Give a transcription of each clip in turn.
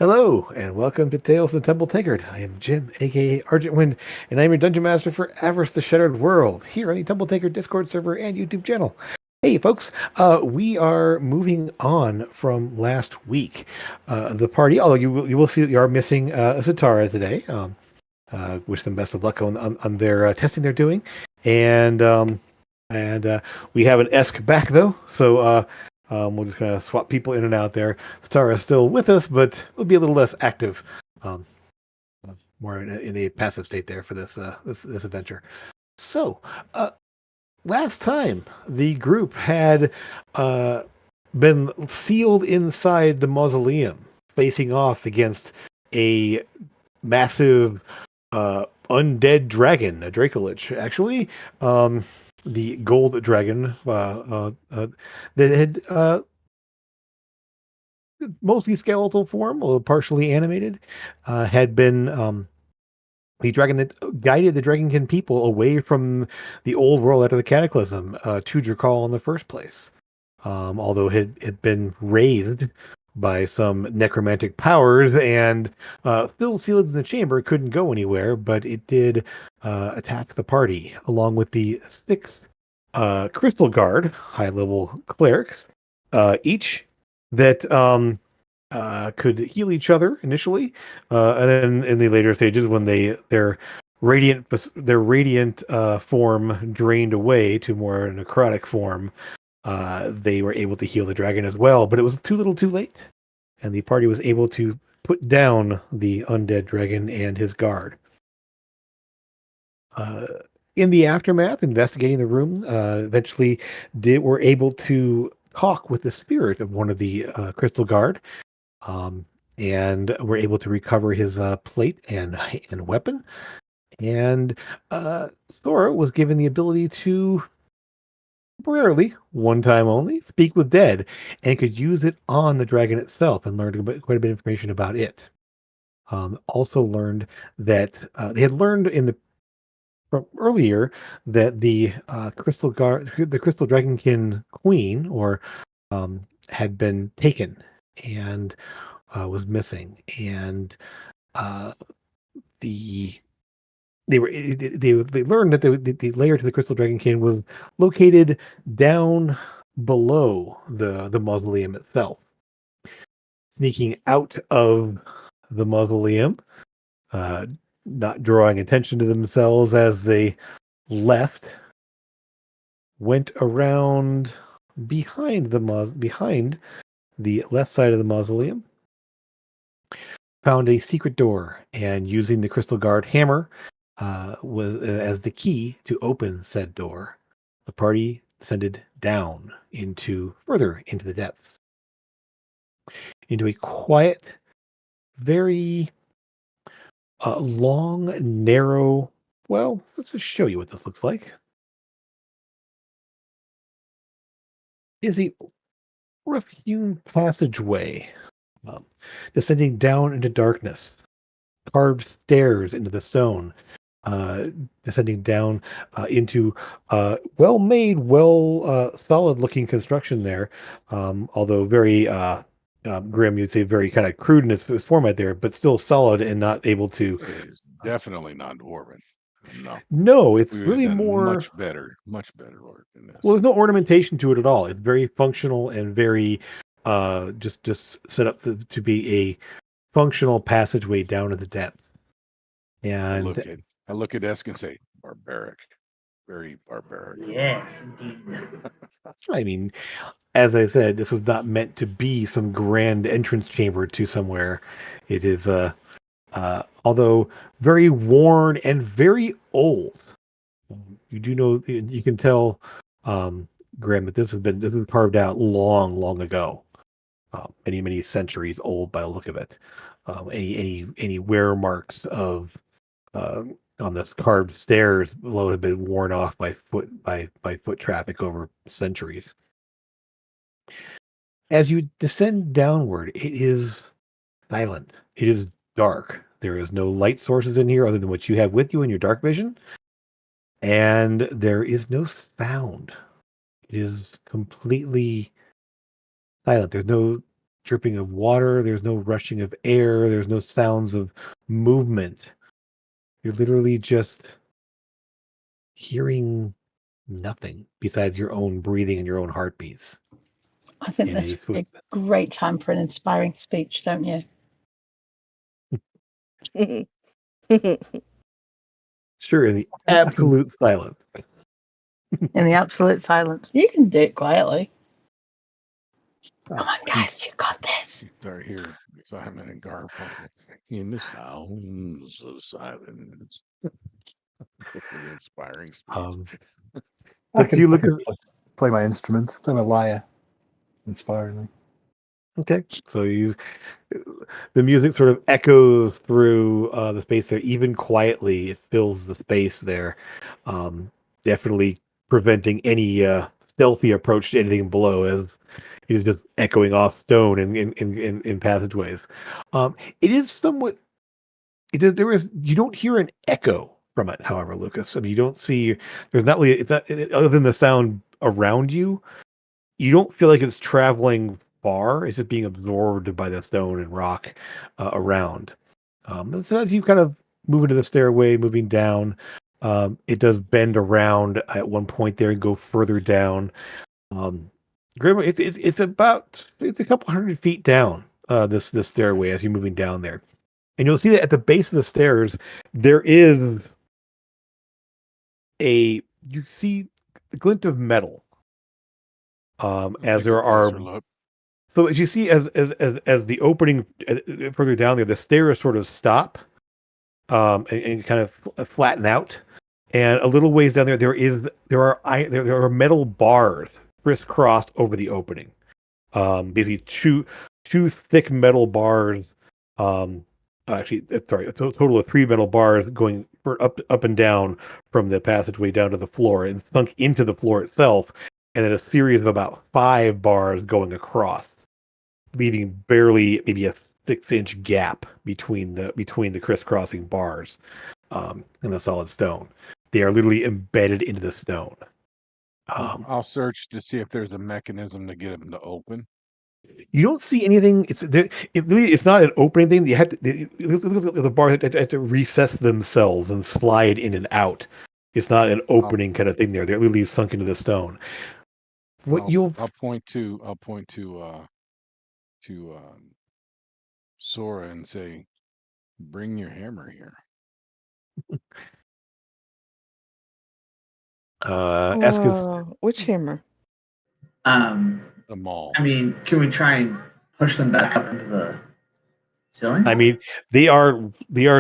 Hello, and welcome to Tales of the Temple Tankard. I am Jim, aka Argent Wind, and I am your Dungeon Master for Avress the Shattered World, here on the Temple Tankard Discord server and YouTube channel. Hey, folks, we are moving on from last week. The party, although you will see that you are missing Zatara today. Wish them best of luck on their testing they're doing, and we have an Esk back though, so we're just gonna swap people in and out there. Zatara is still with us, but will be a little less active, um, more in a passive state there for this adventure. So, last time the group had been sealed inside the mausoleum, facing off against a massive undead dragon, a Dracolich, actually. The gold dragon that had mostly skeletal form, although partially animated, had been the dragon that guided the dragonkin people away from the old world after the cataclysm to Drakal in the first place. Although it had been raised by some necromantic powers and still sealed in the chamber, couldn't go anywhere, but it did attack the party along with the six crystal guard, high level clerics, each that could heal each other initially, and then in the later stages, when their radiant form drained away to more necrotic form, they were able to heal the dragon as well. But it was too little, too late, and the party was able to put down the undead dragon and his guard. Uh, in the aftermath, investigating the room, eventually were able to talk with the spirit of one of the crystal guard, um, and were able to recover his plate and weapon. And Thora was given the ability to temporarily, one time only, speak with dead, and could use it on the dragon itself and learned quite a bit of information about it. Also learned that they had learned from earlier that the the crystal dragonkin queen, or had been taken and was missing, and uh, the they learned that the lair to the crystal dragonkin was located down below the mausoleum itself. Sneaking out of the mausoleum, uh, not drawing attention to themselves as they left, went around behind the left side of the mausoleum, found a secret door, and using the crystal guard hammer as the key to open said door, the party descended down further into the depths, into a quiet, very long, narrow. Well, let's just show you what this looks like. Is a rough-hewn passageway, um, descending down into darkness, carved stairs into the stone, uh, descending down into well-made, solid-looking construction there. Although very grim, you'd say very kind of crude in its format there, but still solid and not able to. It's definitely not dwarven. No, No, it's we would have really done more. much better work than Well, this. there's no ornamentation to it at all. It's very functional and very just set up to be a functional passageway down to the depths. I And look at I look at Esk and say, barbaric, very barbaric. Yes, indeed. I mean, as I said, this was not meant to be some grand entrance chamber to somewhere. It is although very worn and very old. You do know, you can tell, Graham, that this was carved out long, long ago, many centuries old by the look of it. Any wear marks of on this carved stairs below have been worn off by foot traffic over centuries. As you descend downward, it is silent. It is dark. There is no light sources in here other than what you have with you in your dark vision, and there is no sound. It is completely silent. There's no dripping of water. There's no rushing of air. There's no sounds of movement. You're literally just hearing nothing besides your own breathing and your own heartbeats. I think And this would be a great time for an inspiring speech, don't you? Sure, in the absolute silence. In the absolute silence. You can do it quietly. Come on, guys, you got this. You start hearing Simon and Garfunkel in the sounds of silence. That's an inspiring speech. I can play my instrument, play my lyre, inspiringly. Okay, so the music sort of echoes through the space there, even quietly. It fills the space there, definitely preventing any stealthy approach to anything below, as it is just echoing off stone in passageways. It is somewhat. You don't hear an echo from it, however, Lucas. I mean, you don't see. There's not really. It's not other than the sound around you. You don't feel like it's traveling far. It's just being absorbed by the stone and rock around. So as you kind of move into the stairway, moving down, it does bend around at one point there and go further down. Grim, it's a couple hundred feet down this stairway as you're moving down there, and you'll see that at the base of the stairs there is you see the glint of metal. As there are, so as you see, as the opening further down there, the stairs sort of stop, and kind of flatten out, and a little ways down there, there are metal bars crisscrossed over the opening. Basically two thick metal bars. Actually, sorry, a total of three metal bars going up and down from the passageway down to the floor and sunk into the floor itself, and then a series of about 5 bars going across, leaving barely maybe a 6-inch gap between the crisscrossing bars in the solid stone. They are literally embedded into the stone. I'll search to see if there's a mechanism to get them to open. You don't see anything. It's not an opening thing. You have to the bars have to recess themselves and slide in and out. It's not an opening kind of thing there. They're literally sunk into the stone. I'll point to Sora and say, "Bring your hammer here." Which hammer? The mall. I mean, can we try and push them back up into the ceiling? I mean, they are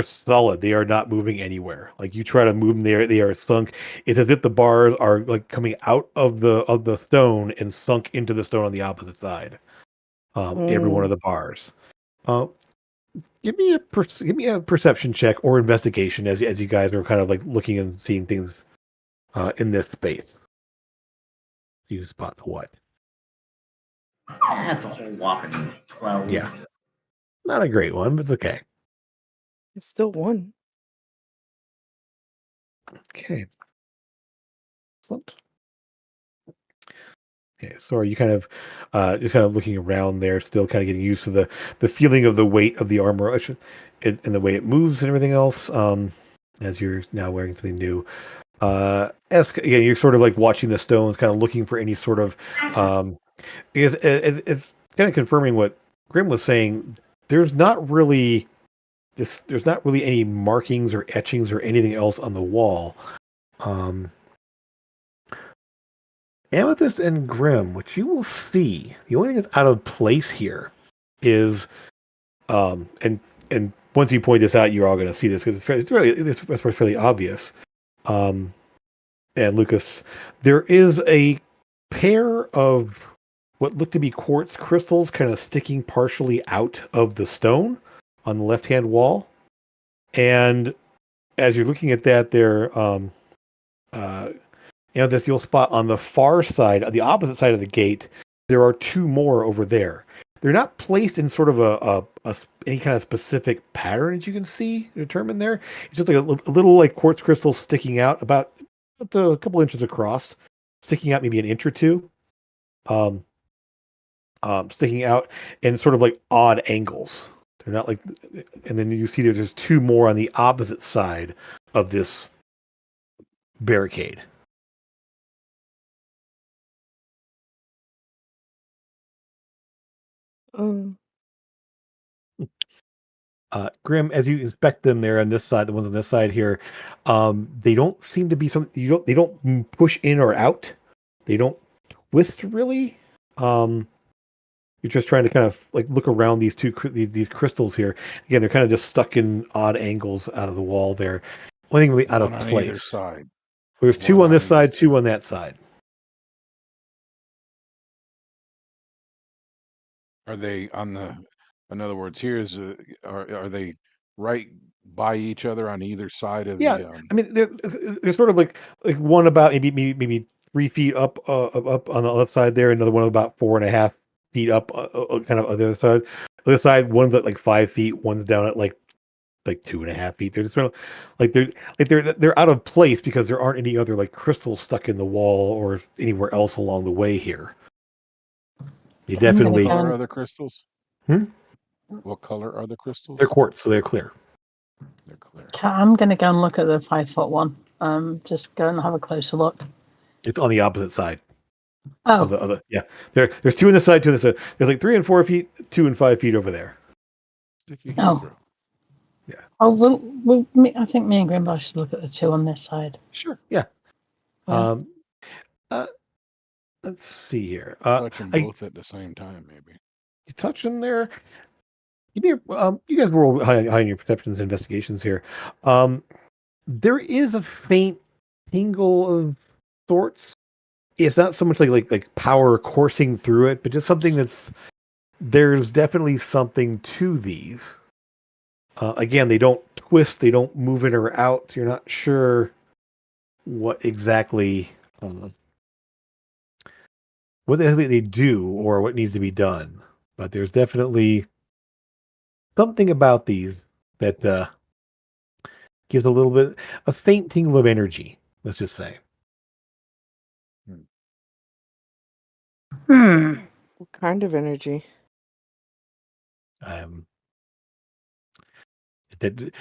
solid. They are not moving anywhere. Like you try to move them, they are sunk. It's as if the bars are like coming out of the stone and sunk into the stone on the opposite side. Every one of the bars. Give me a perception check or investigation as you guys are kind of like looking and seeing things in this space. You spot what? That's a whole whopping 12. Yeah. Not a great one, but it's okay. It's still one. Okay. Excellent. Okay, so are you kind of just kind of looking around there, still kind of getting used to the feeling of the weight of the armor and the way it moves and everything else, as you're now wearing something new. Again, you're sort of like watching the stones, kind of looking for any sort of because it's kind of confirming what Grim was saying. There's not really any markings or etchings or anything else on the wall. Amethyst and Grim, what you will see, the only thing that's out of place here is, and once you point this out, you're all going to see this because it's fairly obvious. And Lucas, there is a pair of what look to be quartz crystals kind of sticking partially out of the stone on the left-hand wall. And as you're looking at that, this you'll spot on the far side, the opposite side of the gate, there are 2 more over there. They're not placed in sort of any kind of specific pattern as you can see determined there. It's just like a little like quartz crystal sticking out about a couple inches across, sticking out maybe an inch or two. sticking out in sort of like odd angles. They're not like, and then you see there's two more on the opposite side of this barricade. Grim, as you inspect them there on this side, the ones on this side here, they don't seem to be they don't push in or out. They don't twist really. You're just trying to kind of like look around these these crystals here. Again, they're kind of just stuck in odd angles out of the wall there. Only thing really out of One on place. either side. There's two One on this on side, either two on that side. Are they on the? In other words, here's are they right by each other on either side of Yeah, the? I mean they're sort of like one about maybe 3 feet up up on the left side there, another one about 4.5 feet up, kind of on the other side. The other side, one's at like 5 feet, one's down at like 2.5 feet. They're just sort of they're out of place because there aren't any other like crystals stuck in the wall or anywhere else along the way here. You I'm gonna definitely What go- color are the crystals? Hmm? What color are the crystals? they're quartz, so they're clear. They're clear. I'm going to go and look at the 5-foot one. Just go and have a closer look. It's on the opposite side. Oh, Of the other, yeah. There's two on the side, two on the side. There's like 3 and 4 feet, 2 and 5 feet over there. Stick your Oh. heel through. I think me and Greenbar should look at the two on this side. Sure. Yeah. Yeah. Let's see here. Touch them I- both at the same time, maybe. You touch them there. Give me you guys roll high on your perceptions and investigations here. There is a faint tingle of sorts. It's not so much like power coursing through it, but just something there's definitely something to these. Again, they don't twist, they don't move in or out. You're not sure what exactly what they do or what needs to be done, but there's definitely something about these that gives a little bit a faint tingle of energy. Let's just say. What kind of energy?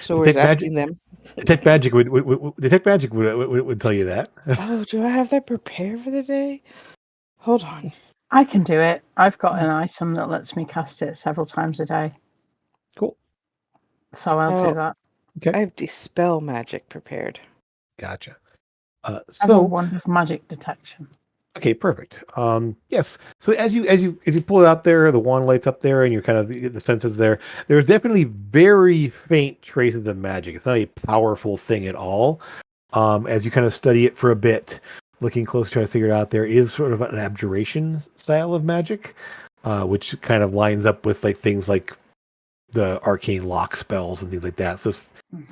So we're asking them. Detect magic would tell you that. Oh, do I have that prepared for the day? Hold on. I can do it. I've got an item that lets me cast it several times a day. Cool. So I'll do that. Okay. I have dispel magic prepared. Gotcha. I have a So wand of magic detection. okay, perfect. Yes. So as you pull it out there, the wand lights up there, and you're kind of the senses there. There's definitely very faint traces of magic. It's not a powerful thing at all. As you kind of study it for a bit, looking closer, trying to figure it out, there is sort of an abjuration style of magic, which kind of lines up with like things like the arcane lock spells and things like that. So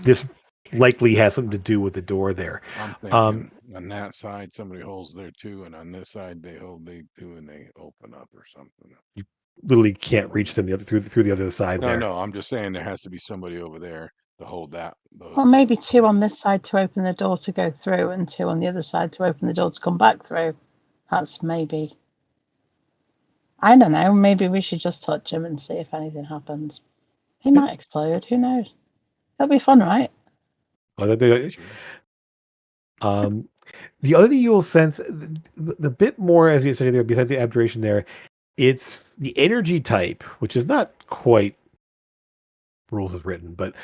this likely has something to do with the door there. I'm thinking on that side somebody holds there too, and on this side they hold they do and they open up or something. Literally can't reach them through the other side there. No, I'm just saying there has to be somebody over there to hold that. Well, maybe 2 on this side to open the door to go through, and 2 on the other side to open the door to come back through. That's maybe. I don't know. Maybe we should just touch him and see if anything happens. He might explode. Who knows? It'll be fun, right? The other thing you will sense, the bit more as you said there, besides the abjuration there, it's the energy type, which is not quite rules as written, but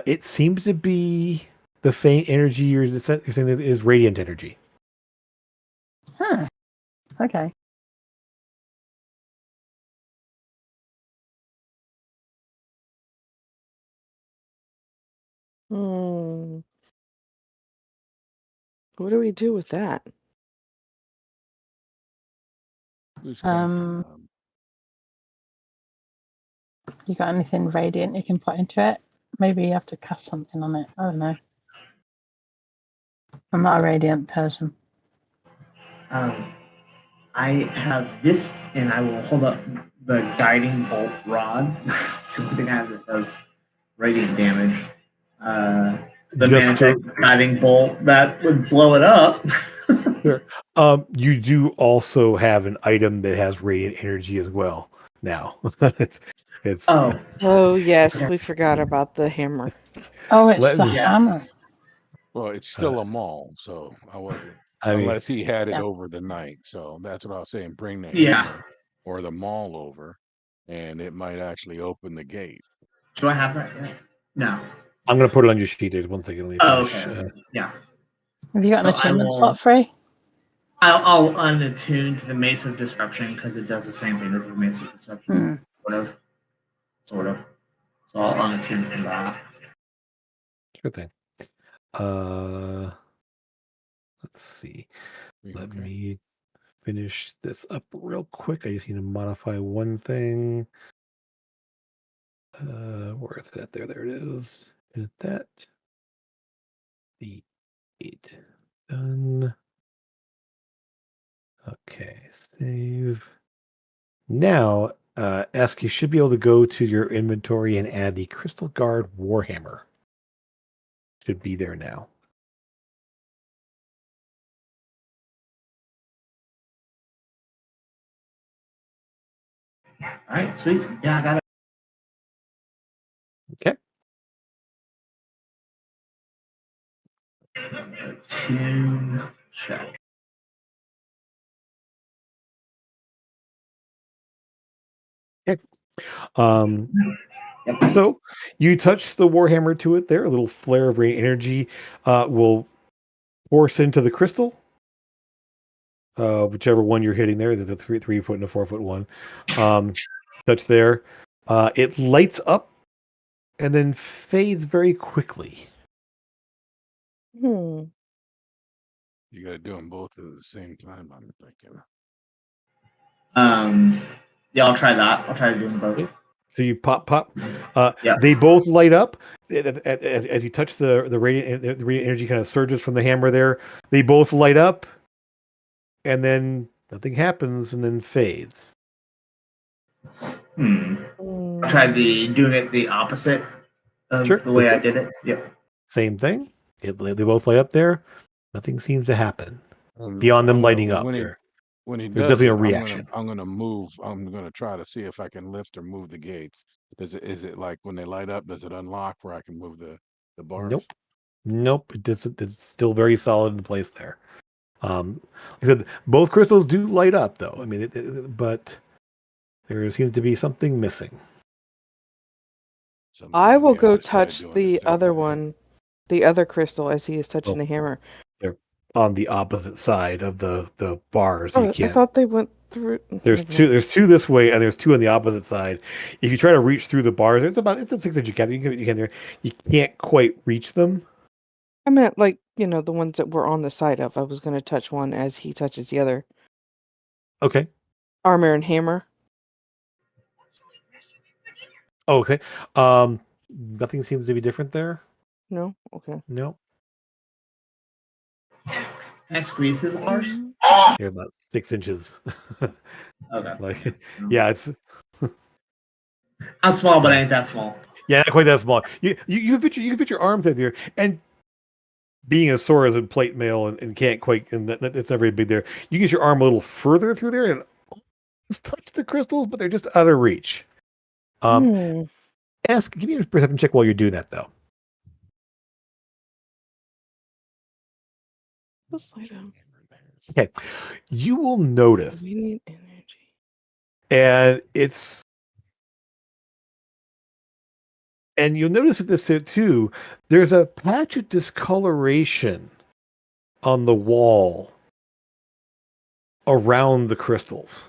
it seems to be the faint energy you're saying is radiant energy. Huh. Okay. What do we do with that? Who's casting? You got anything radiant you can put into it? Maybe you have to cast something on it. I don't know. I'm not a radiant person. I have this, and I will hold up the guiding bolt rod. It's the only thing I have that does radiant damage. The Just magic guiding bolt that would blow it up. Sure. You do also have an item that has radiant energy as well. Now, it's Oh, Oh yes, okay. we forgot about the hammer. Oh, it's Let the me- hammer. Yes. Well, it's still a mall, so I wasn't I mean, unless he had it Yeah. over the night. So that's what I was saying. Bring the Yeah. hammer or the maul over, and it might actually open the gate. Do I have that yet? No. I'm gonna put it on your sheet. There's 1 second. Let me Oh, finish. okay. Yeah. Have you got So an I achievement will- slot free? I'll unattune to the Mace of Disruption because it does the same thing as the Mace of Disruption. Sort of. So I'll unattune from that. Sure thing. Let's see. Let Okay. me finish this up real quick. I just need to modify one thing. Where is it at? There it is. Edit that. The 8. Done. Okay, save. Now, Esk, you should be able to go to your inventory and add the Crystal Guard Warhammer. Should be there now. All right, sweet. Yeah, I got it. Okay. Attune check. Um, Yep. So you touch the Warhammer to it there. A little flare of radiant energy will force into the crystal. Whichever one you're hitting there. There's a 3 foot and a 4 foot one. Touch there. It lights up and then fades very quickly. Hmm. You got to do them both at the same time. I'm thinking. Yeah, I'll try that. I'll try to do them both. So you pop. Yeah. They both light up as you touch the radiant energy kind of surges from the hammer there. They both light up, and then nothing happens, and then fades. I'll try doing it the opposite of Sure. the way I did it. Yep. Same thing. They both light up there. Nothing seems to happen beyond them lighting up there. When he There's does definitely it, a reaction. I'm gonna move. I'm gonna try to see if I can lift or move the gates. Is it like when they light up? Does it unlock where I can move the bars? Nope. It's still very solid in place there. Like I said, both crystals do light up, though. I mean, but there seems to be something missing. So I maybe will I go just try touch doing the separate. other one, the other crystal as he is touching Oh. the hammer. They're on the opposite side of the bars. Oh, You I can't. thought they went through. There's Never two. mind. There's two this way, and there's two on the opposite side. If you try to reach through the bars, it's a 6 inch gap. You can there. You can't quite reach them. I meant like the ones that we're on the side of. I was going to touch one as he touches the other. Okay. Armor and hammer. Oh, okay. Nothing seems to be different there. No. Okay. No. Can I squeeze through the bars? They're about 6 inches. Okay. Like, yeah, it's I'm small, but I ain't that small. yeah, not quite that small. You can fit your arms in there, and being as sore as a plate mail and can't quite, and it's not very big there. You get your arm a little further through there and almost touch the crystals, but they're just out of reach. Give me a perception check while you're doing that, though. Just lay down. Okay, you will notice, Radiant energy. and you'll notice at this too. There's a patch of discoloration on the wall around the crystals.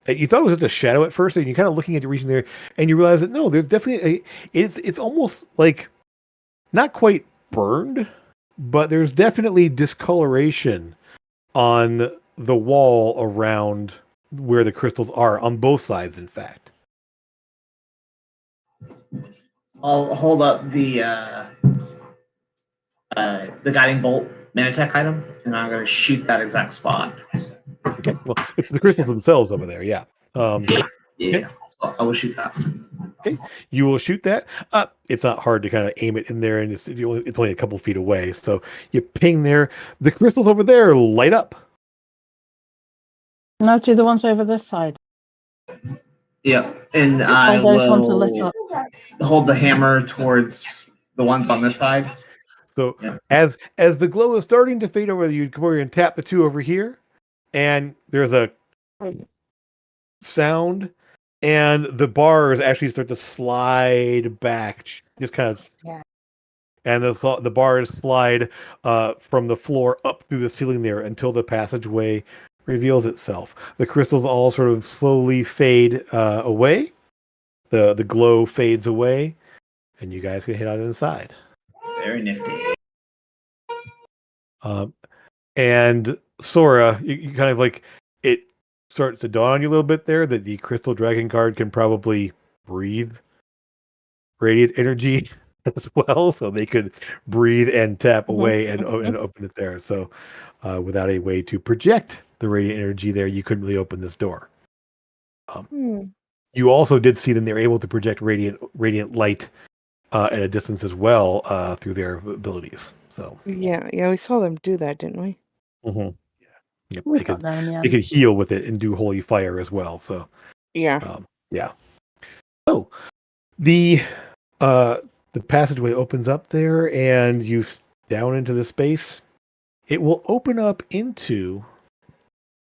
You thought it was just a shadow at first, and you're kind of looking at the region there, and you realize that no, there's definitely it's almost like not quite burned, but there's definitely discoloration on the wall around where the crystals are on both sides, in fact. I'll hold up the guiding bolt Manatech item, and I'm gonna shoot that exact spot. Okay, well, it's the crystals themselves over there, yeah. Yeah. Okay. So I will shoot that. Okay, you will shoot that. It's not hard to kind of aim it in there, and it's only a couple feet away. So you ping there. The crystals over there light up No, do the ones over this side. Yeah, and I All those ones are lit will up. hold the hammer towards the ones on this side. So Yeah. as the glow is starting to fade over, you come over and tap the two over here, and there's a sound, and the bars actually start to slide back, just kind of. Yeah. And the bars slide from the floor up through the ceiling there until the passageway reveals itself. The crystals all sort of slowly fade away. The glow fades away, and you guys can head out inside. Very nifty. And Sora, you kind of like it starts to dawn on you a little bit there that the crystal dragon card can probably breathe radiant energy as well, so they could breathe and tap away and open it there. So without a way to project the radiant energy there, you couldn't really open this door. You also did see them; they were able to project radiant light at a distance as well through their abilities. So Yeah, we saw them do that, didn't we? Yep, We got there in the they end. could heal with it and do holy fire as well. So Yeah. yeah. So the passageway opens up there, and you down into the space. It will open up into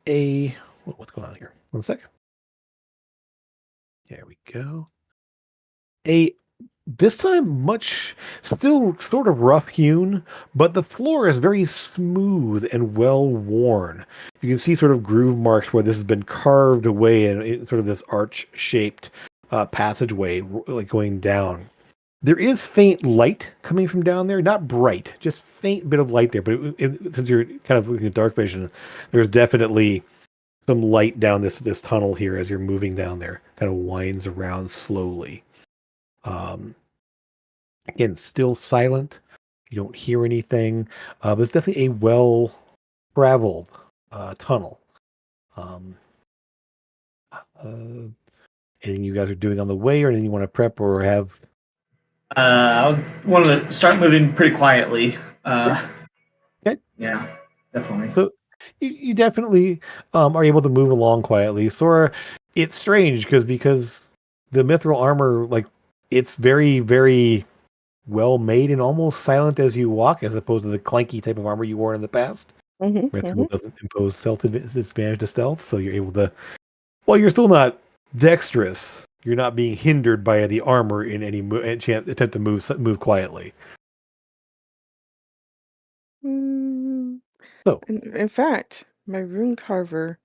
a what's going on here? 1 second. There we go. This time still sort of rough hewn, but the floor is very smooth and well worn. You can see sort of groove marks where this has been carved away in sort of this arch shaped passageway, like going down. There is faint light coming from down there, not bright, just faint bit of light there. But since you're kind of looking at dark vision, there's definitely some light down this tunnel here as you're moving down there. Kind of winds around slowly. Again, still silent. You don't hear anything, but it's definitely a well-traveled tunnel. Anything you guys are doing on the way, or anything you want to prep or have? I want to start moving pretty quietly. Okay. Yeah, definitely. So you definitely are able to move along quietly. Sora, it's strange because the mithril armor, like, it's very, very well made and almost silent as you walk, as opposed to the clanky type of armor you wore in the past. Mithril doesn't impose disadvantage to stealth, so you're able to. Well, you're still not dexterous. You're not being hindered by the armor in any attempt to move quietly. So, in fact, my rune carver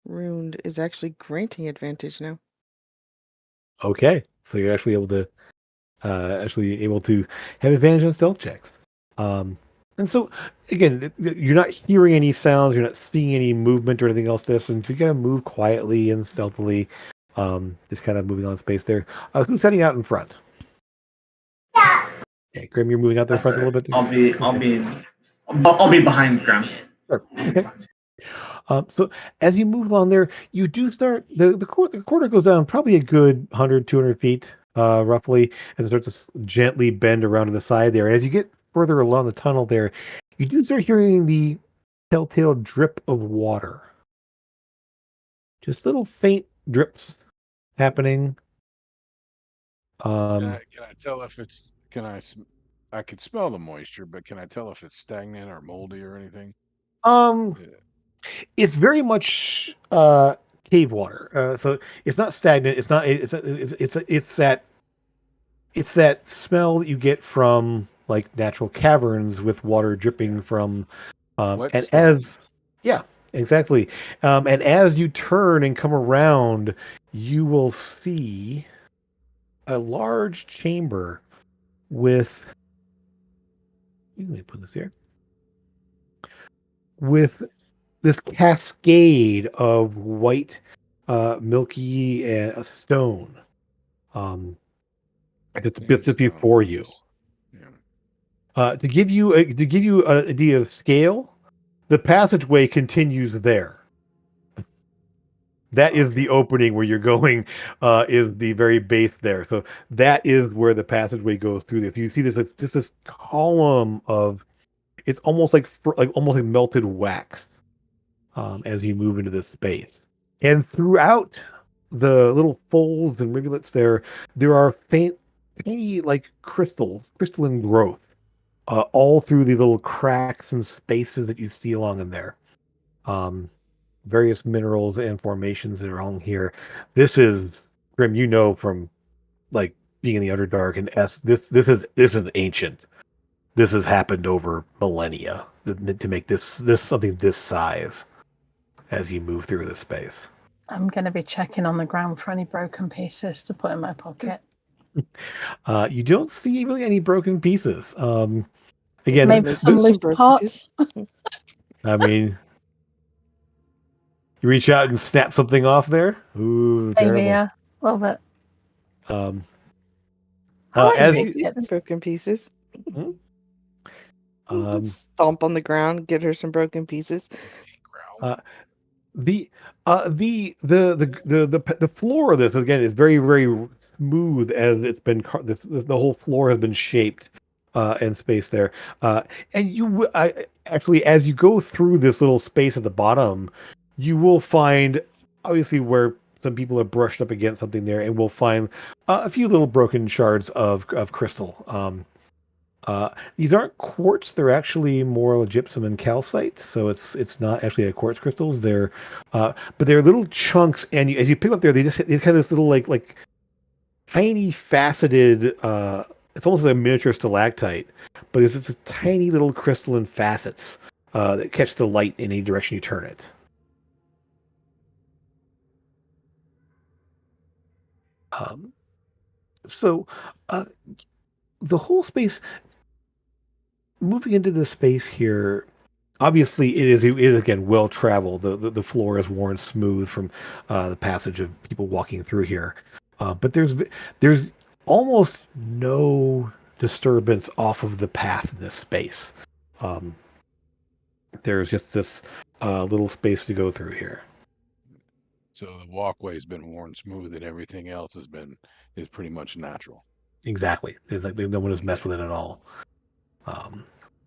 runed is actually granting advantage now. okay, so you're actually able to have advantage on stealth checks. And so again, you're not hearing any sounds, you're not seeing any movement or anything else. And so you gotta move quietly and stealthily, just kind of moving on space there. Who's heading out in front? Okay, Grim, you're moving out there in front a little bit. I'll be behind Grim. Sure. Okay. So as you move along there, you do start the corridor goes down probably a good 100, 200 feet, roughly, and it starts to gently bend around to the side there. As you get further along the tunnel there, you do start hearing the telltale drip of water. Just little faint drips happening. Can I tell if it's? I could smell the moisture, but can I tell if it's stagnant or moldy or anything? It's very much cave water. So it's not stagnant. It's not. It's that smell that you get from like natural caverns with water dripping from. Yeah, exactly. And as you turn and come around, you will see a large chamber with. Let me put this here. With this cascade of white, milky stone. It's before you. Yeah. To give you an idea of scale, the passageway continues there. That is the opening where you're going. Is the very base there. So that is where the passageway goes through this. You see this column of. It's almost like melted wax. As you move into this space. And throughout the little folds and rivulets there are tiny like crystalline growth, all through the little cracks and spaces that you see along in there. Various minerals and formations that are along here. This is Grim, from like being in the Underdark and this is ancient. This has happened over millennia to make this something this size as you move through this space. I'm going to be checking on the ground for any broken pieces to put in my pocket. You don't see really any broken pieces. Again, Maybe some loose parts. I mean, you reach out and snap something off there. Ooh, terrible. Maybe, yeah, a little bit. As you some broken pieces. Stomp on the ground, get her some broken pieces. The floor of this again is very, very smooth as it's been the whole floor has been shaped and spaced there. And actually, as you go through this little space at the bottom, you will find obviously where some people have brushed up against something there, and we'll find a few little broken shards of crystal. These aren't quartz; they're actually more gypsum and calcite, so it's not actually a quartz crystals. But they're little chunks, and as you pick up there, they have this little like tiny faceted. It's almost like a miniature stalactite, but it's just tiny little crystalline facets that catch the light in any direction you turn it. So the whole space, moving into the space here, obviously it is again well traveled. The floor is worn smooth from the passage of people walking through here, but there's almost no disturbance off of the path in this space. There's just this little space to go through here. So the walkway's been worn smooth, and everything else is pretty much natural. Exactly. It's like no one has messed with it at all.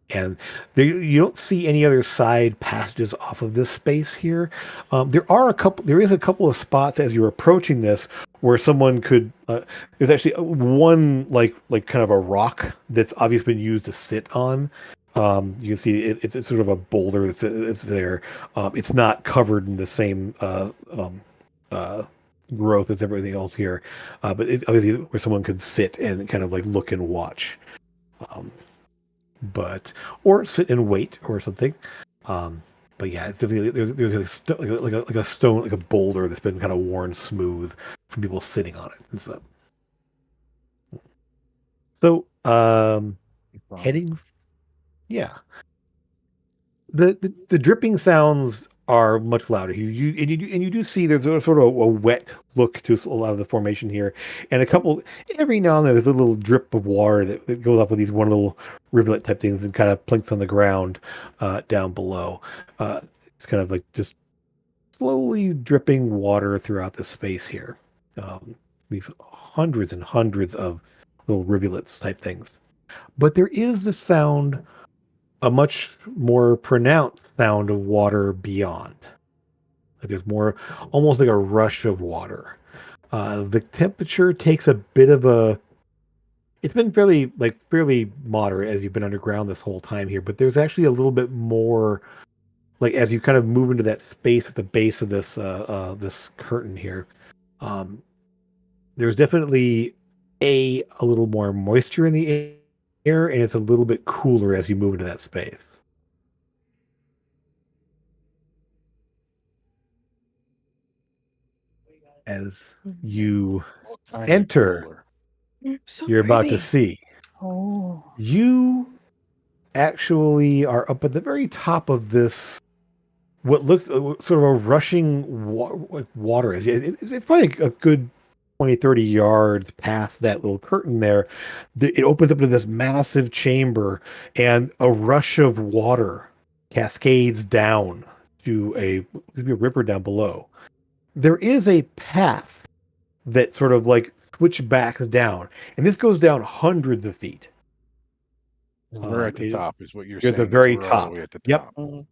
And you don't see any other side passages off of this space here. There is a couple of spots as you're approaching this where someone could. There's actually one like kind of a rock that's obviously been used to sit on. You can see it's sort of a boulder that's there. It's not covered in the same growth as everything else here, but it's obviously where someone could sit and kind of like look and watch, or sit and wait or something. But yeah, it's definitely there's like a stone, like a boulder that's been kind of worn smooth from people sitting on it and stuff. So heading. Yeah. The dripping sounds are much louder. You do see there's a sort of a wet look to a lot of the formation here, and every now and then there's a little drip of water that goes up with these one little rivulet type things and kind of plinks on the ground down below. It's kind of like just slowly dripping water throughout the space here. These hundreds and hundreds of little rivulets type things, but there is the sound. A much more pronounced sound of water beyond. Like there's more, almost like a rush of water. The temperature takes a bit of a. It's been fairly moderate as you've been underground this whole time here, but there's actually a little bit more, like as you kind of move into that space at the base of this this curtain here. There's definitely a little more moisture in the air, and it's a little bit cooler as you move into that space. As you enter, you're about to see. Oh. You actually are up at the very top of this, what looks sort of a rushing water. It's probably a good 20, 30 yards past that little curtain there. It opens up to this massive chamber, and a rush of water cascades down to a river down below. There is a path that sort of like switchbacks down, and this goes down hundreds of feet. We're at the top, is what you're You're saying. at the very top. At the Yep. top.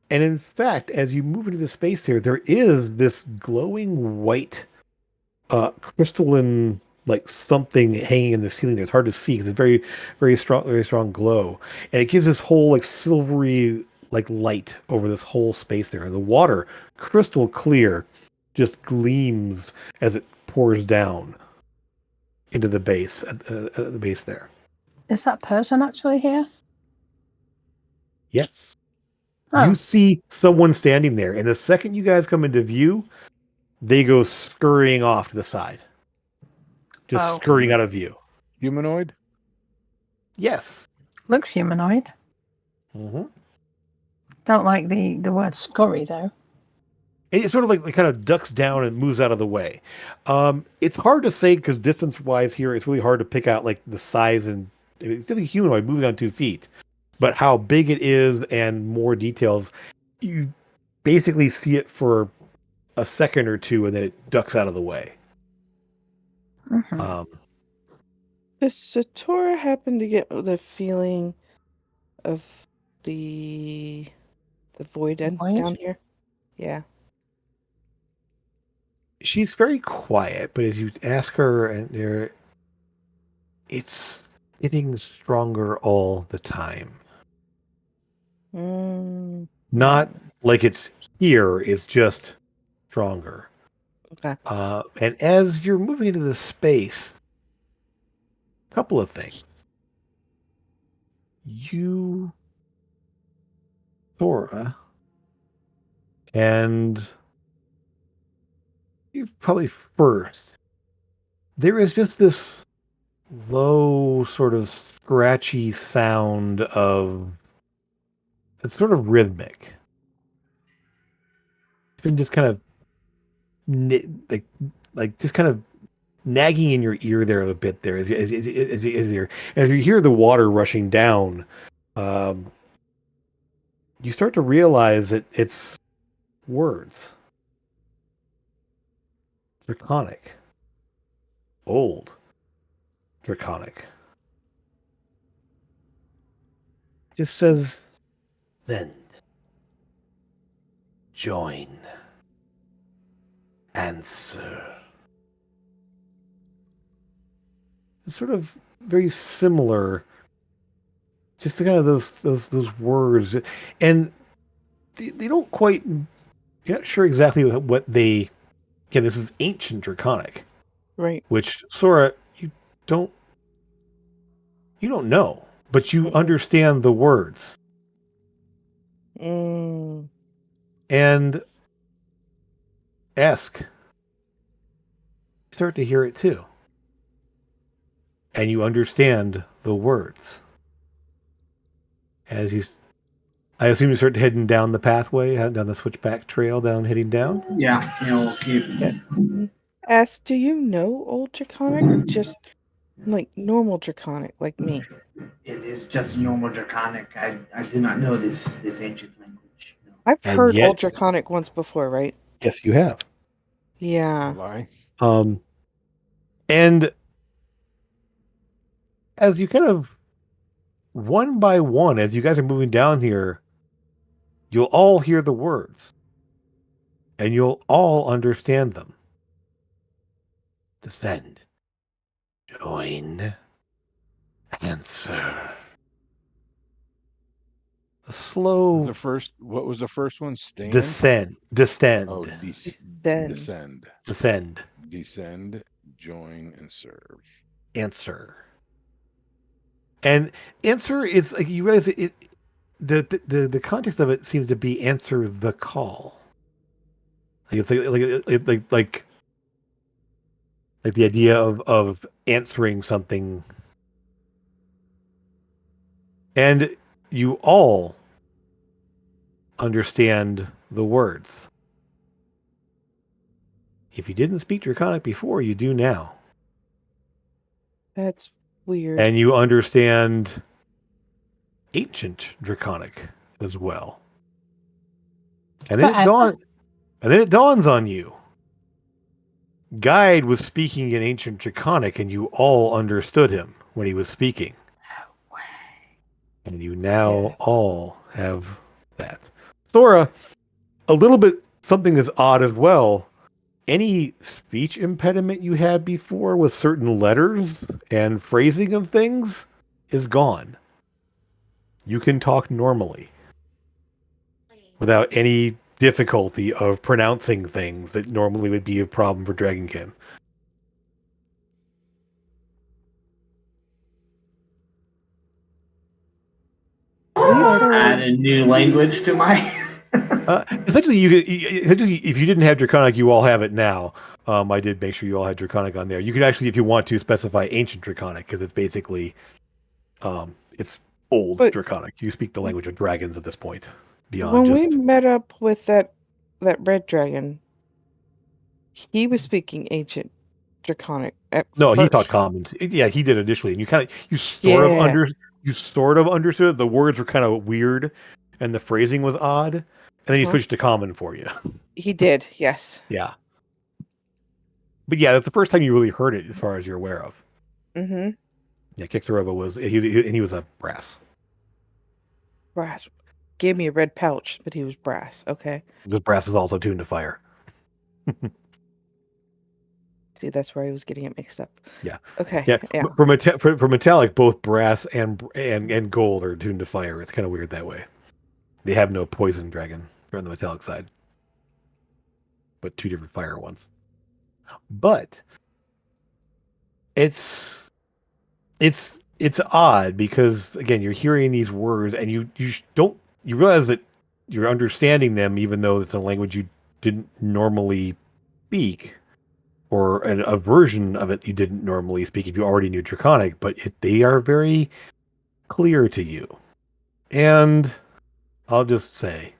And in fact, as you move into the space there is this glowing white crystalline like something hanging in the ceiling there. It's hard to see because it's very strong glow. And it gives this whole like silvery like light over this whole space there. And the water, crystal clear, just gleams as it pours down into the base at the base there. Is that person actually here? Yes. Oh. You see someone standing there, and the second you guys come into view, they go scurrying off to the side. Just scurrying out of view. Humanoid? Yes. Looks humanoid. Mm-hmm. Don't like the word scurry, though. It sort of like kind of ducks down and moves out of the way. It's hard to say because distance-wise here, it's really hard to pick out like the size and it's definitely humanoid moving on 2 feet. But how big it is and more details, you basically see it for a second or two and then it ducks out of the way. Mm-hmm. Does Satora happen to get the feeling of the void end Void? down here? Yeah. She's very quiet, but as you ask her, and it's getting stronger all the time. Not like it's here, it's just stronger. Okay. And as you're moving into this space, a couple of things. You, Thora, and you probably first. There is just this low, sort of scratchy sound of. It's sort of rhythmic. It's been just kind of like just kind of nagging in your ear there a bit there as you hear the water rushing down. You start to realize that it's words. Draconic. Old. Draconic. Just says, send. Join. Answer. It's sort of very similar. Just kind of those words. And they don't quite, you're not sure exactly what they, again, this is ancient Draconic. Right. Which, Sora, you don't know, but you understand the words. And Esk, you start to hear it too. And you understand the words. As you, I assume you start heading down the pathway, down the switchback trail, heading down? Yeah, we'll keep. Ask, do you know Old Draconic or just like normal Draconic like me? It is just normal Draconic. I do not know this ancient language. No. I've heard Old Draconic once before, right? Yes, you have. Yeah. Lie. And as you kind of one by one, as you guys are moving down here, you'll all hear the words. And you'll all understand them. Descend. Join. Answer. A slow. What was the first one? Stand? Descend. Oh, Descend. Descend, join, and serve. Answer. And answer is like you realize the context of it seems to be answer the call. Like it's like the idea of answering something. And you all understand the words. If you didn't speak Draconic before, you do now. That's weird. And you understand ancient Draconic as well. And then it dawns on you. Guide was speaking in ancient Draconic, and you all understood him when he was speaking. And you now all have that. Thora, a little bit something that's odd as well. Any speech impediment you had before with certain letters and phrasing of things is gone. You can talk normally without any difficulty of pronouncing things that normally would be a problem for dragonkin. Add a new language to my. Essentially, if you didn't have Draconic, you all have it now. I did make sure you all had Draconic on there. You could actually, if you want to, specify Ancient Draconic because it's basically, it's old Draconic. You speak the language of dragons at this point. Beyond when we met up with that red dragon, he was speaking Ancient Draconic. No, first. he taught Common. Yeah, he did initially, and you sort of understood it. The words were kind of weird, and the phrasing was odd, and then he switched to Common for you. He did, yes. Yeah, but yeah, that's the first time you really heard it, as far as you're aware of. Mm-hmm. Yeah, Kixarova was he was a brass. Brass gave me a red pouch, but he was brass. Okay. Because brass is also tuned to fire. See, that's where I was getting it mixed up. Yeah. Okay. Yeah. Yeah. For metallic, both brass and gold are tuned to fire. It's kind of weird that way. They have no poison dragon on the metallic side, but two different fire ones. But it's odd because again, you're hearing these words and you realize that you're understanding them, even though it's a language you didn't normally speak. Or a version of it you didn't normally speak if you already knew Draconic, but they are very clear to you. And I'll just say,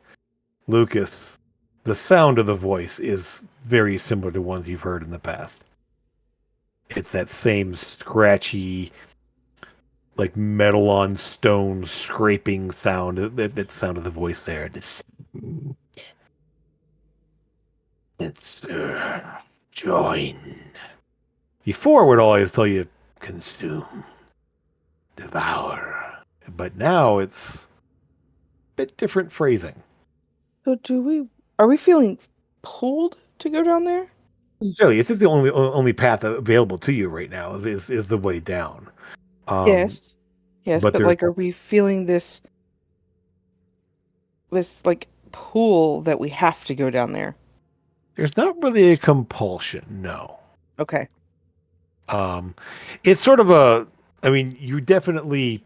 Lucas, the sound of the voice is very similar to ones you've heard in the past. It's that same scratchy, like metal on stone scraping sound, that sound of the voice there. It's join. Before would always tell you consume, devour, but now it's a bit different phrasing. So are we feeling pulled to go down there? Necessarily, it's just the only path available to you right now is the way down. Yes, but like, are we feeling this like pull that we have to go down there? There's not really a compulsion, no. Okay. It's sort of you definitely,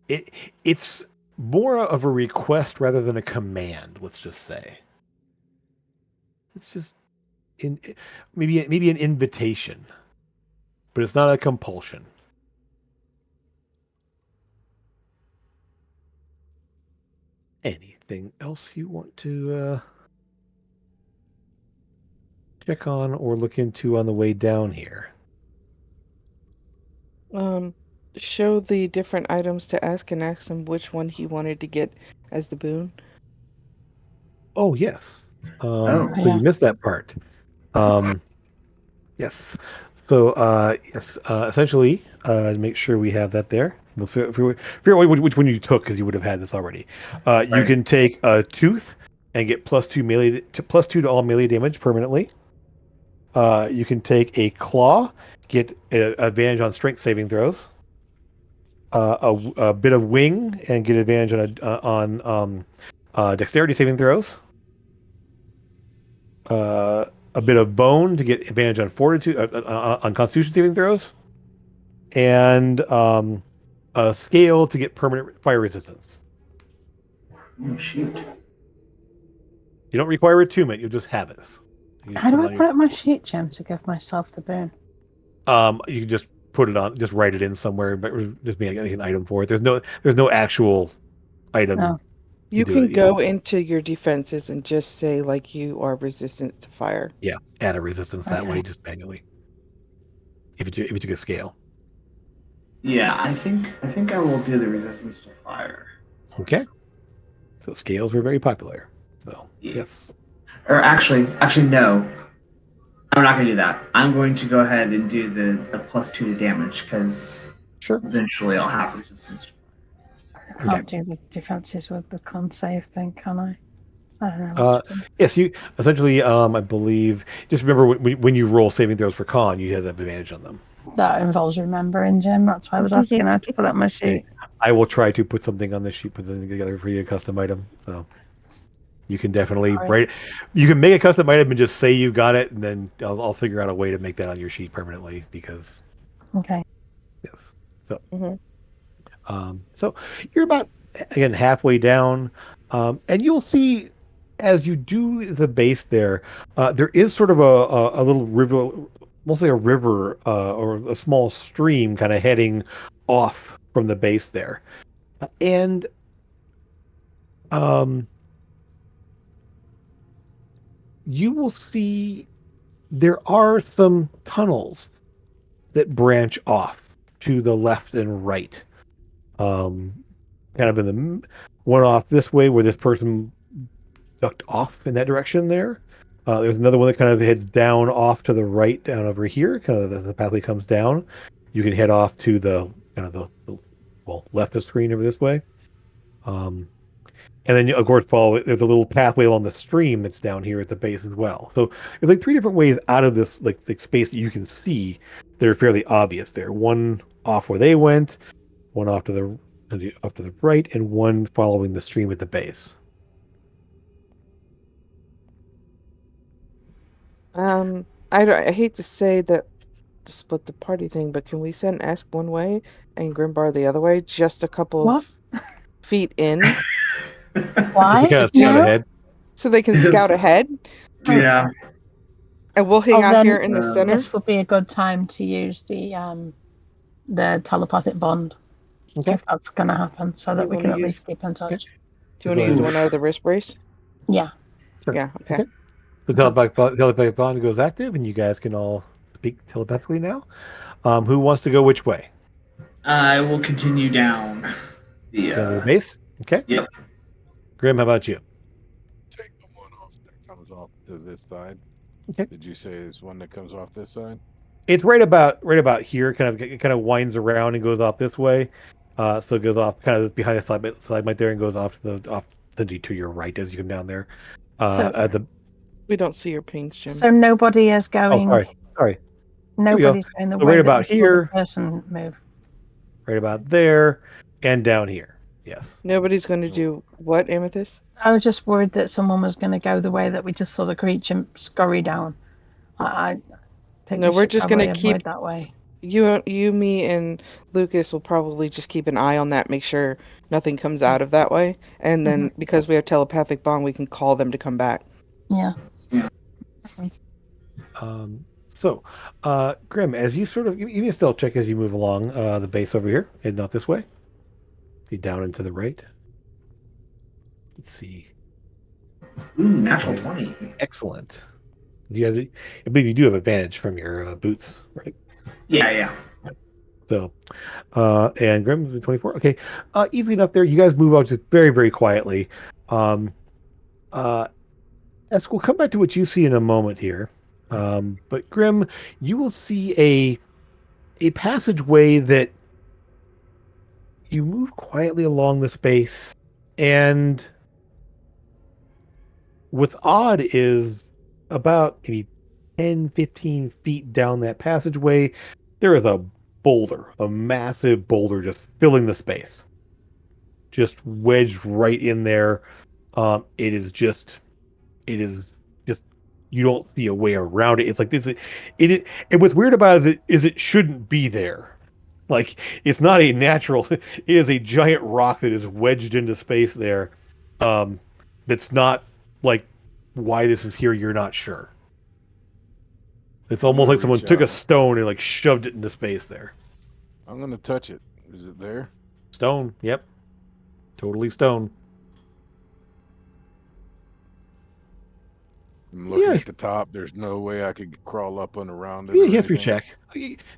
it's more of a request rather than a command, let's just say. It's just maybe an invitation, but it's not a compulsion. Anything else you want to check on or look into on the way down here? Show the different items to ask and ask him which one he wanted to get as the boon. Oh, yes. So you missed that part. Yes. So, essentially, make sure we have that there. We'll figure out which one you took because you would have had this already. You can take a tooth and get +2 to all melee damage permanently. You can take a claw, get advantage on strength saving throws. A bit of wing and get advantage on dexterity saving throws. A bit of bone to get advantage on fortitude on constitution saving throws, and a scale to get permanent fire resistance. Oh shoot! You don't require attunement; you'll just have it. How do I put up my sheet gem to give myself the boon? You can just put it on, just write it in somewhere, but just be an item for it. There's no actual item. Oh. You can go into your defenses and just say like you are resistant to fire. Yeah, add a resistance that way, just manually. If you took a scale. Yeah, I think I will do the resistance to fire. Okay. So scales were very popular. So yes. Or actually no. I'm not going to do that. I'm going to go ahead and do the +2 to damage because sure, eventually I'll have resistance to fire. I can't do the defenses with the con save thing, can I? I don't know. Yes, you essentially. I believe. Just remember when you roll saving throws for con, you have advantage on them. That involves remembering, Jim. That's why I was asking how to put it on my sheet. I will try to put something on this sheet, put something together for you, a custom item. So you can definitely write. You can make a custom item and just say you got it, and then I'll figure out a way to make that on your sheet permanently. Because Okay. yes. So so you're about again halfway down, and you'll see as you do the base there, there is sort of a little river, mostly a river or a small stream, kind of heading off from the base there, and you will see there are some tunnels that branch off to the left and right. Kind of in the one off this way where this person ducked off in that direction there. There's another one that kind of heads down off to the right down over here. Kind of the pathway comes down. You can head off to the kind of the left of screen over this way. And then of course there's a little pathway along the stream that's down here at the base as well. So there's like 3 different ways out of this like space that you can see that are fairly obvious there. One off where they went, one off to the right, and one following the stream at the base. I hate to say that to split the party thing, but can we send Ask one way and Grimbar the other way, just a couple of feet in? Why? Just kind of scout ahead. So they can scout ahead? Yeah. And we'll hang out then here in the center? This would be a good time to use the telepathic bond. Okay. If that's going to happen, so that we can at least keep in touch. Okay. Do you want to use one out of the wrist brace? Yeah. Sure. Yeah, okay. The telepathic bond goes active, and you guys can all speak telepathically now. Who wants to go which way? I will continue down the base. Okay. Yep. Grim, how about you? Take the one off that comes off to this side. Okay. Did you say it's one that comes off this side? It's right about here. It kind of winds around and goes off this way. So it goes off kind of behind the slide right there and goes off to your right as you come down there. We don't see your pings, Jim. So nobody is going. Oh, sorry. Nobody's going the way right about that here. The person move. Right about there, and down here. Yes. Nobody's going to do what, Amethyst? I was just worried that someone was going to go the way that we just saw the creature scurry down. I think we're just going to keep that way. You, me, and Lucas will probably just keep an eye on that, make sure nothing comes out of that way, and then because we have telepathic bond, we can call them to come back. Yeah. Okay. So, Grim, as you sort of, you can still check as you move along the base over here, heading out this way. See down and to the right. Let's see. Ooh, natural 20. Excellent. I believe you do have advantage from your boots, right? Yeah. So, and Grim 24. Okay, easily enough there. You guys move out just very, very quietly. Esk, we'll come back to what you see in a moment here. But Grim, you will see a passageway that you move quietly along the space, and what's odd is about maybe 10, 15 feet down that passageway, there is a massive boulder just filling the space. Just wedged right in there. It is just you don't see a way around it. It's like this. And what's weird about it is it shouldn't be there. Like, it's not a natural. It is a giant rock that is wedged into space there. That's not like why this is here. You're not sure. It's almost like someone took a stone and like shoved it into space there. I'm gonna touch it. Is it there? Stone. Yep. Totally stone. I'm looking at the top. There's no way I could crawl up and around it. Give me a history check.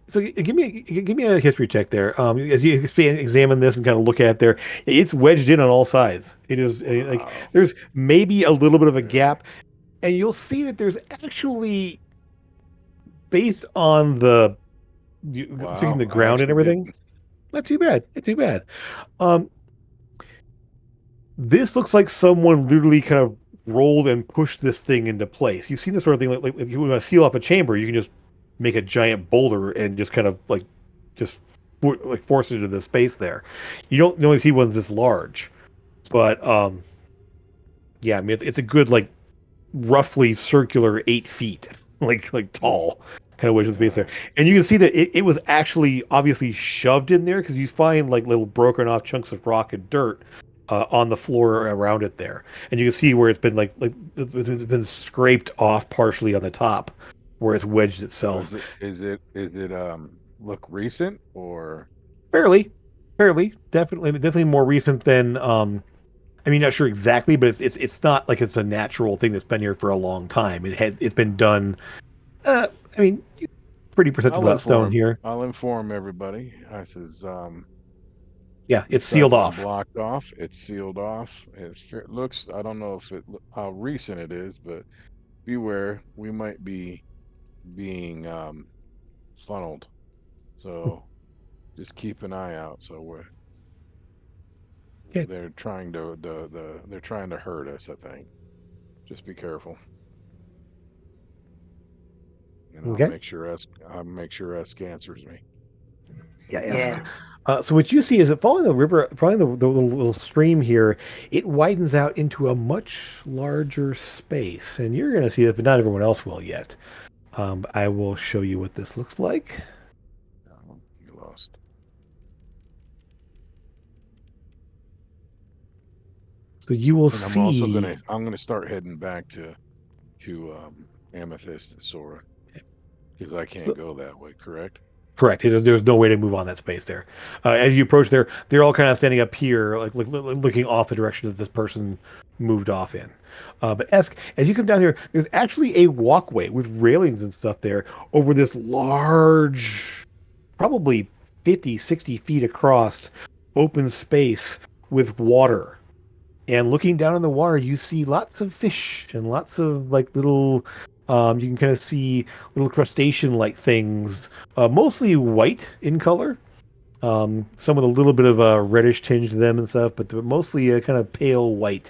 So give me a history check there. As you examine this and kind of look at it there, it's wedged in on all sides. It is like there's maybe a little bit of a gap, and you'll see that there's actually, based on the the ground and everything, not too bad. This looks like someone literally kind of rolled and pushed this thing into place. You've seen this sort of thing, like if you want to seal off a chamber, you can just make a giant boulder and just kind of like just like force it into the space there. You don't normally see ones this large, but yeah, I mean it's a good like roughly circular 8 feet, like tall kind of wedge of space there, and you can see that it was actually obviously shoved in there because you find like little broken off chunks of rock and dirt on the floor around it there, and you can see where it's been like it's been scraped off partially on the top where it's wedged So itself. is it look recent or Fairly, definitely more recent than I mean, not sure exactly, but it's not like it's a natural thing that's been here for a long time. It's been done. I mean, pretty perceptive about stone here. I'll inform everybody. I says Yeah, it's this sealed has been off. blocked off. It's sealed off. It looks. I don't know if how recent it is, but beware. We might be being funneled. So just keep an eye out. So Okay. they're trying to they're trying to hurt us. I think. Just be careful. And Okay. I'll make sure Esk answers me. Yeah. Yeah. So what you see is that following the river, following the little stream here, it widens out into a much larger space, and you're going to see it, but not everyone else will yet. I will show you what this looks like. Oh, you lost. So you will And see. I'm gonna start heading back to Amethyst and Sora because I can't go that way. Correct. Correct. There's no way to move on that space there. As you approach there, they're all kind of standing up here, like looking off the direction that this person moved off in. But as you come down here, there's actually a walkway with railings and stuff there over this large, probably 50, 60 feet across open space with water. And looking down in the water, you see lots of fish and lots of like little. You can kind of see little crustacean-like things, mostly white in color. Some with a little bit of a reddish tinge to them and stuff, but they're mostly a kind of pale white.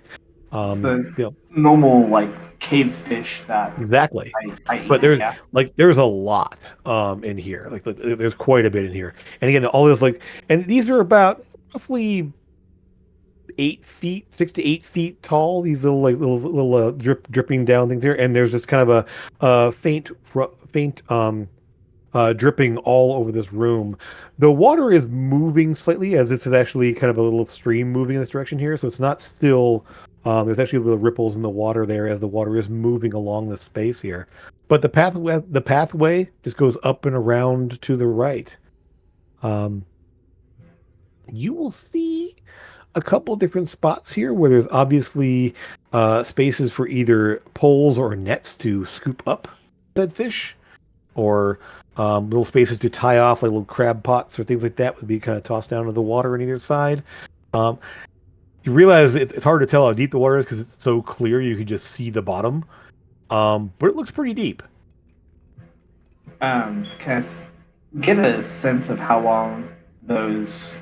It's the You know, normal like cave fish that exactly. I eat. But there's Yeah. there's a lot in here. Like there's quite a bit in here. And again, all this and these are about roughly 8 feet, 6 to 8 feet tall. These little dripping down things here, and there's just kind of a faint dripping all over this room. The water is moving slightly as this is actually kind of a little stream moving in this direction here, so it's not still. There's actually little ripples in the water there as the water is moving along the space here. But the pathway just goes up and around to the right. You will see a couple different spots here where there's obviously spaces for either poles or nets to scoop up dead fish, or little spaces to tie off, like little crab pots or things like that would be kind of tossed down to the water on either side. You realize it's hard to tell how deep the water is because it's so clear you can just see the bottom, but it looks pretty deep. Can I get a sense of how long those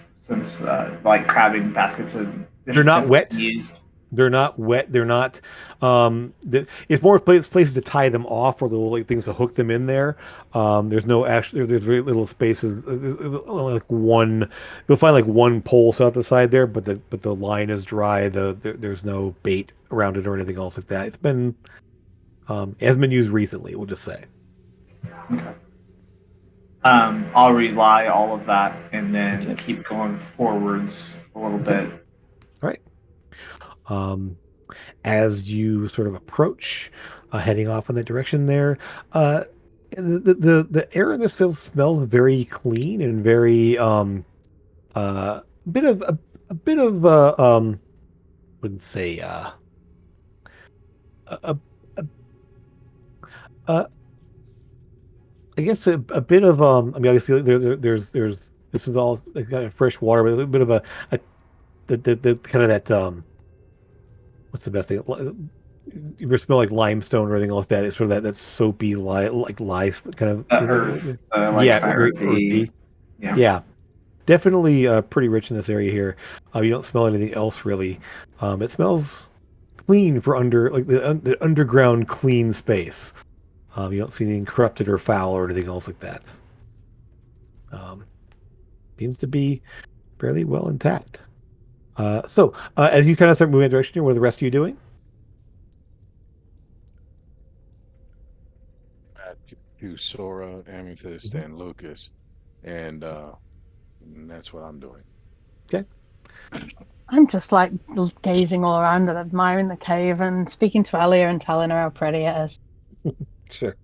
like crabbing baskets and They're not wet. used? They're not wet. They're not. It's more places to tie them off or little things to hook them in there. There's no actually. There's very little spaces. Only like one. You'll find like one pole set off the side there, but the line is dry. There's no bait around it or anything else like that. It's been it hasn't been used recently. We'll just say. Okay. I'll rely all of that and then keep going forwards a little bit. All right. As you sort of approach, heading off in that direction there, the air in this field smells very clean and very bit of wouldn't say I guess a bit of I mean obviously there's this is all kind of fresh water, but a little bit of the kind of that what's the best thing? You ever smell like limestone or anything else that it's sort of that soapy like lye kind of Earth, like yeah, very earthy. yeah. definitely pretty rich in this area here. You don't smell anything else really. It smells clean for the underground clean space. You don't see anything corrupted or foul or anything else like that. Seems to be fairly well intact. So as you kind of start moving in that direction, what are the rest of you doing? To Sora, Amethyst, Mhm. and Lucas, and that's what I'm doing. Okay. I'm just like gazing all around and admiring the cave and speaking to Elia and telling her how pretty it is. Sure.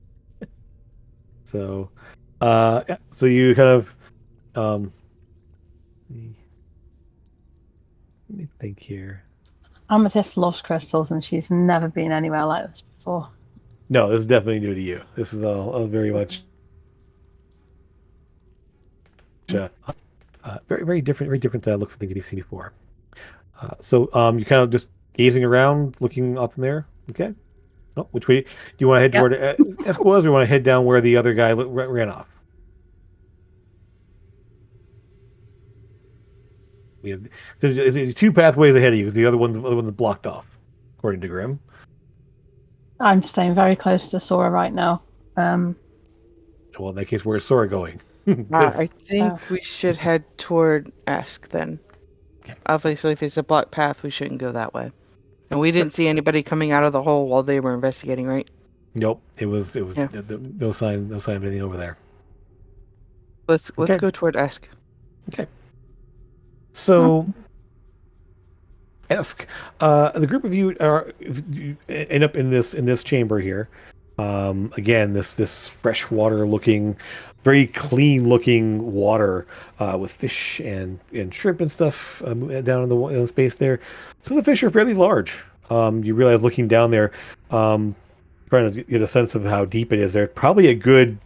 So, yeah, so you kind of, let me think here. Amethyst loves crystals and she's never been anywhere like this before. No, this is definitely new to you. This is all very much very different look for things you've seen before. So you kind of just gazing around, looking up in there. Okay. Oh, which way do you want to head Yep. toward Esk was, or you want to head down where the other guy ran off? We have there's two pathways ahead of you. The other one's blocked off, according to Grim. I'm staying very close to Sora right now. Well, in that case, where's Sora going? I think So- we should head toward Esk then. Okay. Obviously, if it's a blocked path, we shouldn't go that way. And we didn't see anybody coming out of the hole while they were investigating, right? Nope, it was Yeah. no sign of anything over there. Let's Okay. go toward Esk. Okay. So, Esk, the group of you end up in this chamber here. Again, this freshwater looking, very clean looking water with fish and shrimp and stuff down in the space there. Some of the fish are fairly large. You realize looking down there, trying to get a sense of how deep it is. They're probably a good,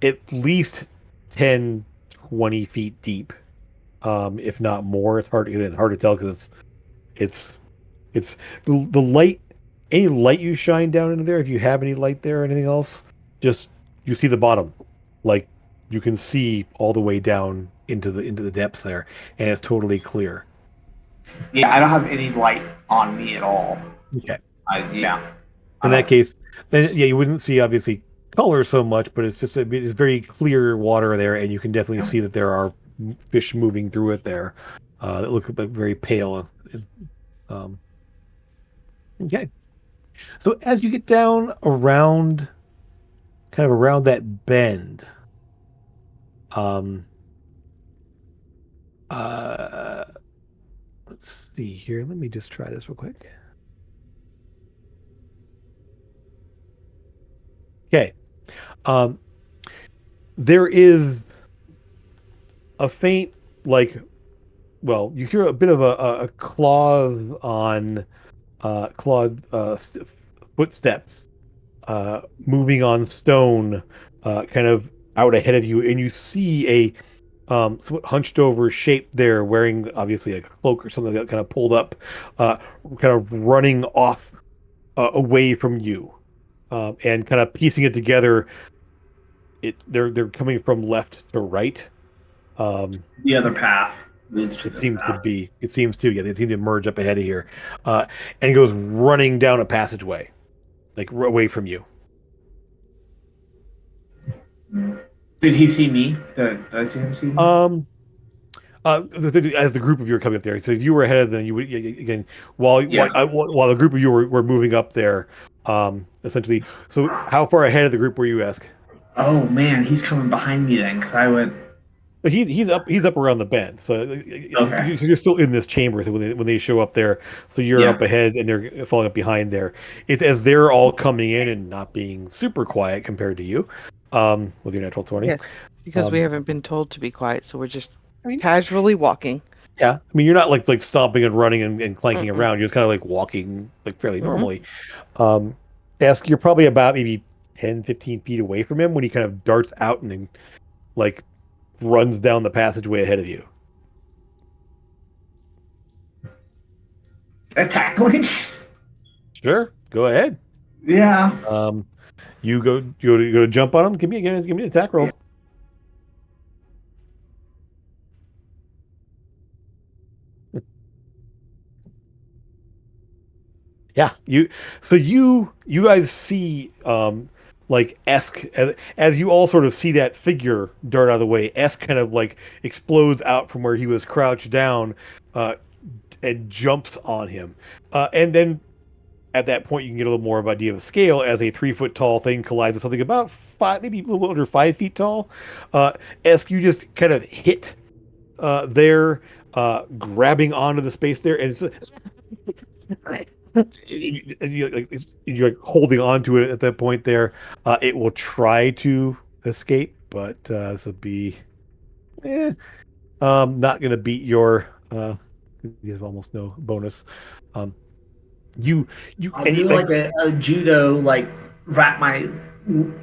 at least 10, 20 feet deep, if not more. It's hard to tell because it's the light. Any light you shine down into there, if you have any light there or anything else, just you see the bottom, like you can see all the way down into the depths there, and it's totally clear. Yeah, I don't have any light on me at all. Okay. Yeah. In that case, then yeah, you wouldn't see obviously color so much, but it's just it's very clear water there, and you can definitely see that there are fish moving through it there. That look like very pale. Okay. So as you get down around, kind of around that bend, let's see here. Let me just try this real quick. Okay. There is a faint, well, you hear a bit of a clawed footsteps moving on stone, kind of out ahead of you, and you see a somewhat hunched over shape there, wearing obviously a cloak or something that kind of pulled up, kind of running off away from you, and kind of piecing it together. They're coming from left to right. The other path leads to It this seems path. it seems to, yeah, they seem to merge up ahead of here, and goes running down a passageway, like away from you. Did he see me? Did I see him see me? As the group of you are coming up there, so if you were ahead of them, you would again while the group of you were moving up there, essentially. So how far ahead of the group were you, Ask? Oh man, he's coming behind me then, because I would. But he's up around the bend, so Okay. you're still in this chamber. So when they show up there, so you're Yeah. up ahead and they're falling up behind there. It's as they're all coming in and not being super quiet compared to you, with your natural 20. Yes, because we Um, haven't been told to be quiet, so we're just I mean- casually walking. Yeah, I mean you're not like stomping and running and clanking Mm-mm. around. You're just kind of like walking like fairly Mhm. normally. Ask, you're probably about maybe 10, 15 feet away from him when he kind of darts out and then like runs down the passageway ahead of you. Tackling? Sure, go ahead. Yeah. You go to jump on him. Give me an attack roll. Yeah, you guys see like Esk as you all sort of see that figure dart out of the way. Esk kind of like explodes out from where he was crouched down, and jumps on him, and then at that point you can get a little more of an idea of scale as a 3 foot tall thing collides with something about five, maybe a little under 5 feet tall. Esk, you just kind of hit there, grabbing onto the space there, and you're like holding on to it at that point there. It will try to escape, but this will be not going to beat your. You have almost no bonus. You I'll and do you, like a judo, like wrap my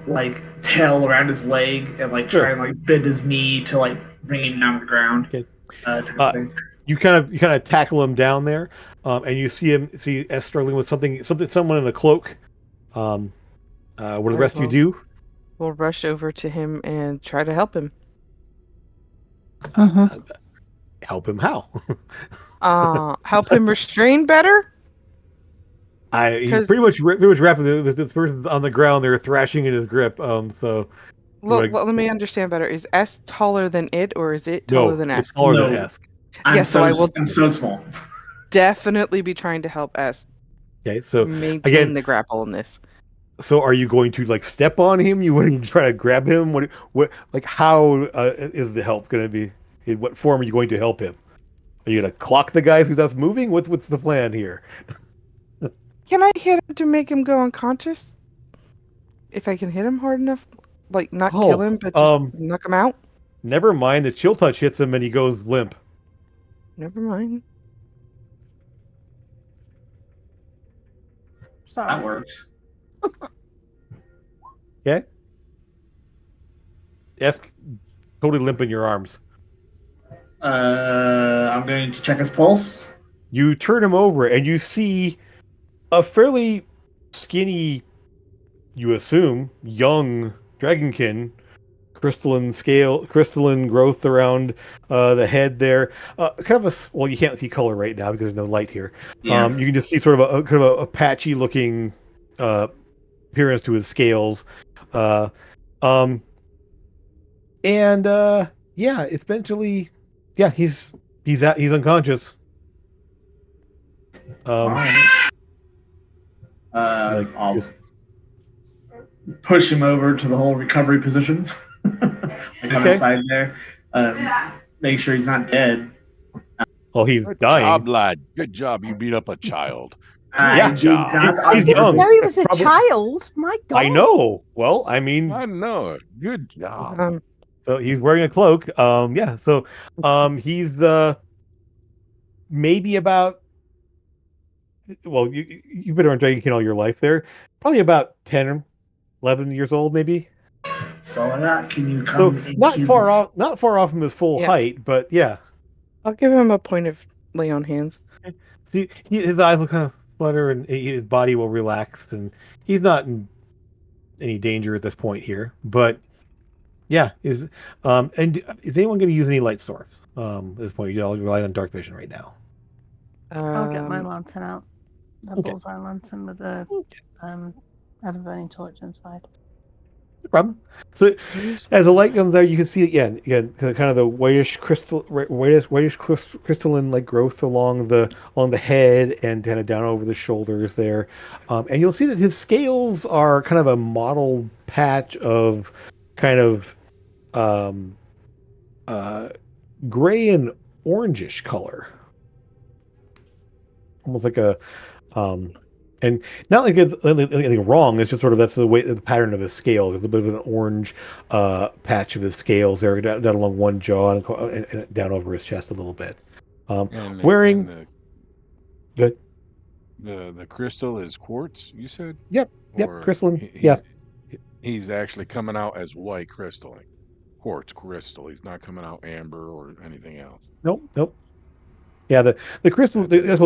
like tail around his leg and like try and like bend his knee to like bring him down to the ground. Okay. Type of thing. You kind of tackle him down there, and you see S struggling with someone in a cloak. What do the Right, rest of you do? We'll rush over to him and try to help him. Help him how? Help him restrain better? He's pretty much wrapping the person on the ground there, thrashing in his grip. So Well, let me understand better. Is S taller than it, or is it taller than it's S? taller No. than Esk. I'm so so small. Definitely be trying to help S Okay, so maintain again, the grapple in this. so are you going to like step on him? You want to try to grab him? What like how is the help going to be? In what form are you going to help him? Are you going to clock the guys who's not moving? What's the plan here? Can I hit him to make him go unconscious? If I can hit him hard enough, like not kill him, but just knock him out. Never mind. The chill touch hits him and he goes limp. Never mind. Sorry. That works. Okay. Esk, totally limp in your arms. I'm going to check his pulse. You turn him over and you see a fairly skinny, you assume, young dragonkin, crystalline growth around the head there. Kind of well, you can't see color right now because there's no light here. Yeah. You can just see sort of a patchy looking appearance to his scales. Yeah, eventually, yeah, he's unconscious. I'll push him over to the whole recovery position, like on the side there. Make sure he's not dead. Oh, he's Good dying. job, lad. Good job. You beat up a child. Yeah, job. He's young. No, he was a child. My God. I know. Well, I mean, I know it. Good job. so he's wearing a cloak. Yeah. So, he's maybe about. Well, you've been around dragonkin all your life. There, probably about 10 or 11 years old, maybe. So that can you So come? not far off from his full height, but yeah. I'll give him a point of lay on hands. See, his eyes will kind of flutter, and his body will relax, and he's not in any danger at this point here. But yeah, and is anyone going to use any light source at this point? You all rely on dark vision right now. I'll get my lantern out. The bullseye lantern with the everburning torch inside. No problem. So as the light comes out, you can see again kind of the whitish crystalline like growth along the head and kind of down over the shoulders there, and you'll see that his scales are kind of a mottled patch of kind of gray and orangish color, almost like a and not like it's anything wrong. It's just sort of that's the pattern of his scales. There's a bit of an orange patch of his scales there down along one jaw and down over his chest a little bit. Wearing good. The crystal is quartz. You said. Yep. Or Crystalline. Yeah. He's actually coming out as white crystalline, quartz crystal. He's not coming out amber or anything else. Nope. Yeah, the crystal, the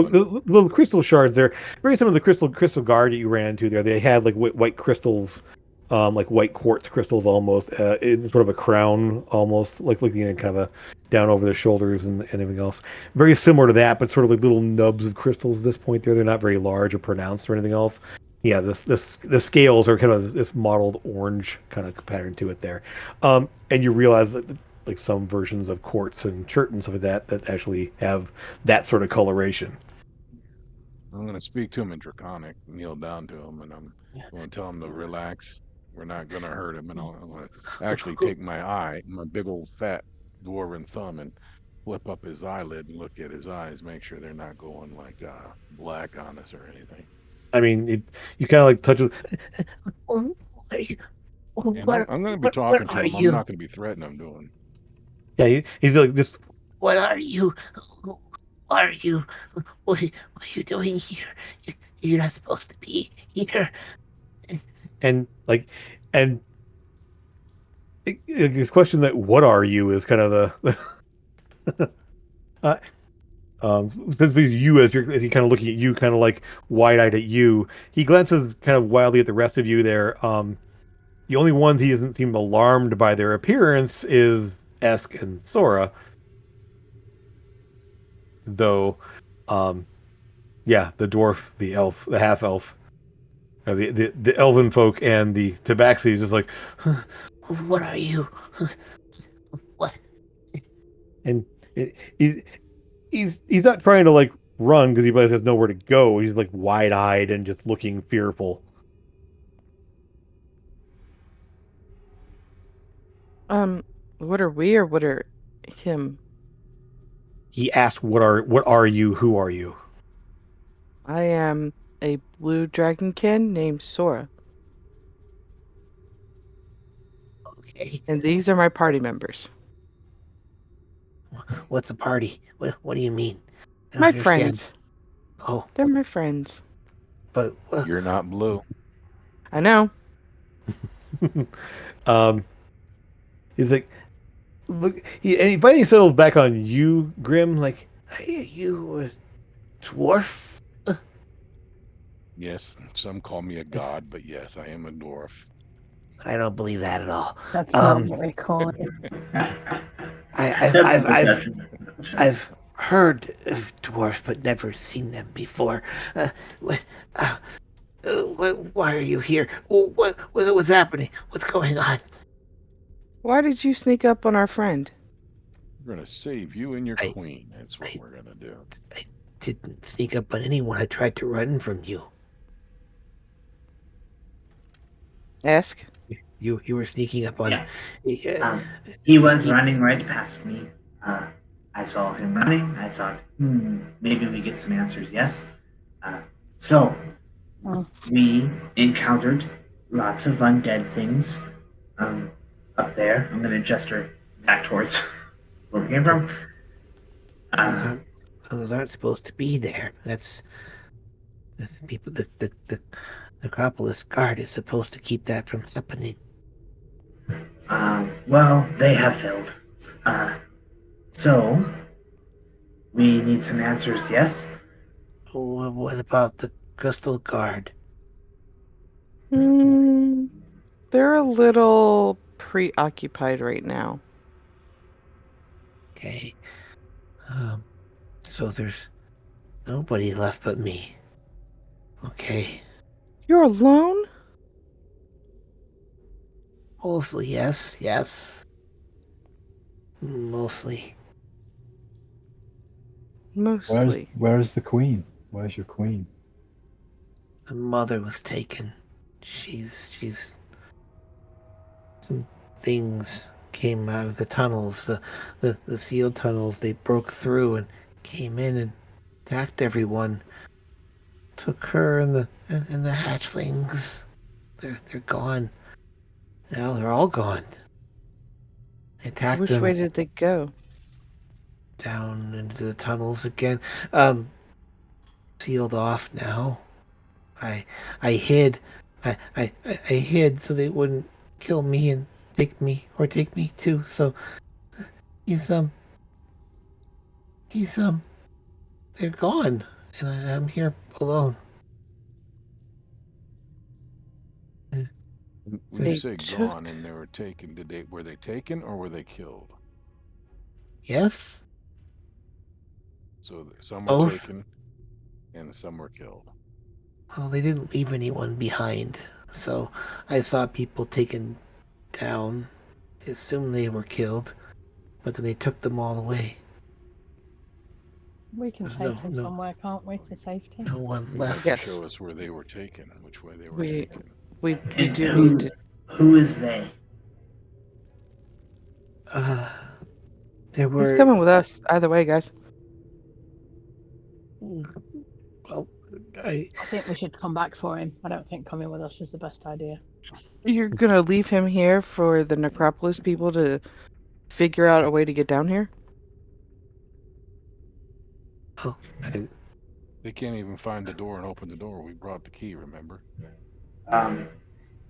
little crystal shards there, very similar to the crystal guard that you ran into there. They had like white crystals like white quartz crystals almost, in sort of a crown almost, like looking at kind of a down over their shoulders and everything else. Very similar to that, but sort of like little nubs of crystals at this point there. They're not very large or pronounced or anything else. Yeah, the scales are kind of this mottled orange kind of pattern to it there. And you realize that like some versions of quartz and chert and stuff like that actually have that sort of coloration. I'm going to speak to him in Draconic, kneel down to him, and I'm going to tell him to relax. We're not going to hurt him, and I'm going to actually take my big old fat dwarven thumb, and flip up his eyelid and look at his eyes, make sure they're not going like black on us or anything. I mean, you kind of like touch it. And I'm going to be talking to him. I'm not going to be threatening him, doing. Yeah, he's like this. What are you? Who are you? What are you doing here? You're not supposed to be here. And this question that what are you is kind of the since you as he kind of looking at you, kind of like wide-eyed at you, he glances kind of wildly at the rest of you there. The only ones he doesn't seem alarmed by their appearance is Esk and Sora, though yeah, the dwarf, the elf, the half elf, the elven folk and the tabaxi is just like, what are you? What? And he's not trying to like run because he has nowhere to go. He's like wide-eyed and just looking fearful. What are we or what are him? He asked, what are you? Who are you? I am a blue dragonkin named Sora. Okay. And these are my party members. What's a party? What do you mean? My friends. Oh. They're my friends. But You're not blue. I know. He's like, look, he finally settles back on you, Grim. Like, are you a dwarf? Yes, some call me a god, but yes, I am a dwarf. I don't believe that at all. That's not what we call it. I've heard of dwarfs, but never seen them before. Why are you here? What's happening? What's going on? Why did you sneak up on our friend? We're going to save you and your queen. That's what we're going to do. I didn't sneak up on anyone. I tried to run from you. Ask. You were sneaking up on. Yeah. He was running right past me. I saw him running. I thought, maybe we get some answers. Yes. So we encountered lots of undead things up there. I'm going to gesture back towards where we came from. Those aren't supposed to be there. That's the people. The Necropolis Guard is supposed to keep that from happening. Well, they have failed. So we need some answers. Yes. What about the Crystal Guard? They're a little preoccupied right now. Okay. So there's nobody left but me. Okay. You're alone? Mostly, yes. Mostly. Where's the queen? Where's your queen? The mother was taken. She's some things came out of the tunnels, the sealed tunnels. They broke through and came in and attacked everyone. Took her and the hatchlings. They're gone. Now they're all gone. They attacked them. Which way did they go? Down into the tunnels again. Sealed off now. I hid. I hid so they wouldn't kill me and take me too. So he's they're gone, and I'm here alone. When you They say took- gone and they were taken, were they taken or were they killed? Yes? So some were Both? taken and some were killed. Well, they didn't leave anyone behind. So I saw people taken down. I assumed they were killed. But then they took them all away. We can There's take him no- somewhere, can't we, to safety? No one You left. have to Yes. show us where they were taken, which way they were We taken. we And do who, need to. who is they? There were... He's coming with us either way, guys. Well, I think we should come back for him. I don't think coming with us is the best idea. You're gonna leave him here for the Necropolis people to figure out a way to get down here? They can't even find the door and open the door. We brought the key, remember?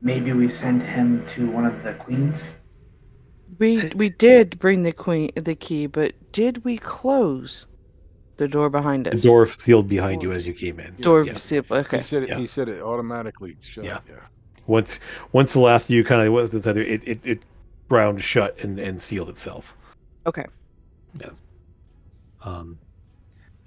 Maybe we send him to one of the queens. We did bring the key, but did we close the door behind us? The door sealed behind you as you came in. Door Yes. seal- okay. He said it. He Yes. said it automatically shut. Yeah. Yeah. Once the last of you kind of was either it ground shut and sealed itself. Okay. Yes.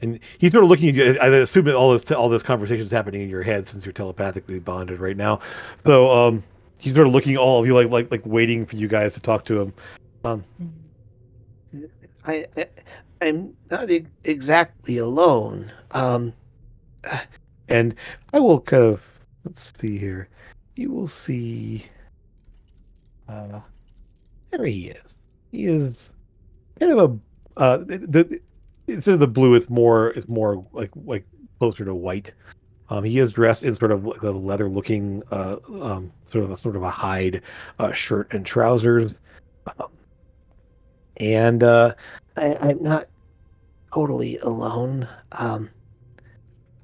And he's sort of looking at you. I assume that all this conversation is happening in your head since you're telepathically bonded right now. So he's sort of looking at all of you like waiting for you guys to talk to him. I'm not exactly alone. And I will kind of, let's see here. You will see. There he is. He is kind of instead of the blue, it's more like closer to white. He is dressed in sort of like a leather-looking, sort of a hide shirt and trousers. And I'm not totally alone.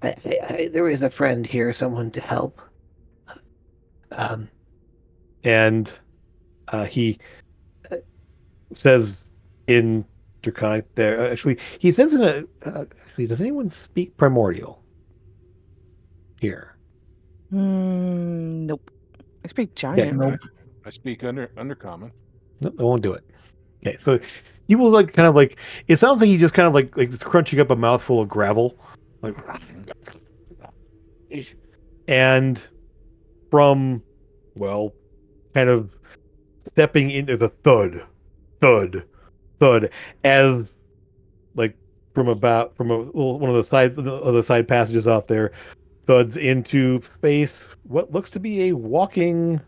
There is a friend here, someone to help. and he says in Draconic there. Actually, he says in a. Actually, does anyone speak Primordial here? Nope. I speak giant. Nope. I speak undercommon. No, I won't do it. Okay, so he was like kind of like it sounds like he just kind of like crunching up a mouthful of gravel, like, and from kind of stepping into the thud as like from one of the side passages off there thuds into space what looks to be a walking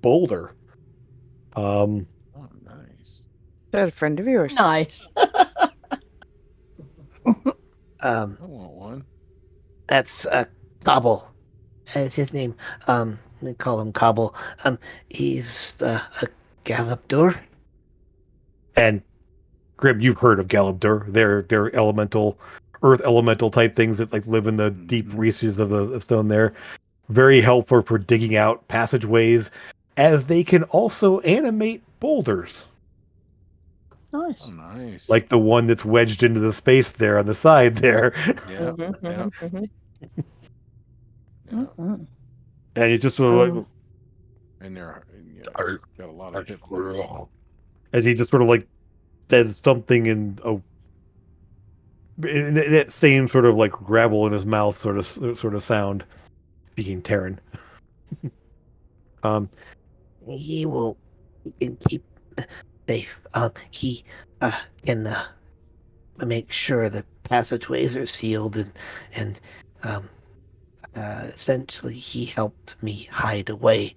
boulder. Oh, nice. Is that a friend of yours? Nice. I want one. That's Cobble. That's his name. They call him Cobble. He's a Galapdur. And Grim, you've heard of Galabdur. They're elemental, earth elemental type things that like live in the deep reaches of the stone there. Very helpful for digging out passageways, as they can also animate boulders. Nice. Oh, nice. Like the one that's wedged into the space there on the side there. Yeah. Mhm, Yeah. mhm, mhm. Yeah. Mm-mm. And you just sort of like And they're got a lot of hit. as he just sort of like says something in that same sort of like gravel in his mouth sort of sound, speaking Terran. He can keep safe. He can make sure the passageways are sealed and essentially he helped me hide away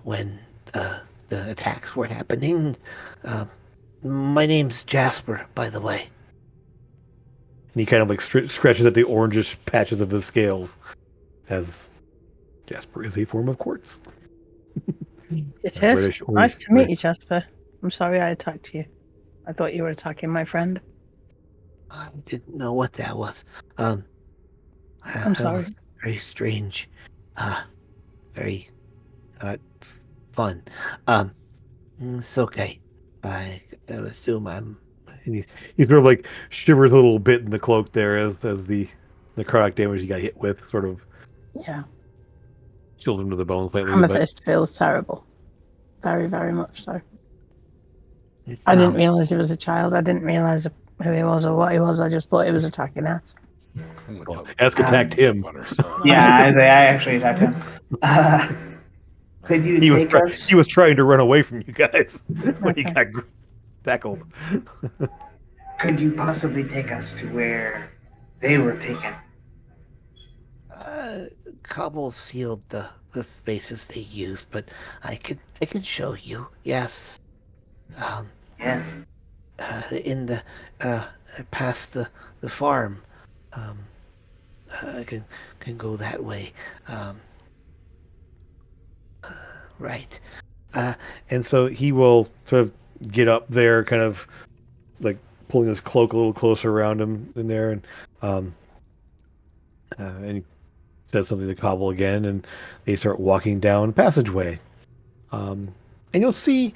when the attacks were happening. My name's Jasper, by the way. And he kind of like scratches at the orangish patches of his scales, as Jasper is a form of quartz. It is. Reddish orange. Nice to meet you, Jasper. I'm sorry I attacked you. I thought you were attacking my friend. I didn't know what that was. I'm That sorry. was very strange. Very fun. It's okay. I assume I'm. And he sort of like shivers a little bit in the cloak there as the necrotic damage he got hit with sort of Yeah. children of the bone slightly, but Amethyst feels terrible. Very, very much so. It's, I didn't realise he was a child. I didn't realise who he was or what he was. I just thought he was attacking us. well, Ask attacked him. On herself. Yeah, I actually attacked him. Could you He was take us? he was trying to run away from you guys when he Okay. got tackled. Could you possibly take us to where they were taken? Cobble sealed the spaces they used, but I can show you. Yes. Yes. In the past the farm. I can go that way. Right. And so he will sort of get up there, kind of like pulling his cloak a little closer around him in there, and he says something to Cobble again, and they start walking down a passageway. And you'll see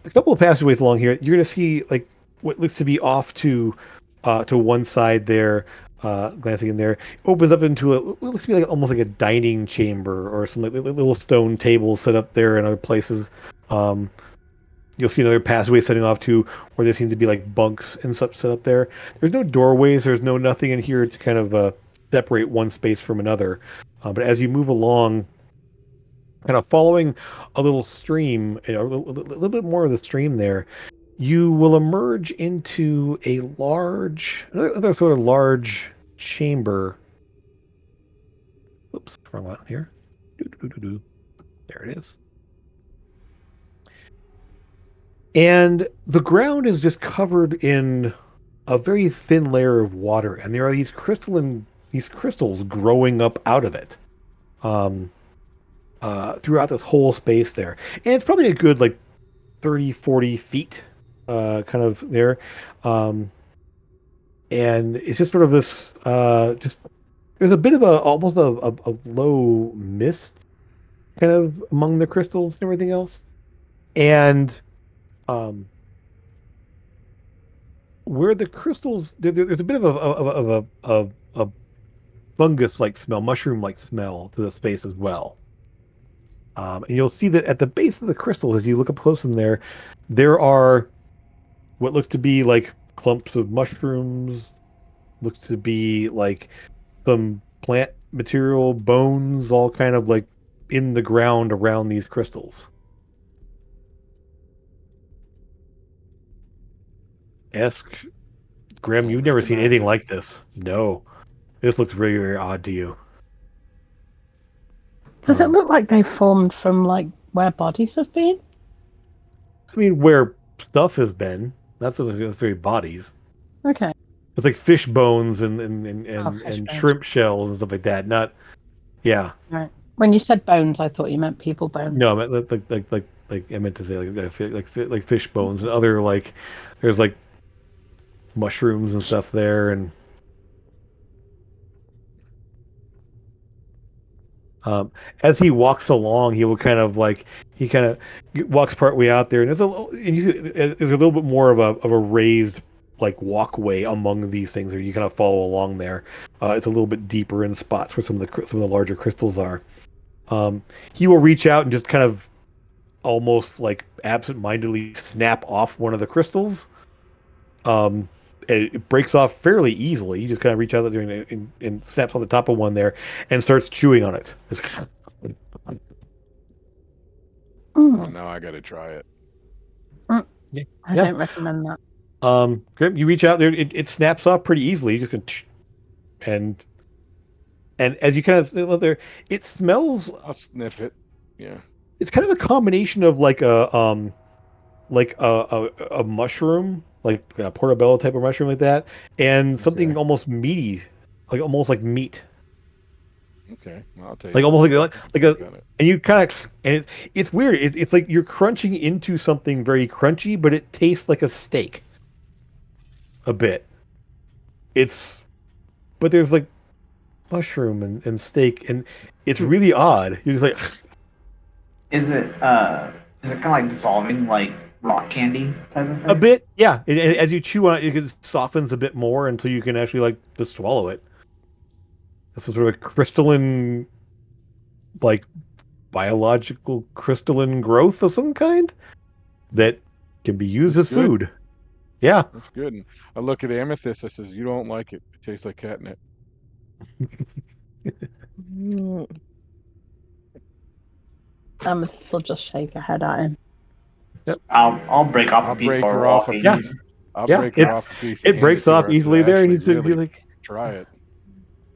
a couple of passageways along here. You're going to see like what looks to be off to one side there. Glancing in there, opens up into what looks to be like almost like a dining chamber or some like little stone tables set up there in other places. You'll see another passageway setting off to where there seems to be like bunks and stuff set up there. There's no doorways. There's nothing in here to kind of separate one space from another. But as you move along, kind of following a little stream, a little bit more of the stream there, you will emerge into a another sort of large chamber. Oops, wrong one here. There it is. And the ground is just covered in a very thin layer of water, and there are these crystals growing up out of it, throughout this whole space there. And it's probably a good like 30, 40 feet, kind of there. And it's just sort of this, just there's a bit of almost a low mist kind of among the crystals and everything else. And where the crystals, there's a bit of a fungus-like smell, mushroom-like smell to the space as well. And you'll see that at the base of the crystals, as you look up close in there, there are what looks to be like clumps of mushrooms, looks to be like some plant material, bones, all kind of like in the ground around these crystals. Ask Grim, you've never seen anything like this. No. This looks very, very odd to you. Does it look like they formed from like where bodies have been? I mean, where stuff has been. Not necessarily bodies. Okay. It's like fish bones and Fish bones. shrimp shells and stuff like that. Not, yeah. Right. When you said bones, I thought you meant people bones. No, I meant like I meant to say like fish bones and other like there's like mushrooms and stuff there, and as he walks along, he will kind of walks partway out there, and there's a little bit more of a raised like walkway among these things, where you kind of follow along there. It's a little bit deeper in spots where some of the larger crystals are. He will reach out and just kind of almost like absent-mindedly snap off one of the crystals. It breaks off fairly easily. You just kind of reach out there and snaps on the top of one there and starts chewing on it. Well, now I got to try it. I don't recommend that. Grim, you reach out there, it snaps off pretty easily. You just go, and as you kind of smell there, it smells. I'll sniff it. Yeah. It's kind of a combination of like a mushroom, like a portobello type of mushroom like that, and something almost meaty, like almost like meat. Okay, well, I'll take like almost like a, Got it. and you kind of, and it's weird. It's like you're crunching into something very crunchy, but it tastes like a steak. A bit. But there's like mushroom and steak, and it's really odd. You're just like, Is it kind of like dissolving like rock candy type of thing? a bit, yeah. As you chew on it, it softens a bit more until you can actually like just swallow it. It's some sort of crystalline, like biological crystalline growth of some kind that can be used That's as good. food. Yeah. That's good. And I look at amethyst. I says, "You don't like it. It tastes like catnip." Mm, Amethyst will just shake her head at him. I'll break off a I'll piece break while we're her off a walking. Yeah. piece. I'll Yeah. break her off a piece and It hand breaks it to off her. I said, easily there, and "Actually, he says, really, "You're like, try it.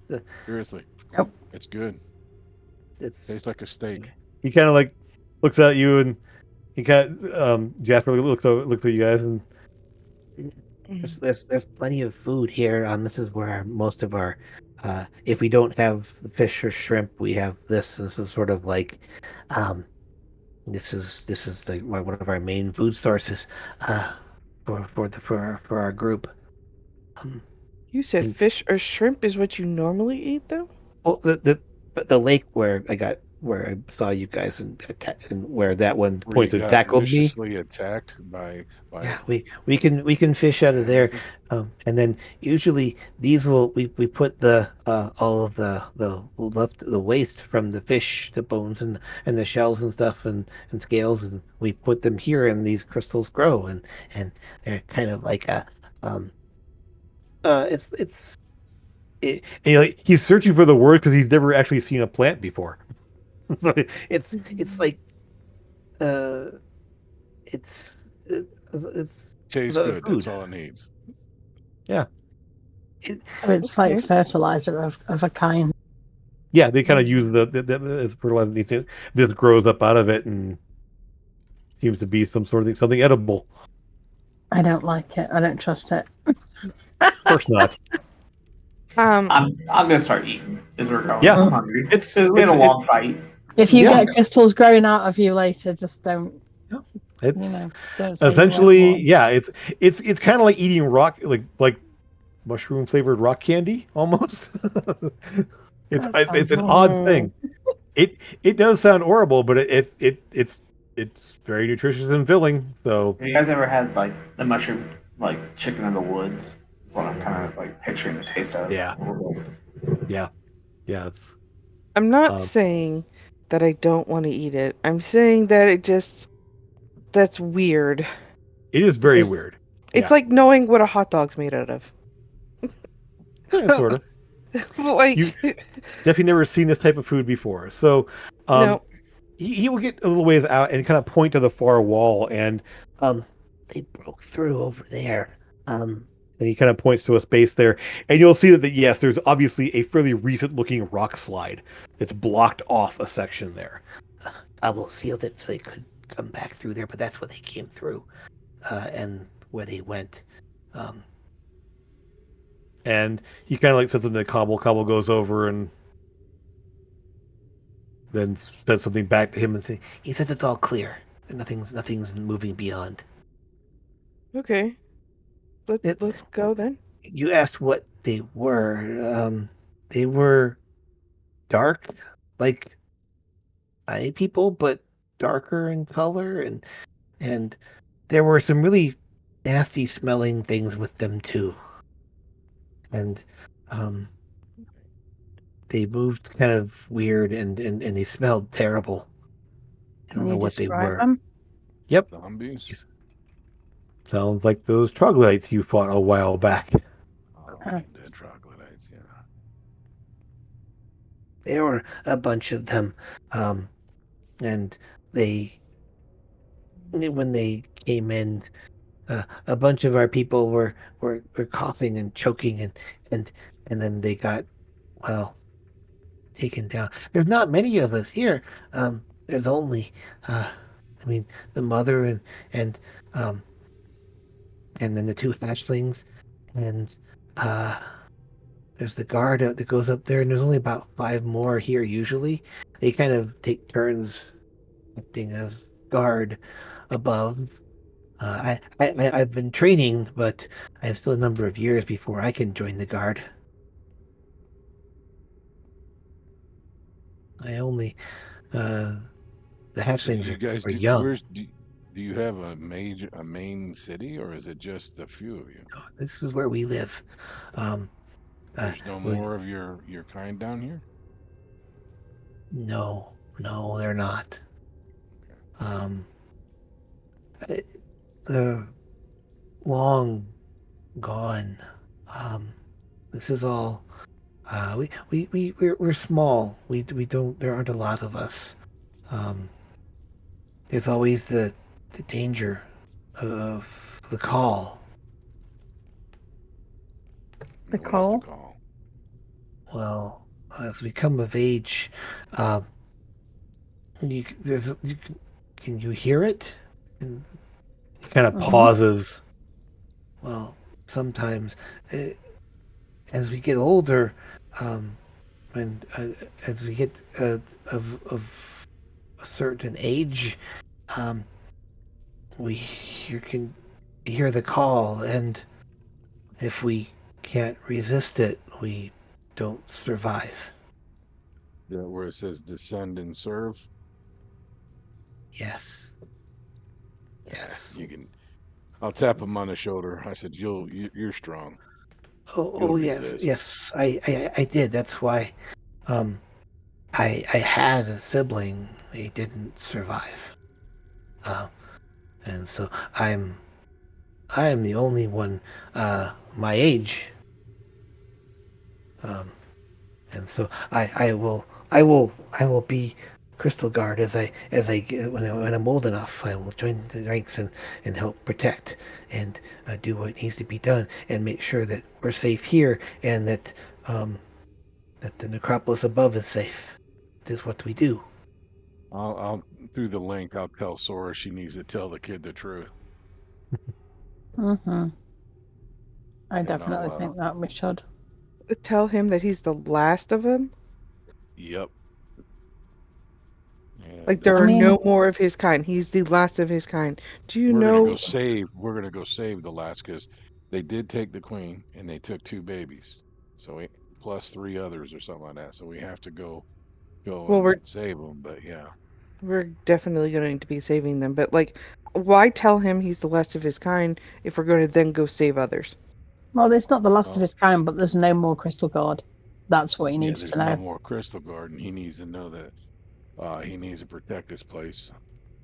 The- Seriously, Oh. it's good. It's Tastes like a steak." he kind of like looks at you, and he kind of Jasper looks at you guys, and there's plenty of food here. This is where most of our if we don't have the fish or shrimp, we have this. This is sort of like this is the one of our main food sources for our group. You said And- fish or shrimp is what you normally eat, though? Well, the lake where I saw you guys and where that one Where you points and got tackled me. viciously attacked by Yeah, we can fish out of there, and then usually these we put the all of the waste from the fish, the bones and the shells and stuff and scales, and we put them here, and these crystals grow, and they're kind of like a it's and he's searching for the word because he's never actually seen a plant before. it's like uh it's tastes the good. food. That's all it needs. So it's like fertilizer of a kind. Yeah, they kind of use the as fertilizer. This grows up out of it and seems to be some sort of something edible. I don't like it. I don't trust it. Of course not. I'm gonna start eating as we're going. Yeah. I'm hungry. It's- we had a it's- long fight. If you Yeah. get crystals growing out of you later, just don't. It's Don't say essentially, you yeah. It's kind of like eating rock, like mushroom flavored rock candy almost. it's That it's an sounds odd horrible. thing. It does sound horrible, but it's very nutritious and filling. So Have you guys ever had like the mushroom like chicken in the woods? That's what I'm kind of like picturing the taste of. Yeah. yeah, it's I'm not Um, saying that I don't want to eat it. I'm saying that that's weird. it is very Because weird. It's Yeah. like knowing what a hot dog's made out of. Yeah, sort of. Like, You- Definitely never seen this type of food before. So no. he will get a little ways out and kind of point to the far wall, and They broke through over there. and he kind of points to a space there, and you'll see that yes, there's obviously a fairly recent looking rock slide that's blocked off a section there. I will seal it so they could come back through there, but that's where they came through, and where they went. And he kind of like says something to Cobble. Cobble goes over and then says something back to him and say, He says it's all clear. Nothing's moving beyond. Okay. Let's go then. You asked what they were. They were dark, like eye people, but darker in color, and there were some really nasty smelling things with them too. And they moved kind of weird, and they smelled terrible. I don't know what they were. Them? "Yep, Zombies. sounds like those troglodytes you fought a while back." Oh, dead troglodytes. Yeah. There were a bunch of them, and when they came in, a bunch of our people were coughing and choking, and then they got taken down. There's not many of us here. There's only the mother and then the two hatchlings, and there's the guard that goes up there, and there's only about 5 more here usually. They kind of take turns acting as guard above. I've been training, but I have still a number of years before I can join the guard. The hatchlings You guys are young. Do you have a main city, or is it just a few of you? This is where we live. There's no more of your kind down here? No, no, they're not. They're long gone. This is all. We're small. We don't. There aren't a lot of us. Um, there's always the danger of the call. The What's call? the call? Well, as we come of age, um, can you hear it? And he kind of pauses. Well, sometimes, as we get older, and as we get of a certain age, can hear the call, and if we can't resist it, we don't survive. Yeah, where it says descend and serve. Yes. Yes. You can. I'll tap him on the shoulder. I said, you're strong. You'll Yes, resist. yes. I did. That's why. Um, I had a sibling. They didn't survive. And so I am the only one my age. And so I will be Crystal Guard when I'm old enough. I will join the ranks and help protect and do what needs to be done and make sure that we're safe here and that the necropolis above is safe. This is what we do. I'll through the link. I'll tell Sora she needs to tell the kid the truth. Mm-hmm. I And definitely think that we should. Tell him that he's the last of them. Yep. And, Like there are no more of his kind. He's the last of his kind. Do you know? We're gonna go save the last because they did take the queen and they took 2 babies. So plus 3 others or something like that. So we have to go and save them. But yeah, we're definitely going to be saving them. But like, why tell him he's the last of his kind if we're going to then go save others? Well, it's not the last of his kind, but there's no more Crystal Guard. That's what he needs to know. There's no more Crystal Guard, and he needs to know that he needs to protect this place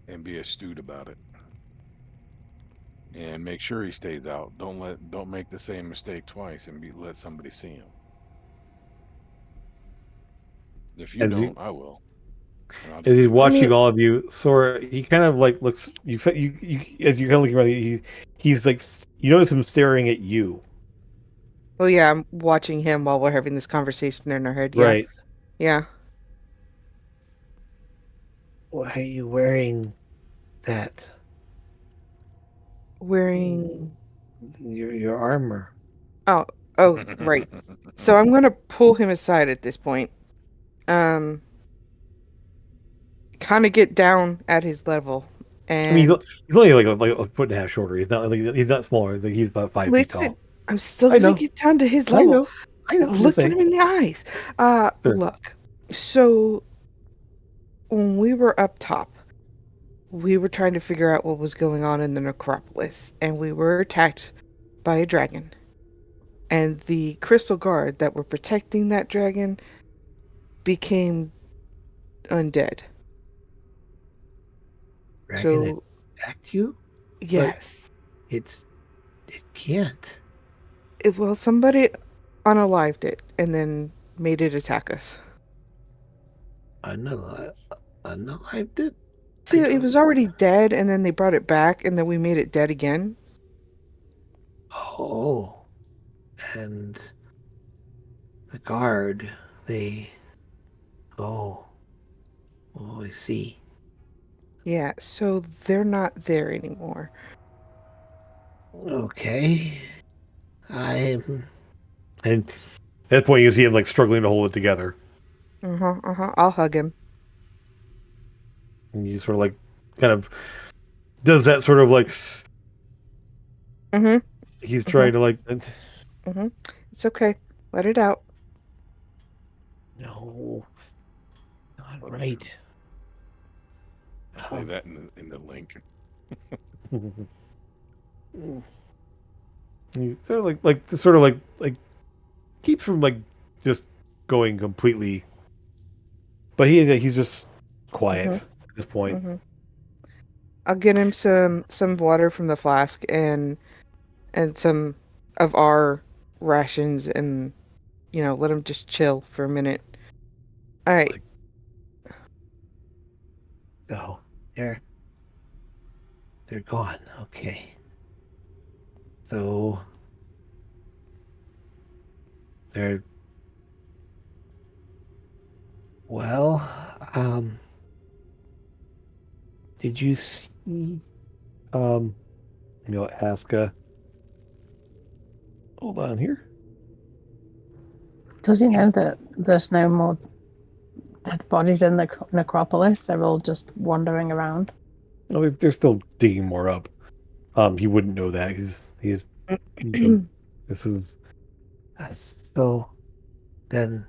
and be astute about it. And make sure he stays out. Don't make the same mistake twice and let somebody see him. If you don't, I will. As he's watching all of you, Sora, he kind of like looks. You as you kind of looking around, he's like, you notice him staring at you. Well, yeah, I'm watching him while we're having this conversation in our head. Yeah. Right. Yeah. Why are you wearing that? Wearing your armor. Oh, right. So I'm gonna pull him aside at this point. Kind of get down at his level, and I mean, he's only like a foot and a half shorter. He's not smaller. Like, he's about 5 feet tall. I'm still gonna get down to his level. I know. Look at him in the eyes. Sure. Look. So when we were up top, we were trying to figure out what was going on in the necropolis, and we were attacked by a dragon. And the crystal guard that were protecting that dragon became undead. Dragon attacked you? Yes. It can't. Well, somebody unalived it and then made it attack us. Unalived it? See, it was already dead, and then they brought it back, and then we made it dead again. Oh. And the guard, Oh, I see. Yeah, so they're not there anymore. Okay. And at that point, you see him like struggling to hold it together. I'll hug him. And he sort of like kind of does that sort of like. He's trying to like. It's okay. Let it out. No. Not right. I'll say that in the link. He sort of like keeps from like just going completely, but he's just quiet Mhm. at this point. Mhm. I'll get him some water from the flask and some of our rations, and let him just chill for a minute. All right. Like- Oh, they're gone. Okay. So they're well. Did you see? Um, ask. Hold on here. Does he know that there's no more dead bodies in the necropolis? They're all just wandering around. No, they're still digging more up. He wouldn't know that. He's this is So then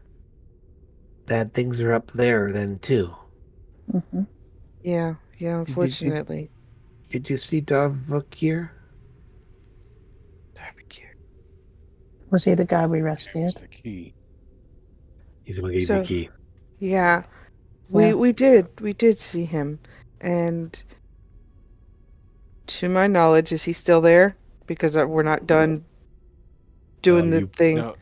bad things are up there then too. Hmm. Yeah, Did you unfortunately. did you see Darvuk here? Was he the guy we There's rescued? the key. he's the one who gave you So, the key. yeah, Yeah. we did see him, and to my knowledge, is he still there? Because we're not done doing the You thing. No,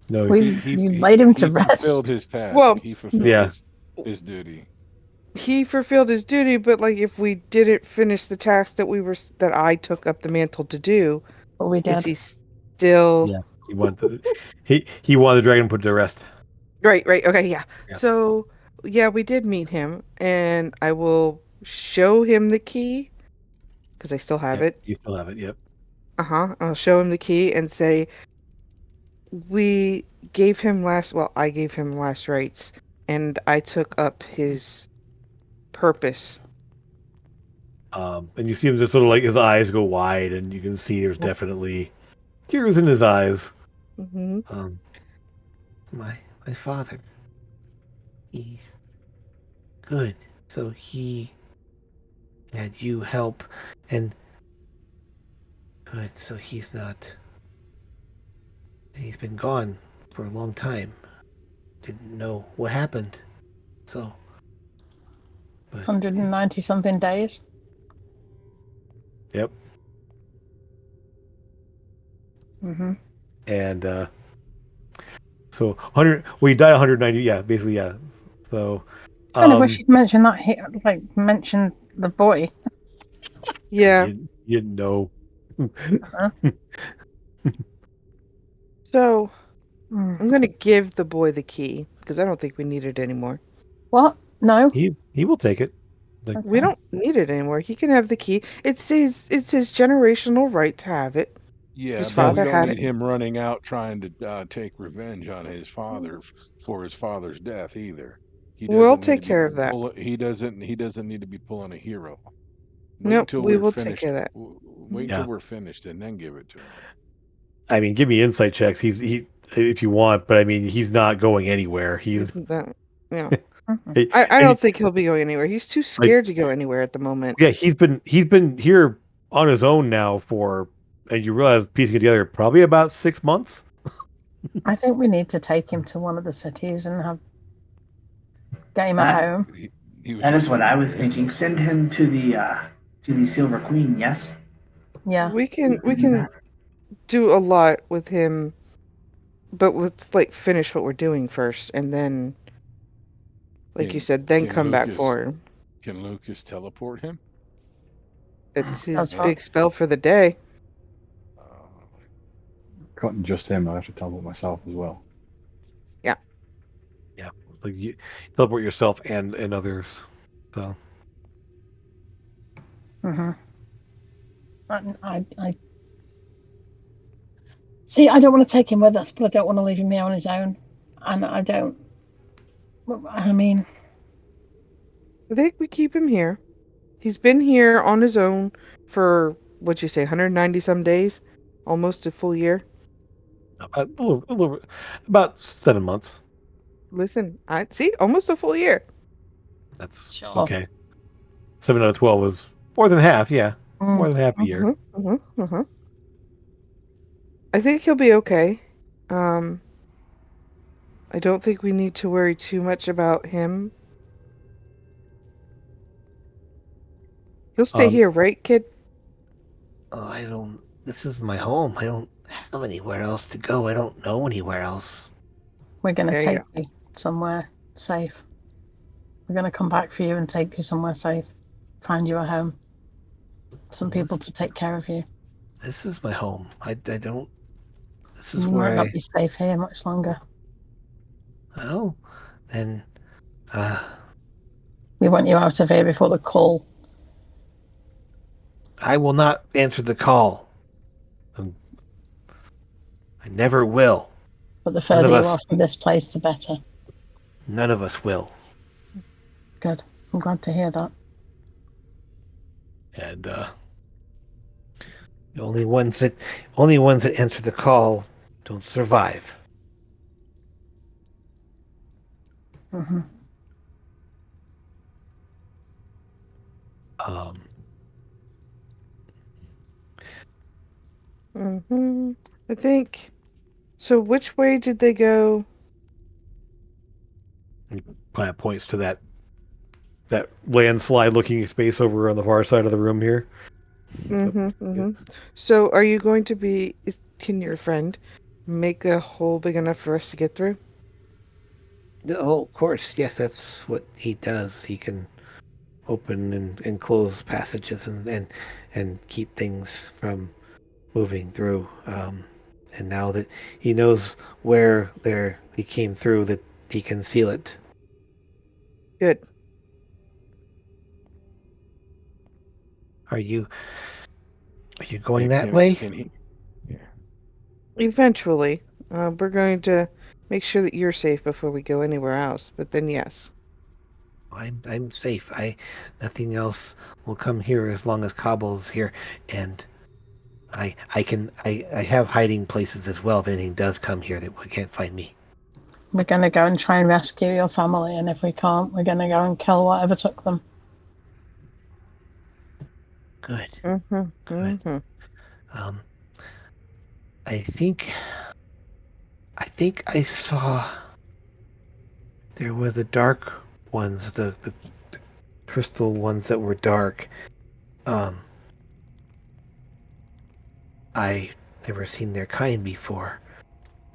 no, You laid him to he fulfilled rest. his task. Well, He fulfilled Yeah. his duty. he fulfilled his duty, but like if we didn't finish the task that I took up the mantle to do, But we is did. he still Yeah. He wanted the dragon put to rest. right? Okay, yeah. Yeah. So yeah, we did meet him, and I will show him the key because I still have Yep, it. you still have it. Yep. I'll show him the key and say I gave him last rites, and I took up his purpose. And you see him just sort of like his eyes go wide, and you can see there's definitely tears in his eyes. Mm-hmm. My father. He's good. So he had you help and good, so he's been gone for a long time. Didn't know what happened. So but 190 something days. Yep. Hmm. And so 100. Well, he died 190. Yeah, basically, yeah. So I kind of wish you'd mentioned that. Mention the boy. Yeah. you didn't know. Uh-huh. So Mm. I'm gonna give the boy the key because I don't think we need it anymore. What? No. He will take it. Like, Okay. We don't need it anymore. He can have the key. It's his generational right to have it. Yeah, His but we father don't had need it. him running out trying to take revenge on his father for his father's death either. He We'll doesn't need take to be care of that. he doesn't need to be pulling a hero. Wait Nope, until we we're will take finished. care of that. Wait Yeah. until we're finished and then give it to him. I mean, give me insight checks. He if you want, but I mean, he's not going anywhere. He's Isn't that, Mhm. I and don't think he'll be going anywhere. He's too scared to go anywhere at the moment. yeah, he's been here on his own now for, and you realize piecing it together, probably about 6 months. I think we need to take him to one of the cities and get him That- at home. He was That just is what saying I was this. thinking. Send him to the Silver Queen. Yes. Yeah. We can do a lot with him, but let's finish what we're doing first, and then, like you said, then Can come back Lucas- for him. Can Lucas teleport him? It's his That's big spell for the day. Cutting just him, I have to teleport myself as well. Yeah, it's like you teleport yourself and others. So Hmm. I see. I don't want to take him with us, but I don't want to leave him here on his own. And I don't. I mean, I think we keep him here. He's been here on his own for, what'd you say, 190 some days? Almost a full year. about 7 months. Listen, I see, almost a full year. That's Sure. okay. 7 out of 12 was more than half. Yeah, Mm. more than half a year. I think he'll be okay. I don't think we need to worry too much about him. You'll stay here, right, kid? I don't. This is my home. I don't have anywhere else to go. I don't know anywhere else. We're going to There you take you somewhere safe. We're going to come back for you and take you somewhere safe. Find you a home. Some people to take care of you. This is my home. I don't. This is You where might not be safe here much longer. Well, then. We want you out of here before the call. I will not answer the call. I never will. But the further you are from this place, the better. None of us will. Good. I'm glad to hear that. And the only ones that answer the call don't survive. Mm-hmm. I think. So which way did they go? He kind of points to that landslide-looking space over on the far side of the room here. So are you going to be? Can your friend make a hole big enough for us to get through? Oh, of course. Yes, that's what he does. He can open and close passages and keep things from moving through. And now that he knows where he came through, that he can seal it. Good. Are you going that way? Can he? Yeah. Eventually, we're going to make sure that you're safe before we go anywhere else. But then, yes. I'm safe. Nothing else will come here as long as Cobble's here, and I have hiding places as well if anything does come here that can't find me. We're going to go and try and rescue your family, and if we can't, we're going to go and kill whatever took them. Good. Good. I think I saw there were the dark ones, the crystal ones that were dark. I never seen their kind before,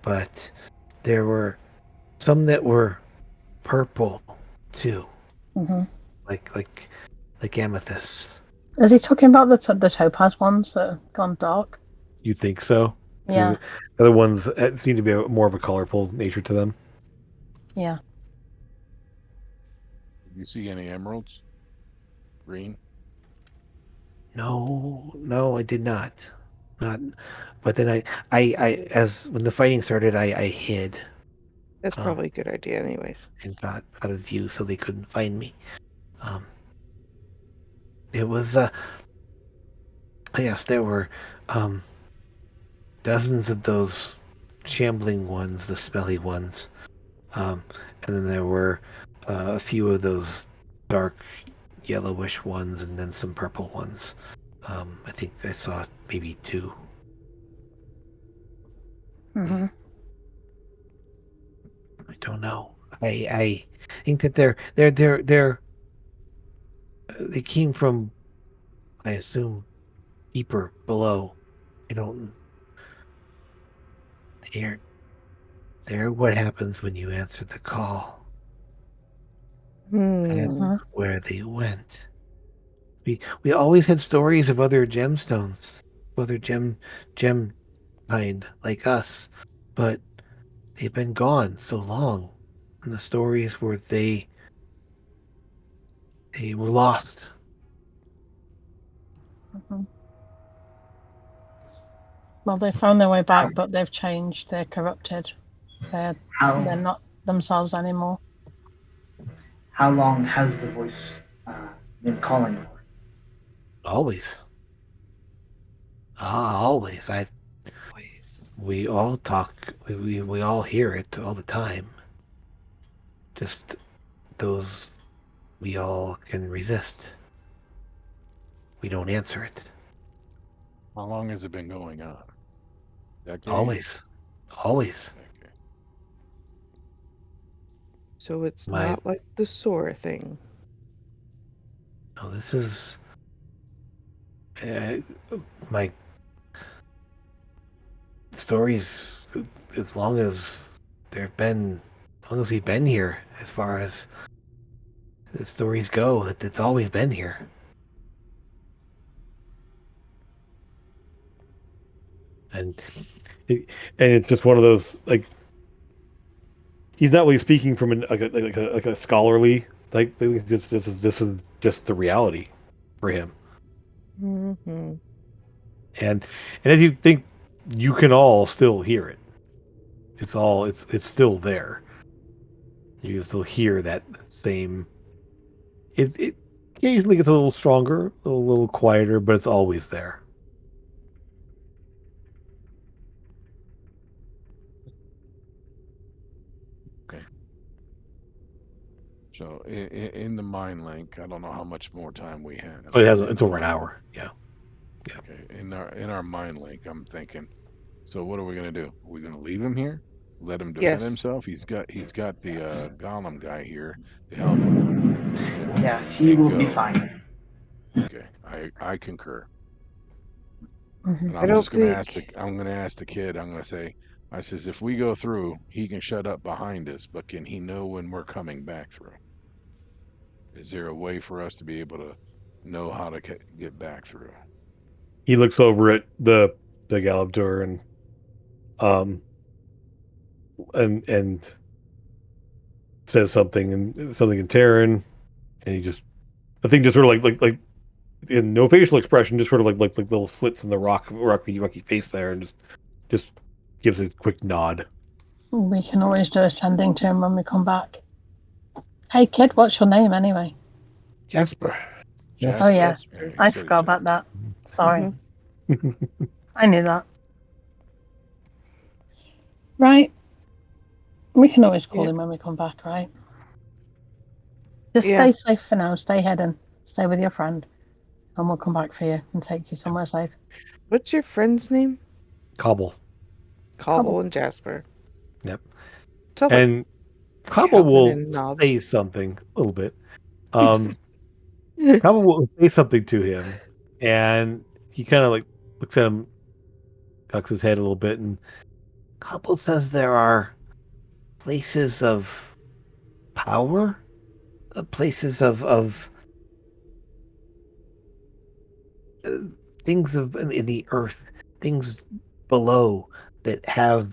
but there were some that were purple too, like amethyst. Is he talking about the topaz ones that have gone dark? You think so? Yeah. The other ones seem to be more of a colorful nature to them. Yeah. Did you see any emeralds? Green? No, I did not. Not, but then I as when the fighting started, I hid. That's probably a good idea, anyways. And got out of view so they couldn't find me. It was yes, there were dozens of those shambling ones, the smelly ones, and then there were a few of those dark yellowish ones, and then some purple ones. I think I saw maybe two. Mm-hmm. I don't know. I think that they came from, I assume, deeper below. I don't. They're what happens when you answer the call. That's where they went. We always had stories of other gemstones, other gem kind like us, but they've been gone so long, and the stories were they were lost. Mm-hmm. Well, they found their way back, but they've changed. They're corrupted. They're not themselves anymore. How long has the voice been calling for? Always. Always. We all talk. We all hear it all the time. Just those we all can resist. We don't answer it. How long has it been going on? Decades? Always. Okay. So it's not like the Sora thing. No, this is My stories, as long as we've been here, as far as the stories go, it's always been here. And it's just one of those, like, he's not really speaking from like a scholarly, like, this is just the reality for him. Mm-hmm. And as you think, you can all still hear it. It's still there. You can still hear that same. It occasionally gets a little stronger, a little quieter, but it's always there. Okay. So in the mind link, I don't know how much more time we have. Oh, it's in over our an hour. Yeah. Okay, in our mind link, I'm thinking. So what are we gonna do? Are we gonna leave him here? Let him defend Yes. himself? He's got the Yes. golem guy here to help him. Yes, he And will be go. fine. Okay, I concur. And I don't think. I'm gonna ask the kid. I'm gonna say, I says, if we go through, he can shut up behind us, but can he know when we're coming back through? Is there a way for us to be able to know how to get back through? He looks over at the Galaptor um and says something in Terran, and he just, the thing just sort of like in no facial expression, just sort of like little slits in the rocky face there, and just gives a quick nod. We can always do a sending to him when we come back. Hey, kid, what's your name anyway? Jasper. Jasper. Oh, yeah. Yeah, he I said forgot about that. Sorry. I knew that. Right. We can always call Yeah. him when we come back, right? Just Yeah. stay safe for now. Stay hidden. Stay with your friend. And we'll come back for you and take you somewhere safe. What's your friend's name? Cobble. Cobble and Jasper. Yep. Sound like And Cobble Calvin will and Knobs. say something a little bit. Cobble will say something to him, and he kind of like looks at him, cocks his head a little bit, and Cobble says there are places of power, places of uh, things in the earth, things below that have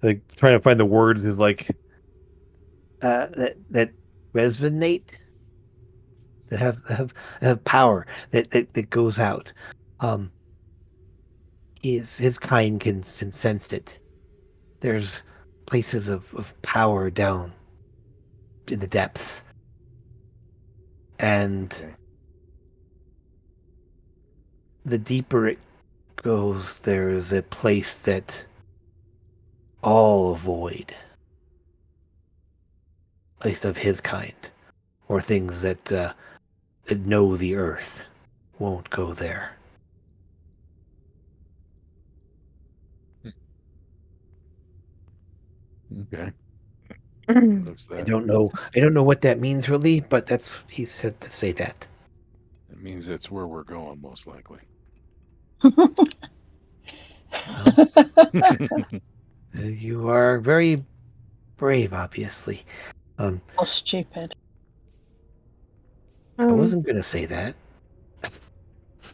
like trying to find the words is like, that resonate, that have power that goes out. Um, his kind can sense it. There's places of power down in the depths, and Okay. the deeper it goes, there is a place that all avoid, at least of his kind, or things that know the earth won't go there. Okay. Looks I that. don't know. I don't know what that means really, but that's he said to say that. It means that's where we're going, most likely. Well, you are very brave, obviously. Or stupid. I wasn't gonna say that.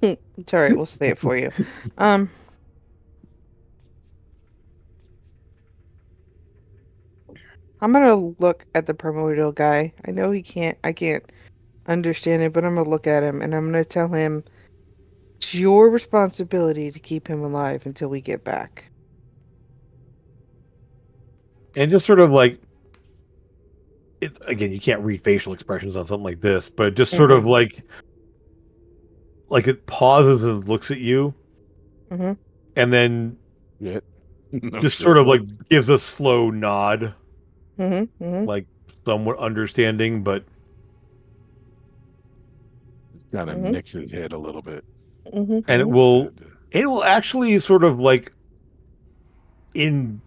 It's all right. We'll say it for you. I'm gonna look at the primordial guy. I know I can't understand it, but I'm gonna look at him and I'm gonna tell him it's your responsibility to keep him alive until we get back. and just sort of like, it's, again, you can't read facial expressions on something like this, but just sort of like it pauses and looks at you, Mm-hmm. and then Shit. No just shit. sort of like gives a slow nod, Mm-hmm. Mm-hmm. like somewhat understanding, but Just kind of Mm-hmm. nicks his head a little bit. Mm-hmm. and it will actually sort of like, in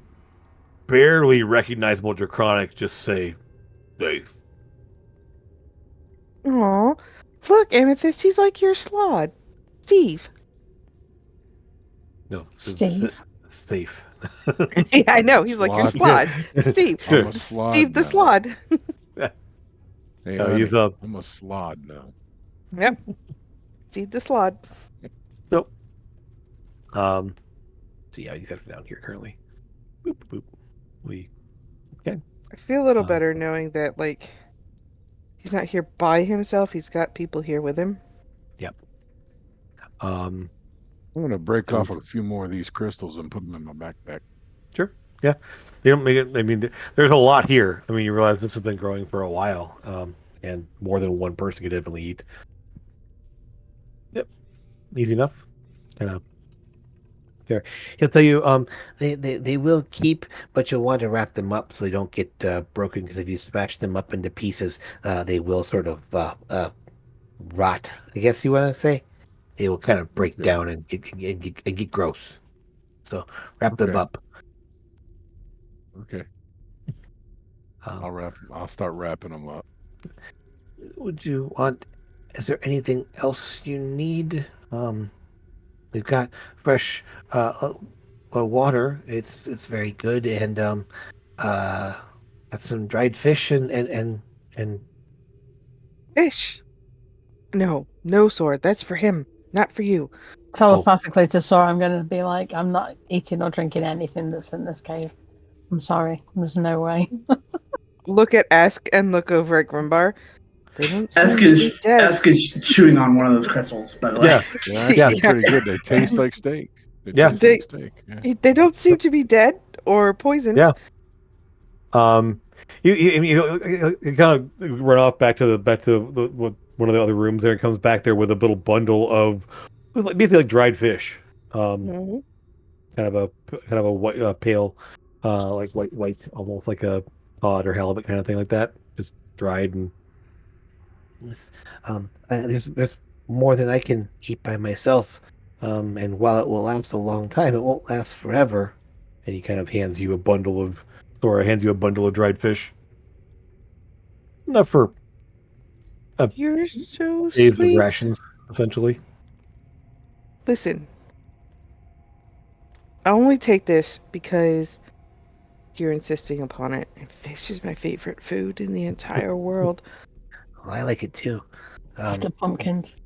barely recognizable Draconic, just say safe. Aw. Look, Amethyst, he's like your slod. Steve. No, Steve. safe. Yeah, I know. He's like your Slod. slod. Steve. I'm a slod Steve the now. slod. Hey, No, honey, he's I'm a slod now. Yep. Steve the slod. So yeah, he's down here currently. Boop, boop. I feel a little better knowing that, like, he's not here by himself. He's got people here with him. Yep. I'm gonna break And- off a few more of these crystals and put them in my backpack. Sure. Yeah. They don't make it. I mean, there's a lot here. I mean, you realize this has been growing for a while, and more than one person could definitely eat. Yep. Easy enough. Sure. He'll tell you, they will keep, but you'll want to wrap them up so they don't get broken. Because if you smash them up into pieces, they will sort of rot. I guess you want to say they will kind of break down and get gross. So wrap them up. Okay. I'll start wrapping them up. Would you want? Is there anything else you need? We've got fresh water. It's very good, and got some dried fish and Fish. No sword. That's for him, not for you. Telepathically to Sora, I'm going to be like, I'm not eating or drinking anything that's in this cave. I'm sorry. There's no way. Look at Ask and look over at Grimbar. They don't seem Ask to be is dead. Ask is chewing on one of those crystals, by the way. Yeah. They're actually pretty good. They taste like steak. Yeah. Taste like steak. Yeah. They don't seem to be dead or poisoned. Yeah. You kind of run off back to one of the other rooms there and comes back there with a little bundle of basically like dried fish. Mhm. Kind of a white, pale, like white, almost like a cod or halibut kind of thing like that, just dried. And this, there's more than I can eat by myself. And while it will last a long time, it won't last forever. And he kind of hands you a bundle of dried fish. Enough for You're so days sweet. of rations, essentially. Listen, I only take this because you're insisting upon it. And fish is my favorite food in the entire world. Well, I like it too. After pumpkins.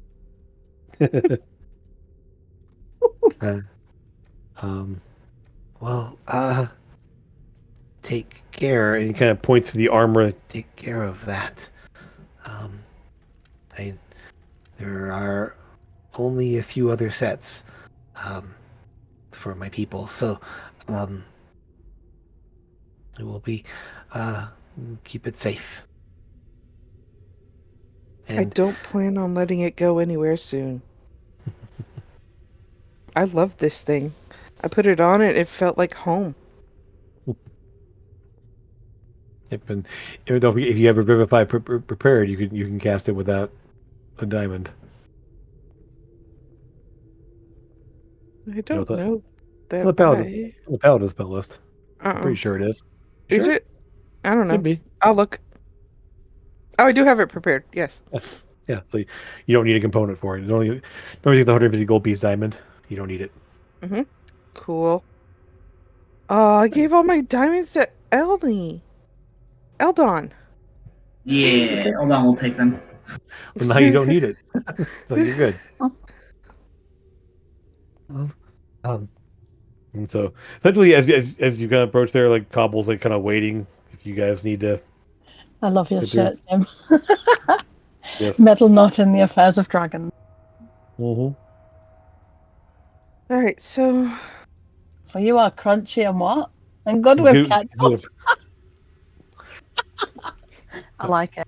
Take care. And he kind of points to the armor. Take care of that. There are only a few other sets for my people, so it will be keep it safe. I And don't plan on letting it go anywhere soon. I love this thing. I put it on and it felt like home. and if you have Revivify prepared, you can cast it without a diamond. I don't that? know that The paladin spell list. I'm Uh-uh. pretty sure it is. Is Sure? it? I don't know. Could be. I'll look. Oh, I do have it prepared. Yes. Yeah, so you don't need a component for it. You don't get the 150 gold piece diamond. You don't need it. Mm-hmm. Cool. Oh, I gave all my diamonds to Eldon. Yeah, hold on, we'll take them. Well, now you don't need it. So you're good. And so essentially, as you kind of approach there, like Cobble's like kind of waiting. If you guys need to, I love your Good shirt, Jim. yes. Meddle not in the affairs of dragons. Mm-hmm. All right, so For you are crunchy and what? And good with ketchup. I like it.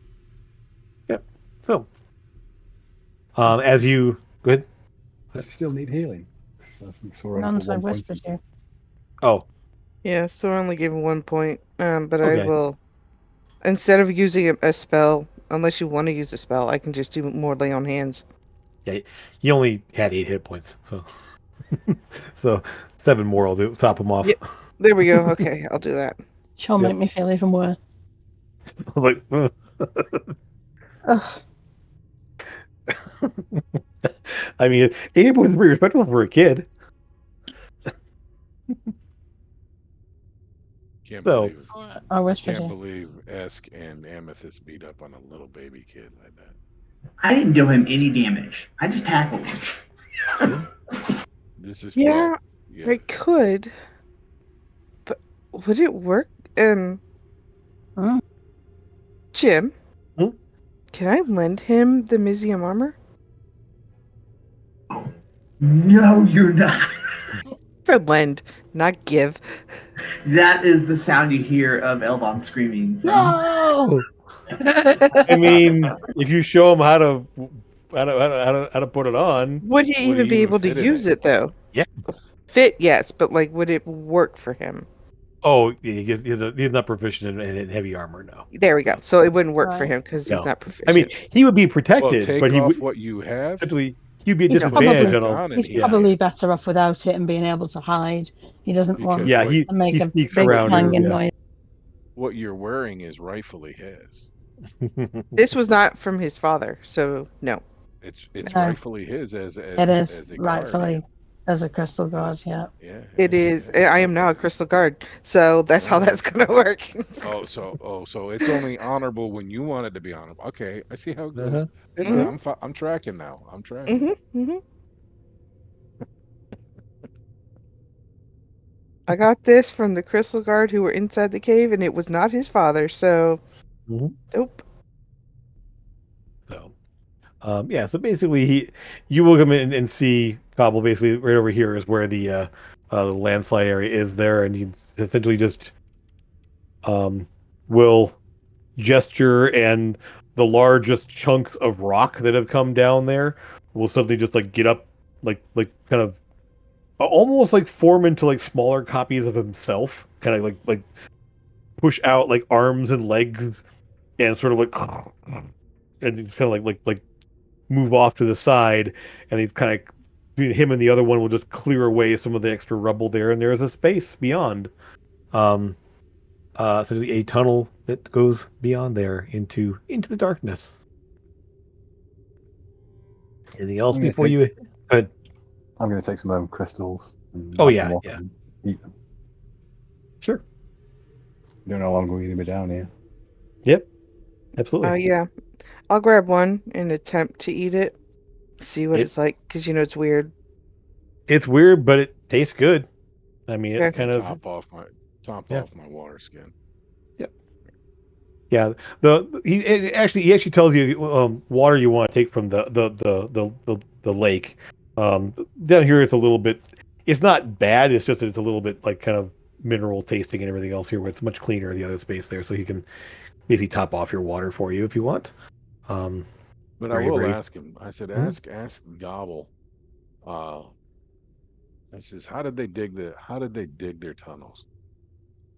Yep. So, as you go ahead. I still need healing. So I think Sora None, for so I 1 point. whispered you. Oh, yeah, so I only gave him 1 point. But Okay. I will, instead of using a spell, unless you want to use a spell, I can just do more lay on hands. yeah. You only had 8 hit points, so so 7 more will do. Top them off. Yep. There we go. Okay, I'll do that. She'll Yep. make me feel even worse. Like, Ugh. I mean, 80 points is pretty respectable for a kid. Can't So, believe I whispered can't it. believe Esk and Amethyst beat up on a little baby kid like that. I didn't do him any damage. I just tackled him. This is Yeah, well, yeah. I could, but would it work? Hmm? Jim, Hmm? can I lend him the Mizium armor? No, you're not. Said lend, not give. That is the sound you hear of Eldon screaming. From... no. I mean, if you show him how to put it on, Would he Would even he be even able to fit in use it though? yeah. Fit, yes, but like, would it work for him? Oh, he's not proficient in heavy armor. No, There we go. So it wouldn't work for Right. him because no. he's not I proficient. mean, he would be Well, protected, take but he off would what you have. essentially he'd be a He's disadvantage probably- on all. He's Yeah. probably better off without it and being able to hide. He doesn't want Because Yeah, what, he to make he a sneaks big around. clanging Yeah. noise. what you're wearing is rightfully his. This was not from his father, so no. It's No. rightfully his as It is as a rightfully guardian. as a crystal god. Yeah. Yeah, It yeah, is. yeah. I am now a crystal guard, so that's how Oh. that's gonna work. So it's only honorable when you want it to be honorable. Okay, I see how it goes. Uh-huh. Mhm. I'm tracking now. I'm tracking. Mm-hmm. I got this from the crystal guard who were inside the cave, and it was not his father. So, Mhm. nope. So, yeah. So basically, you will come in and see Cobble. Basically, right over here is where the landslide area is there, and you essentially just will gesture, and the largest chunks of rock that have come down there will suddenly just like get up, like kind of almost like form into like smaller copies of himself, kind of like push out like arms and legs, and sort of like, and it's kind of like move off to the side, and he's kind of between him and the other one will just clear away some of the extra rubble there, and there is a space beyond. So a tunnel that goes beyond there into the darkness. Anything else Okay. before you? Go ahead. I'm going to take some of them crystals. And Oh, wrap yeah, them up yeah. and eat them. Sure. Don't know how long we're going to be down here. Yep. Absolutely. Yeah. I'll grab one and attempt to eat it. See what it's like, because it's weird. It's weird, but it tastes good. I mean, it's Okay. kind of Top off my water skin. yeah. He actually tells you water you want to take from the lake. Down here it's a little bit. It's not bad. It's just that it's a little bit like kind of mineral tasting and everything else here, where it's much cleaner in the other space there. So he can basically top off your water for you if you want. But Are I you will ready? ask him. I said, Mhm. ask Gobble. I says, how did they dig their tunnels?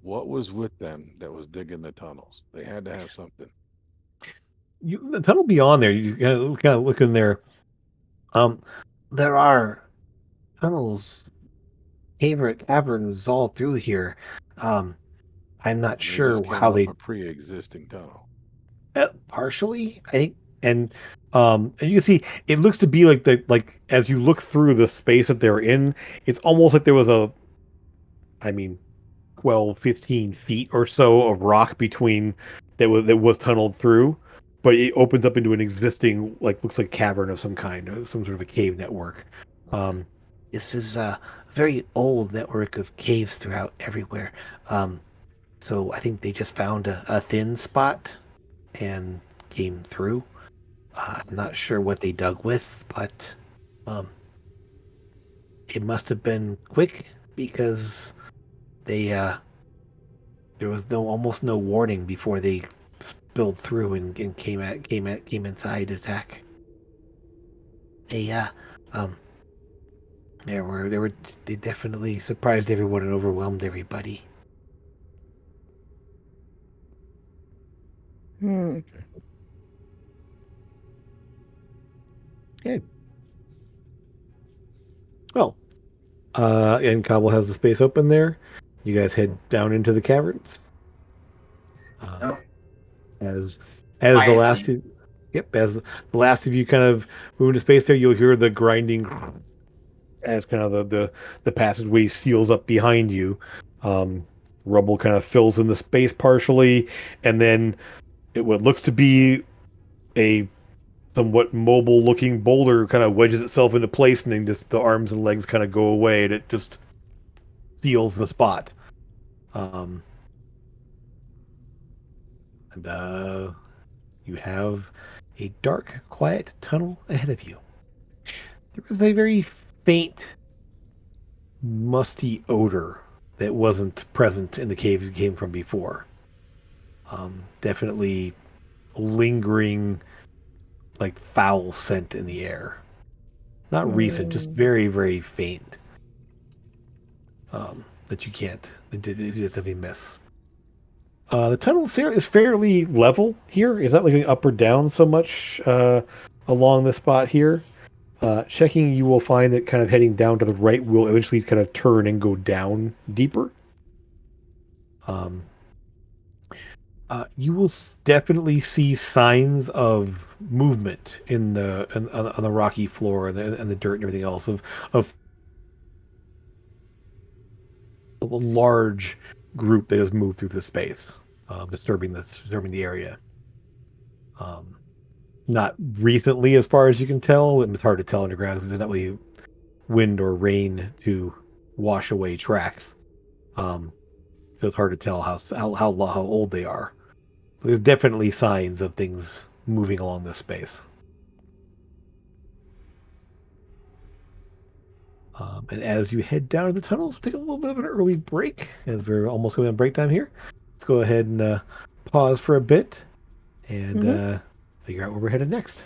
What was with them that was digging the tunnels? They had to have something. The tunnel beyond there, you kind of look in there. There are tunnels, caverns all through here. I'm not They sure just came how up they a pre-existing tunnel. partially, I think, and you can see it looks to be like as you look through the space that they're in, it's almost like there was I mean, 12, 15 feet or so of rock between that was tunneled through, but it opens up into an existing looks like cavern of some kind, some sort of a cave network. This is a very old network of caves throughout everywhere. So I think they just found a thin spot and came through. I'm not sure what they dug with, but it must have been quick because they there was almost no warning before they spilled through and came inside to attack. Um they definitely surprised everyone and overwhelmed everybody. Okay. Well, and Cobble has the space open there. You guys head down into the caverns. Oh. As the last Quietly. Yep. As the last of you kind of move into space there, you'll hear the grinding as kind of the passageway seals up behind you. Um, Rubble kind of fills in the space partially, and then what looks to be a somewhat mobile looking boulder kind of wedges itself into place, and then just the arms and legs kind of go away, and it just seals the spot. Um, and you have a dark, quiet tunnel ahead of you. There is a very faint, musty odor that wasn't present in the cave you came from before. Definitely lingering, like foul scent in the air. Not recent, just very, very faint. That you can't, it just have a miss. The tunnel is fairly level here. It's not like going up or down so much along the spot here. Checking, you will find that kind of heading down to the right will eventually kind of turn and go down deeper. You will definitely see signs of movement in on the rocky floor and the dirt and everything else of a large group that has moved through the space, disturbing the area. Not recently, as far as you can tell. It's hard to tell underground because there's not really wind or rain to wash away tracks. So it's hard to tell how old they are. But there's definitely signs of things moving along this space. And as you head down to the tunnels, take a little bit of an early break as we're almost going to break time here. Let's go ahead and pause for a bit and figure out where we're headed next.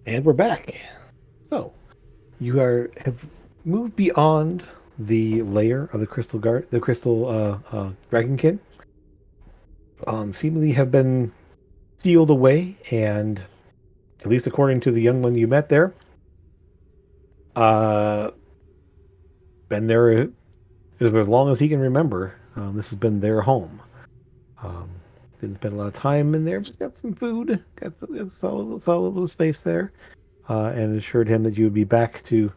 And we're back. So you have moved beyond the lair of the crystal dragonkin. Seemingly have been sealed away, and at least according to the young one you met there, been there as long as he can remember. This has been their home. Didn't spend a lot of time in there, but got some food, got a solid little space there, and assured him that you would be back to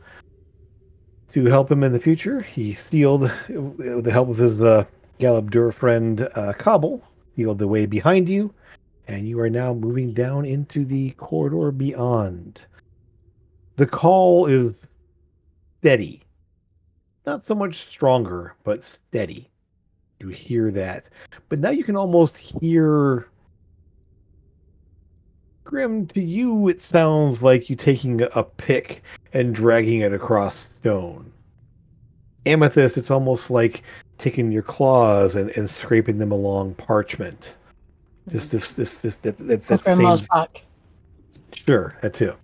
help him in the future. He sealed, with the help of his Galabdur friend Cobble, sealed the way behind you, and you are now moving down into the corridor beyond. The call is steady. Not so much stronger, but steady. You hear that. But now you can almost hear... Grim, to you it sounds like you taking a pick and dragging it across stone. Amethyst, it's almost like taking your claws and scraping them along parchment. Just that same... back. Sure, that too.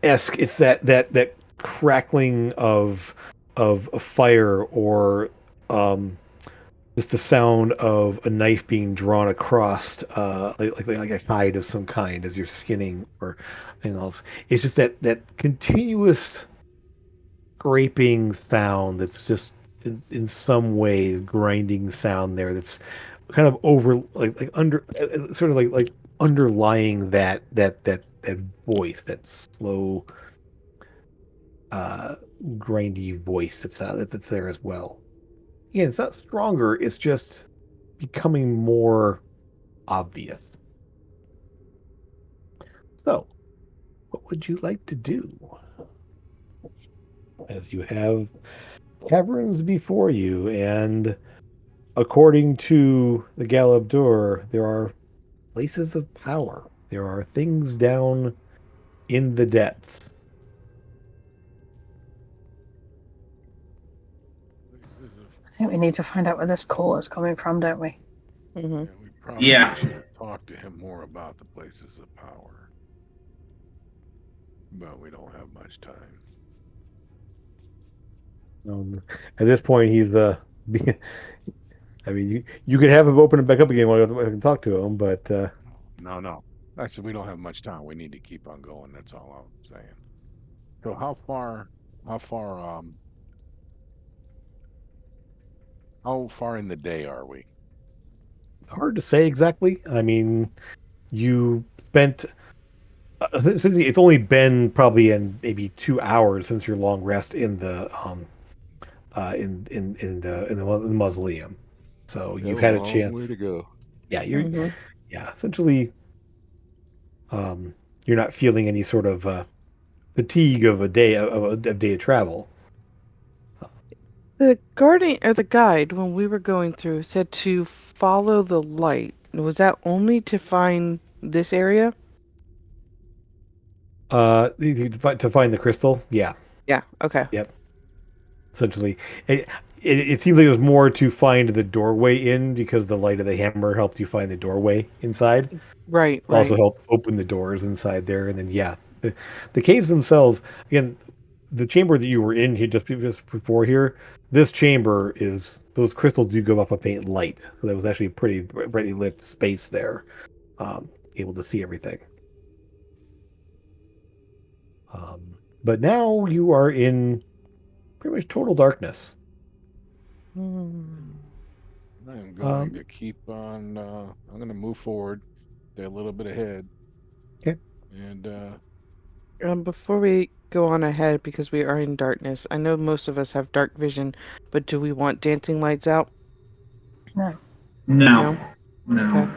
It's that crackling of fire, or just the sound of a knife being drawn across, like a hide of some kind as you're skinning or anything else. It's just that continuous scraping sound that's just in some ways grinding sound there. That's kind of over like under sort of like underlying that voice, that slow, grindy voice that's there as well. Again, it's not stronger, it's just becoming more obvious. So, what would you like to do? As you have caverns before you, and according to the Galabdur, there are places of power. There are things down in the depths. I think we need to find out where this call is coming from, don't we? Mm-hmm. Yeah, we probably should talk to him more about the places of power. But we don't have much time. At this point, he's I mean, you could have him open it back up again while I can talk to him, but No. I said we don't have much time. We need to keep on going. That's all I'm saying. So how far in the day are we? it's hard to say exactly. I mean, you spent it's only been probably in maybe 2 hours since your long rest in the in the mausoleum. So you've had a chance. Way to go. Yeah, essentially, you're not feeling any sort of fatigue of a day of travel. The guardian or the guide, when we were going through, said to follow the light. Was that only to find this area? To find the crystal, yeah. Yeah. Okay. Yep. Essentially, it seems like it was more to find the doorway in, because the light of the hammer helped you find the doorway inside. Right. Also helped open the doors inside there, and then the caves themselves. Again, the chamber that you were in here just before here, this chamber is, those crystals do go up a faint light, so there was actually a pretty brightly lit space there, able to see everything. But now you are in pretty much total darkness. I'm going to keep on. I'm going to move forward. Stay a little bit ahead. Okay. And before we go on ahead, because we are in darkness, I know most of us have dark vision, but do we want dancing lights out? No. No. Okay.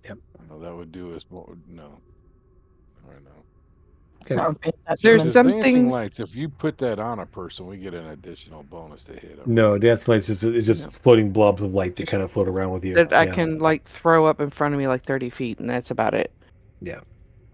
Yep. Well, that would do us more. No. I know. Okay. That would be There's The some dancing things- lights. If you put that on a person, we get an additional bonus to hit them. No, dance lights is just floating blobs of light that kind of float around with you. That I can throw up in front of me 30 feet, and that's about it. Yeah.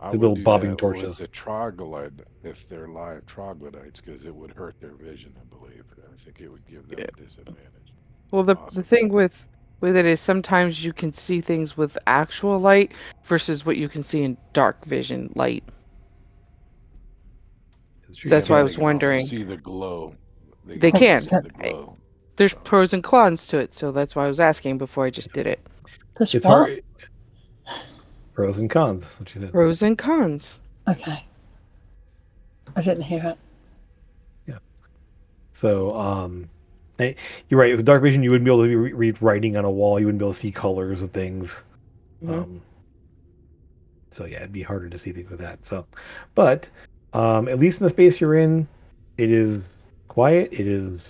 I The would little do bobbing that with torches. the troglodyte if they're live troglodytes, because it would hurt their vision, I believe. I think it would give them Yeah. a disadvantage. Well, the Awesome. thing with it is sometimes you can see things with actual light versus what you can see in dark vision light. So that's why I They was can also wondering. see the glow. They also can. see the glow. There's pros and cons to it, so that's why I was asking before I just did it. There's It's what? hard. Pros and cons. What you said. Pros and cons. Okay. I didn't hear it. Yeah. So, you're right. With dark vision, you wouldn't be able to read writing on a wall. You wouldn't be able to see colors of things. Mm-hmm. So yeah, it'd be harder to see things with that. So, but at least in the space you're in, it is quiet. It is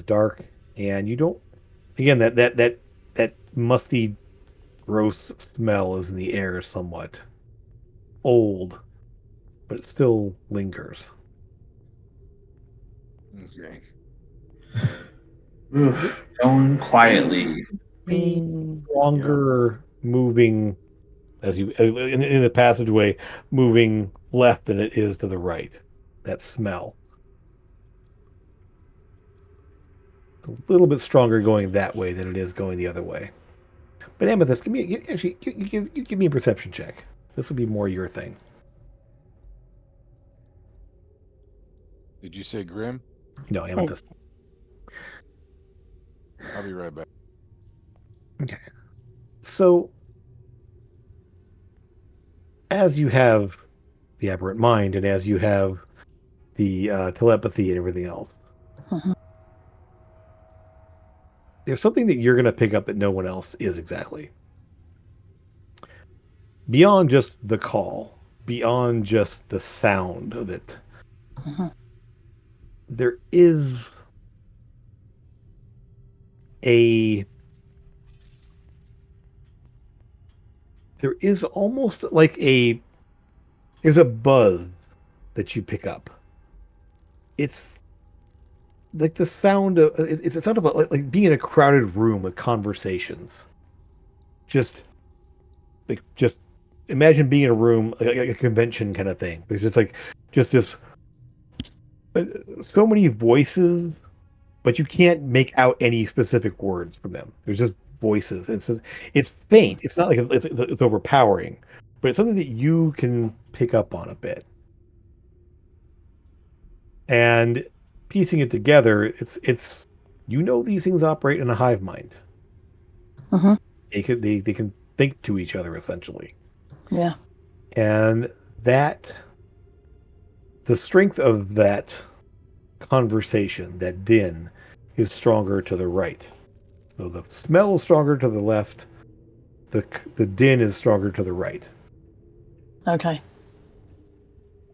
dark, and you don't. Again, that musty, gross smell is in the air somewhat. Old, but it still lingers. Okay. Oof. Going quietly. Be Mm, longer moving as you in the passageway, moving left than it is to the right. That smell. A little bit stronger going that way than it is going the other way. But Amethyst, you give me a perception check. This will be more your thing. Did you say Grim? No, Amethyst. I'll be right back. Okay. So, as you have the aberrant mind, and as you have the telepathy and everything else, there's something that you're going to pick up that no one else is exactly. Beyond just the call, beyond just the sound of it, there is almost like there's a buzz that you pick up. It's like the sound of it's a sound of like being in a crowded room with conversations. Just imagine being in a room like a convention kind of thing. There's just this so many voices, but you can't make out any specific words from them. There's just voices. It's faint. It's not like it's overpowering, but it's something that you can pick up on a bit. And piecing it together, it's these things operate in a hive mind. They can think to each other essentially. Yeah. And the strength of that conversation, that din, is stronger to the right. So the smell is stronger to the left. The din is stronger to the right. Okay.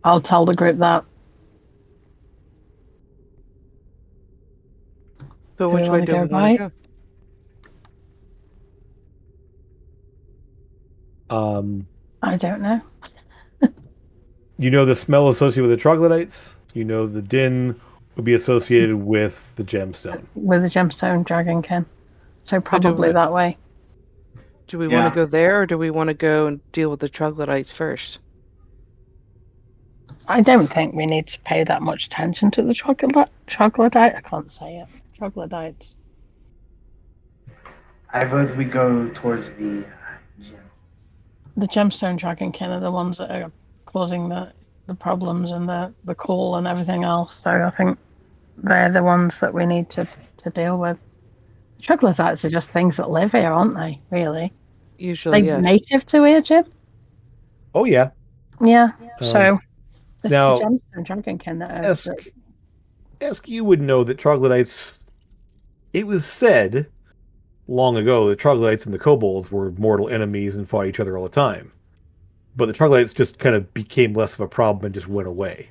I'll tell the group that. So Do we which way wanna do go we want right? to Um, I don't know. the smell associated with the troglodytes. The din would be associated with the gemstone. With the gemstone dragonkin. So do probably we- that way. Do we want Yeah. to go there, or do we want to go and deal with the troglodytes first? I don't think we need to pay that much attention to the troglodyte. I can't say it. Troglodytes. I vote we go towards the gym. The gemstone dragonkin are the ones that are causing the problems and the call and everything else. So I think they're the ones that we need to deal with. Troglodytes are just things that live here, aren't they? Really? Usually, Like yes. native to here, Jim? Oh yeah. Yeah. So it's now, the gemstone dragonkin that are. Esk, you would know that troglodytes. It was said long ago that troglodytes and the kobolds were mortal enemies and fought each other all the time. But the troglodytes just kind of became less of a problem and just went away.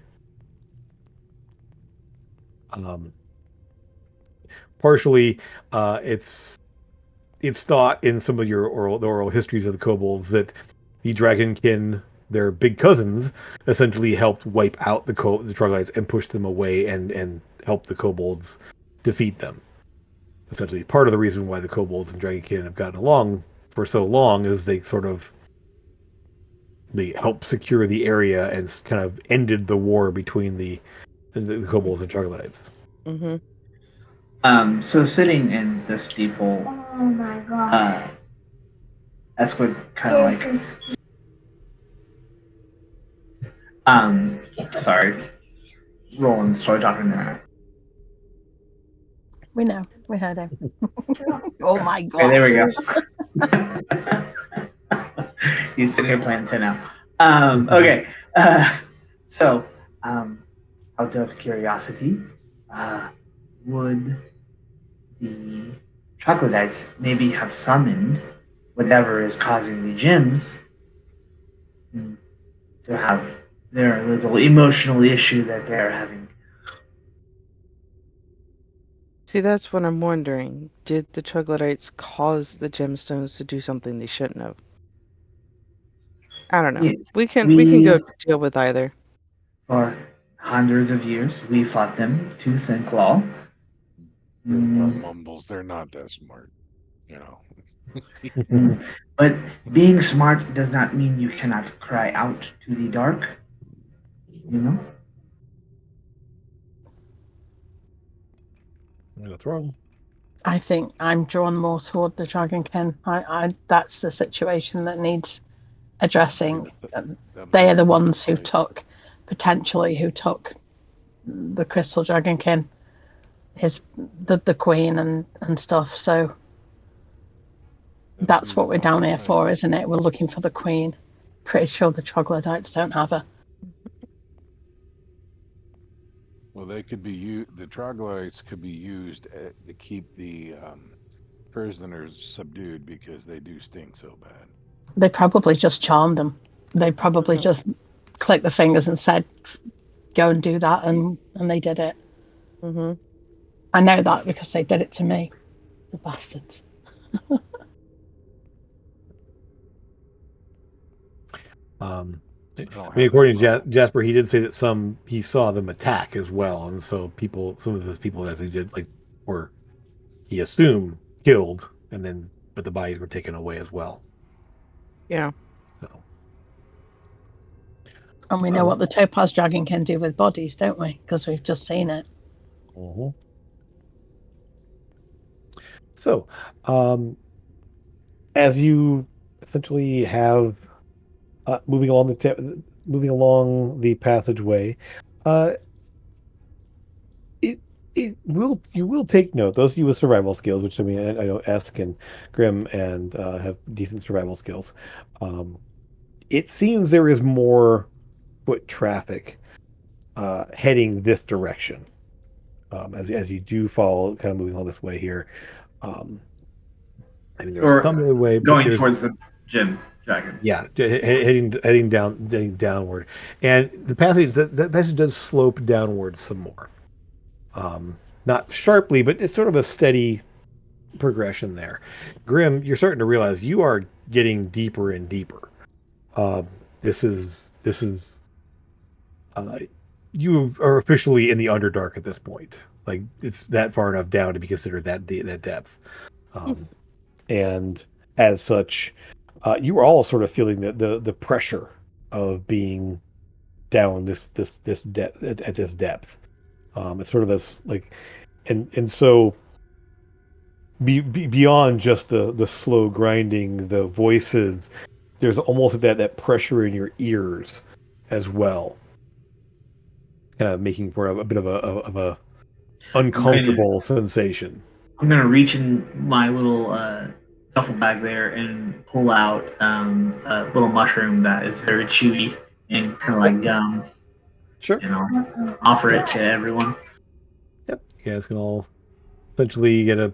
Partially, it's thought in some of the oral histories of the kobolds that the dragonkin, their big cousins, essentially helped wipe out the troglodytes and push them away and help the kobolds defeat them. Essentially, part of the reason why the kobolds and dragonkin have gotten along for so long is they sort of helped secure the area and kind of ended the war between the kobolds and troglodytes. Mm-hmm. So sitting in the steeple, Oh my god. that's what kind of like. Sorry, Roland started talking there. We know. We heard him. Oh my god. Okay, there we go. He's sitting here playing 10 now. Okay. So, out of curiosity, would the troglodytes maybe have summoned whatever is causing the gems to have their little emotional issue that they're having? See, that's what I'm wondering. Did the troglodytes cause the gemstones to do something they shouldn't have? I don't know. Yeah, we can go deal with either. For hundreds of years, we fought them tooth and claw. Mumbles, they're not that smart, you know. But being smart does not mean you cannot cry out to the dark, you know? That's wrong. I think I'm drawn more toward the dragonkin. I that's the situation that needs addressing. They are the ones who took the crystal dragonkin, the queen and stuff. So that's what we're down here for, isn't it? We're looking for the queen. Pretty sure the troglodytes don't have her. Well, they could be used. The troglodytes could be used to keep the prisoners subdued because they do stink so bad. They probably just charmed them. They probably just clicked the fingers and said, "Go and do that," and they did it. Mm-hmm. I know that because they did it to me, the bastards. According to Jasper, he did say that he saw them attack as well, and so some of his people that he did were, he assumed, killed, but the bodies were taken away as well. Yeah. So. And we know what the topaz dragon can do with bodies, don't we? Because we've just seen it. Uh-huh. So, as you essentially have moving along the passageway, you will take note. Those of you with survival skills, which I know Esk and Grim and have decent survival skills. It seems there is more foot traffic heading this direction. As you do follow, kind of moving all this way here. There's some other way, going towards the gym dragon. Yeah, heading downward, and the passage does slope downwards some more. Not sharply, but it's sort of a steady progression there. Grim, you're starting to realize you are getting deeper and deeper. This is you are officially in the Underdark at this point. Like, it's that far enough down to be considered that depth. And as such, you are all sort of feeling the pressure of being down this depth at this depth. It's sort of this and so beyond just the slow grinding, the voices, there's almost that pressure in your ears as well, kind of making for a bit of a uncomfortable sensation. I'm gonna reach in my little duffel bag there and pull out a little mushroom that is very chewy and kind of like gum. Sure. Offer it to everyone. Yep. You guys can all essentially get a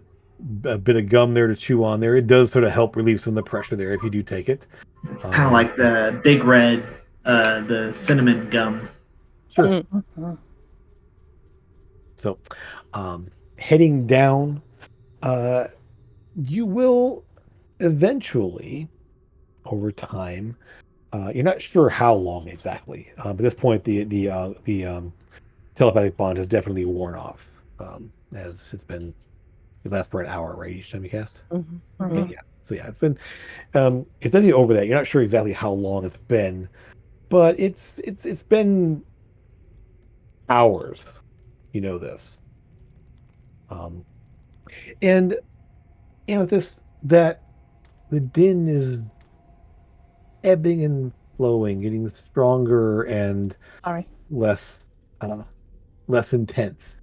bit of gum there to chew on there. It does sort of help relieve some of the pressure there if you do take it. It's kind of like the Big Red, the cinnamon gum. Sure. Mm-hmm. So, heading down, you will eventually, over time, you're not sure how long exactly. But at this point, the telepathic bond has definitely worn off, as it's been It lasts for an hour, right? Each time you cast. Mhm. Okay, yeah. So yeah, it's been it's definitely over that. You're not sure exactly how long it's been, but it's been hours. You know this. Um, and this that the din is ebbing and flowing, getting stronger and Sorry. less less intense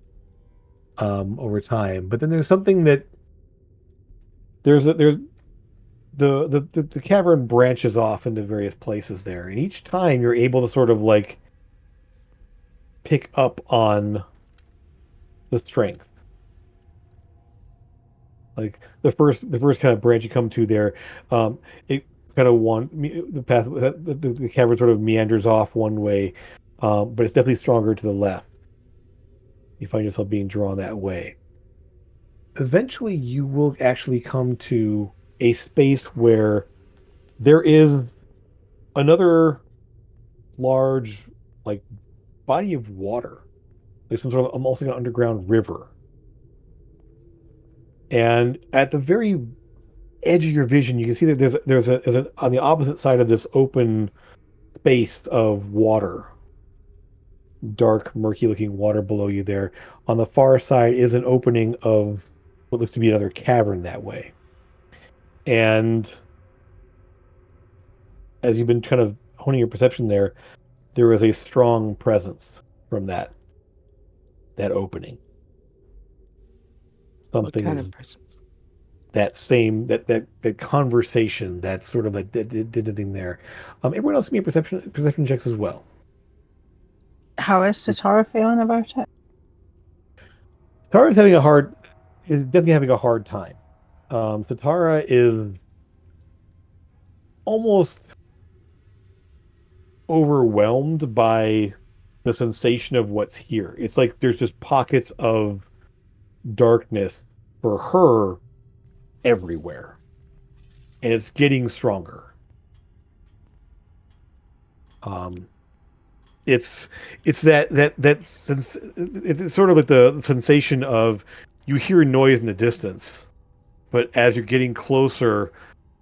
over time. But then there's something that there's the cavern branches off into various places there, and each time you're able to sort of like pick up on the strength. Like the first kind of branch you come to there, it kind of the path the cavern sort of meanders off one way, but it's definitely stronger to the left. You find yourself being drawn that way. Eventually, you will actually come to a space where there is another large, like, body of water. There's some sort of almost like an underground river. And at the very edge of your vision, you can see that there's an on the opposite side of this open space of water, dark, murky-looking water below you there. On the far side is an opening of what looks to be another cavern that way. And as you've been kind of honing your perception there is a strong presence from that opening. What Something kind is of person? that same that conversation, that sort of that did the thing there. Everyone else can be perception checks as well. How is Satara feeling about it? Tara's is definitely having a hard time. Satara is almost overwhelmed by the sensation of what's here. It's like there's just pockets of darkness for her everywhere, and it's getting stronger. Um, it's it's sort of like the sensation of you hear noise in the distance, but as you're getting closer,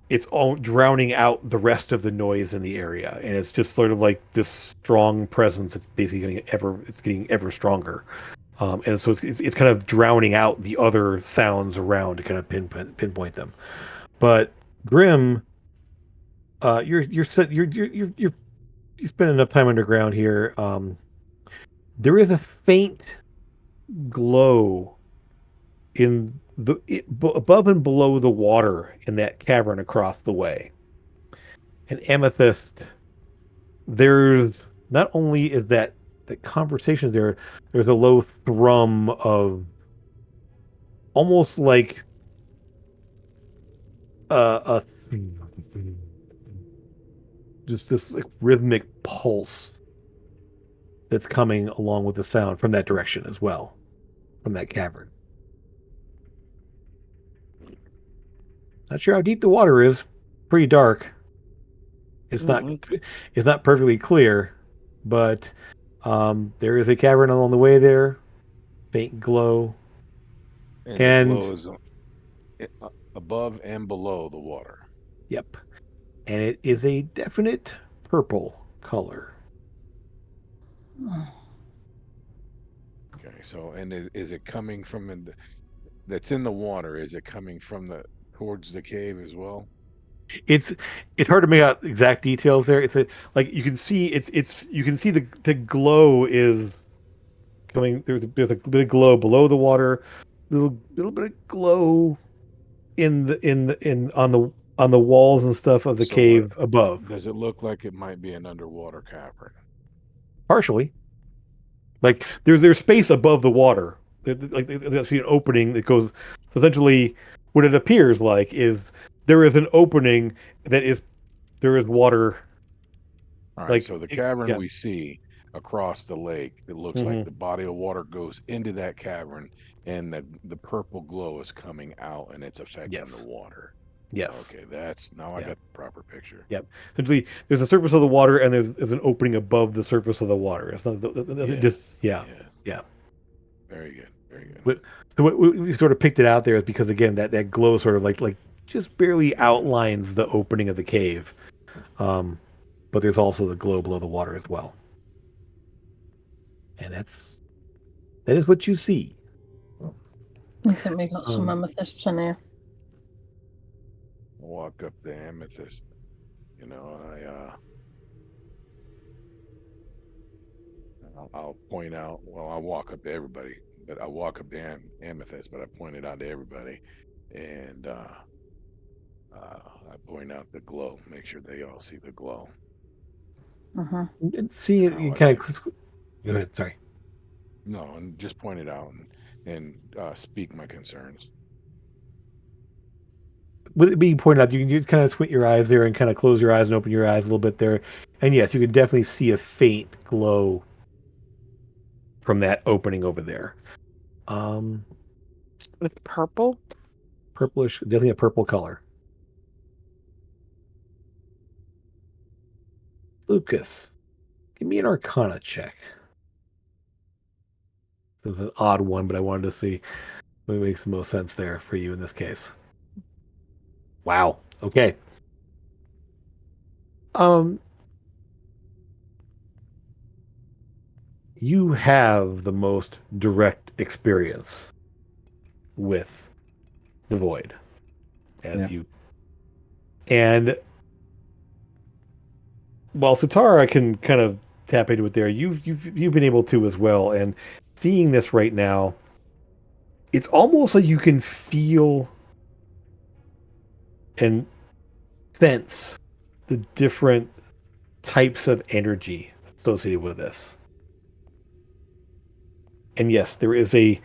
it's all drowning out the rest of the noise in the area, and it's just sort of like this strong presence. It's basically getting ever stronger, and so it's kind of drowning out the other sounds around to kind of pinpoint them. But Grim, you spend enough time underground here. There is a faint glow above and below the water in that cavern across the way. And Amethyst, there's not only is that the conversation there's a low thrum of almost like a just this like rhythmic pulse that's coming along with the sound from that direction as well, from that cavern. Not sure how deep the water is. Pretty dark. It's not it's not perfectly clear, but there is a cavern along the way there. Faint glow. And the glow is above and below the water. Yep. And it is a definite purple color. Okay, so and is it coming from that's in the water? Is it coming from towards the cave as well? It's hard to make out exact details there. It's like you can see you can see the glow is coming. There's a bit of glow below the water, little bit of glow in on the walls and stuff of the cave above. Does it look like it might be an underwater cavern? Partially, like there's space above the water. Like there's an opening that goes. So essentially, what it appears like is there is an opening that is there is water. All right, so the cavern we see across the lake, it looks like the body of water goes into that cavern, and the purple glow is coming out, and it's affecting the water. Yes. Okay, now I got the proper picture. Yep. Essentially, there's a surface of the water, and there's an opening above the surface of the water. It's not Very good. Very good. So what we sort of picked it out there is because again that glow sort of like just barely outlines the opening of the cave, but there's also the glow below the water as well, and that is what you see. I think we got some amethysts in here. I walk up the amethyst. You know, I'll point out. Well, I walk up to everybody, but I walk up the amethyst, but I point it out to everybody, and I point out the glow. Make sure they all see the glow. And see it, you kind of go ahead. Sorry. No, and just point it out and speak my concerns. With it being pointed out, you can just kind of squint your eyes there and kind of close your eyes and open your eyes a little bit there, and yes, you can definitely see a faint glow from that opening over there. With purple? Purplish, definitely a purple color. Lucas, give me an Arcana check. This is an odd one, but I wanted to see what makes the most sense there for you in this case. Wow. Okay. You have the most direct experience with the void, as you, and while Satara can kind of tap into it there, you've been able to as well, and seeing this right now, it's almost like you can feel and sense the different types of energy associated with this. And yes, there is to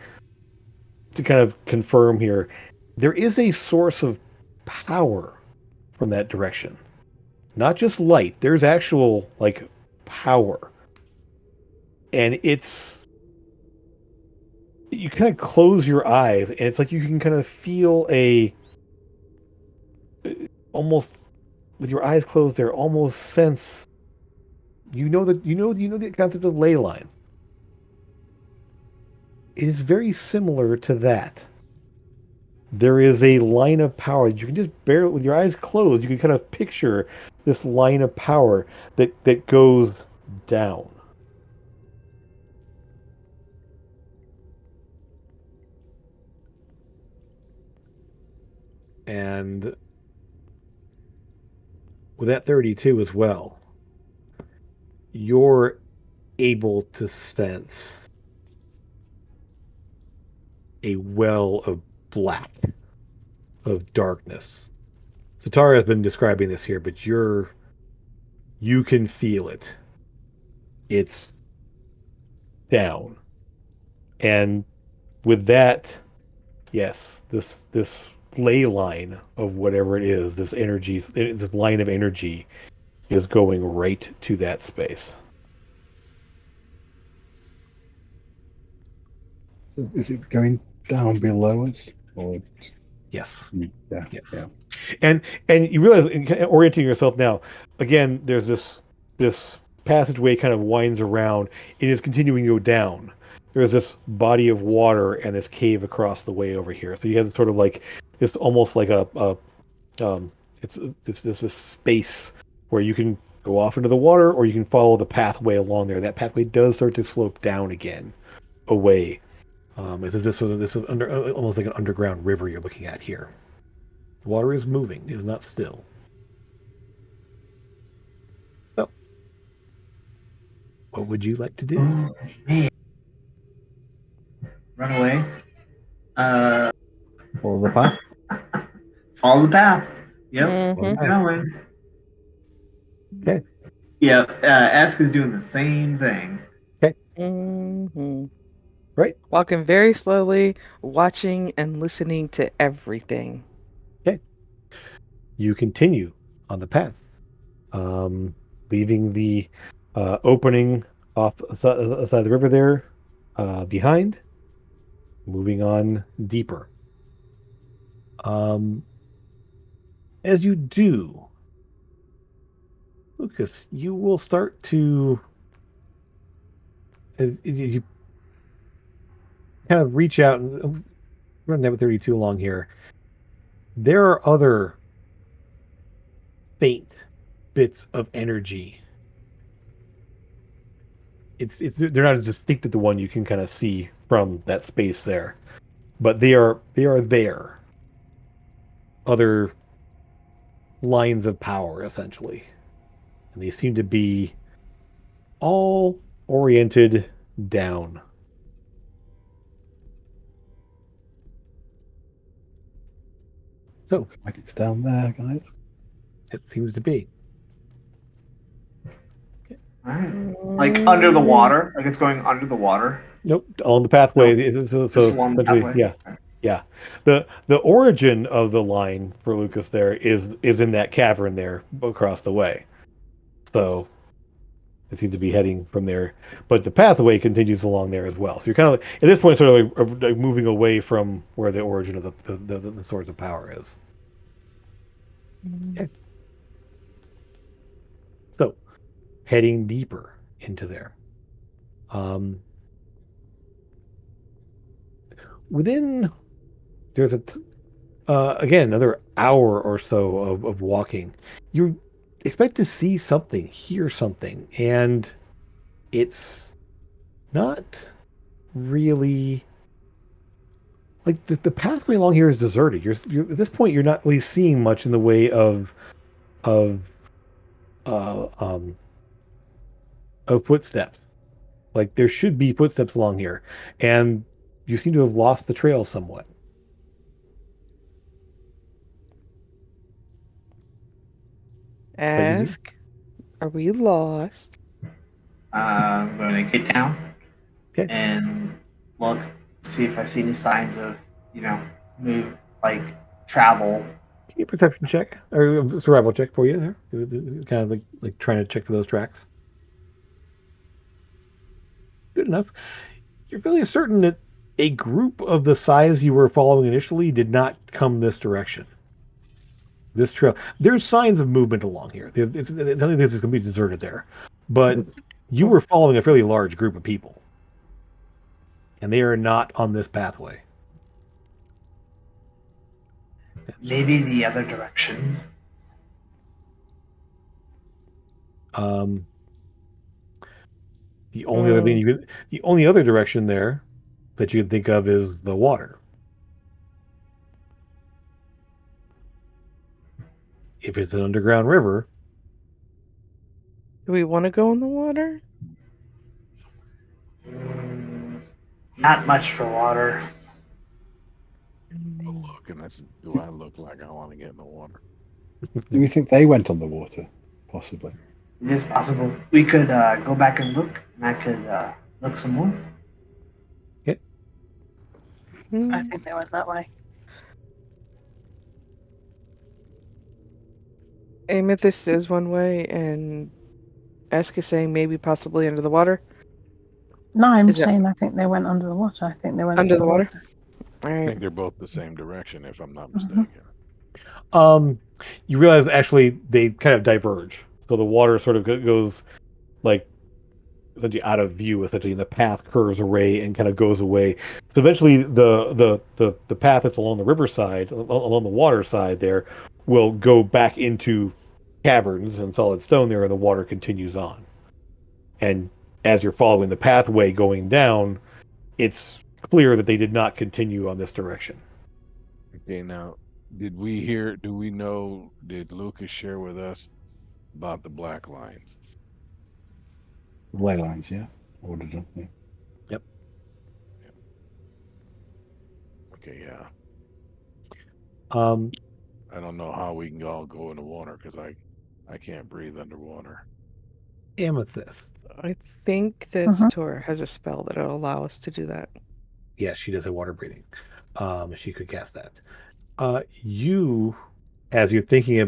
kind of confirm here, there is a source of power from that direction. Not just light, there's actual, like, power. And you kind of close your eyes, and it's like you can kind of feel almost, with your eyes closed there, almost sense, you know the concept of ley lines. It is very similar to that. There is a line of power. You can just barely, with your eyes closed, you can kind of picture this line of power that goes down. And with that 32 as well, you're able to sense a well of black, of darkness. Satara has been describing this here, but you can feel it. It's down. And with that, yes, this ley line of whatever it is, this line of energy is going right to that space. So is it going down below us? Or Yes. yeah. Yes. Yeah. And you realize, orienting yourself now, again, there's this passageway kind of winds around. It is continuing to go down. There's this body of water and this cave across the way over here. So you have sort of like, it's almost like it's this space where you can go off into the water, or you can follow the pathway along there. That pathway does start to slope down again, away. This is almost like an underground river you're looking at here. The water is moving; it is not still. So, what would you like to do? Oh, man. Run away. Follow the path. Follow the path. Yep. Mhm. Keep going. Okay. Yeah. Aska's doing the same thing. Mhm. Right. Walking very slowly, watching and listening to everything. Okay. You continue on the path, leaving the opening off aside the river there behind, moving on deeper. As you do, Lucas, you will start to, as you kind of reach out and run that with 32 along here. There are other faint bits of energy. It's they're not as distinct as the one you can kind of see from that space there, but they are there. Other lines of power essentially, and they seem to be all oriented down. So Like it's down there, guys. it seems to be. All right. Like under the water, like it's going under the water. Nope, on the pathway. Nope. So Just along the essentially, pathway? yeah, Okay. yeah. The origin of the line for Lucas there is in that cavern there across the way. So it seems to be heading from there, but the pathway continues along there as well. So you're kind of at this point sort of like moving away from where the origin of the source of power is. Okay. So heading deeper into there. Within there's again another hour or so of walking. You expect to see something, hear something, and it's not really like the pathway along here is deserted. You're at this point you're not really seeing much in the way of uh um of footsteps. Like there should be footsteps along here, and you seem to have lost the trail somewhat. Ask, are we lost? I'm going to get down Okay. and look, see if I see any signs of, move, like travel. Give me a perception check or a survival check for you there. Kind of like trying to check for those tracks. Good enough. You're fairly certain that a group of the size you were following initially did not come this direction. This trail. There's signs of movement along here. It's not like this is going to be deserted there, but you were following a fairly large group of people, and they are not on this pathway. Maybe the other direction. The only other thing the only other direction there that you can think of is the water. If it's an underground river, Do we want to go in the water? Not much for water. Well, look, and that's, do I look like I want to get in the water? Do we think they went on the water? Possibly. It is possible. We could go back and look, and I could look some more. I think they went that way. Amethyst is one way, and Ask is saying maybe possibly under the water. No, I'm Is that- saying I think they went under the water. I think they went Under the water? All I right. think they're both the same direction, if I'm not Mhm. mistaken. you realize actually they kind of diverge. So the water sort of goes like essentially out of view, essentially, and the path curves away and kind of goes away. So eventually the path that's along the riverside, along the water side there, will go back into caverns and solid stone there, and the water continues on. And as you're following the pathway going down, it's clear that they did not continue on this direction. Okay, now, do we know, did Lucas share with us about the black lines? Ley lines, yeah. Ordered them, yeah. Okay, yeah. Um, I don't know how we can all go in the water because I can't breathe underwater. Amethyst. I think that Tora has a spell that'll allow us to do that. Yes, she does have water breathing. She could cast that. You, as you're talking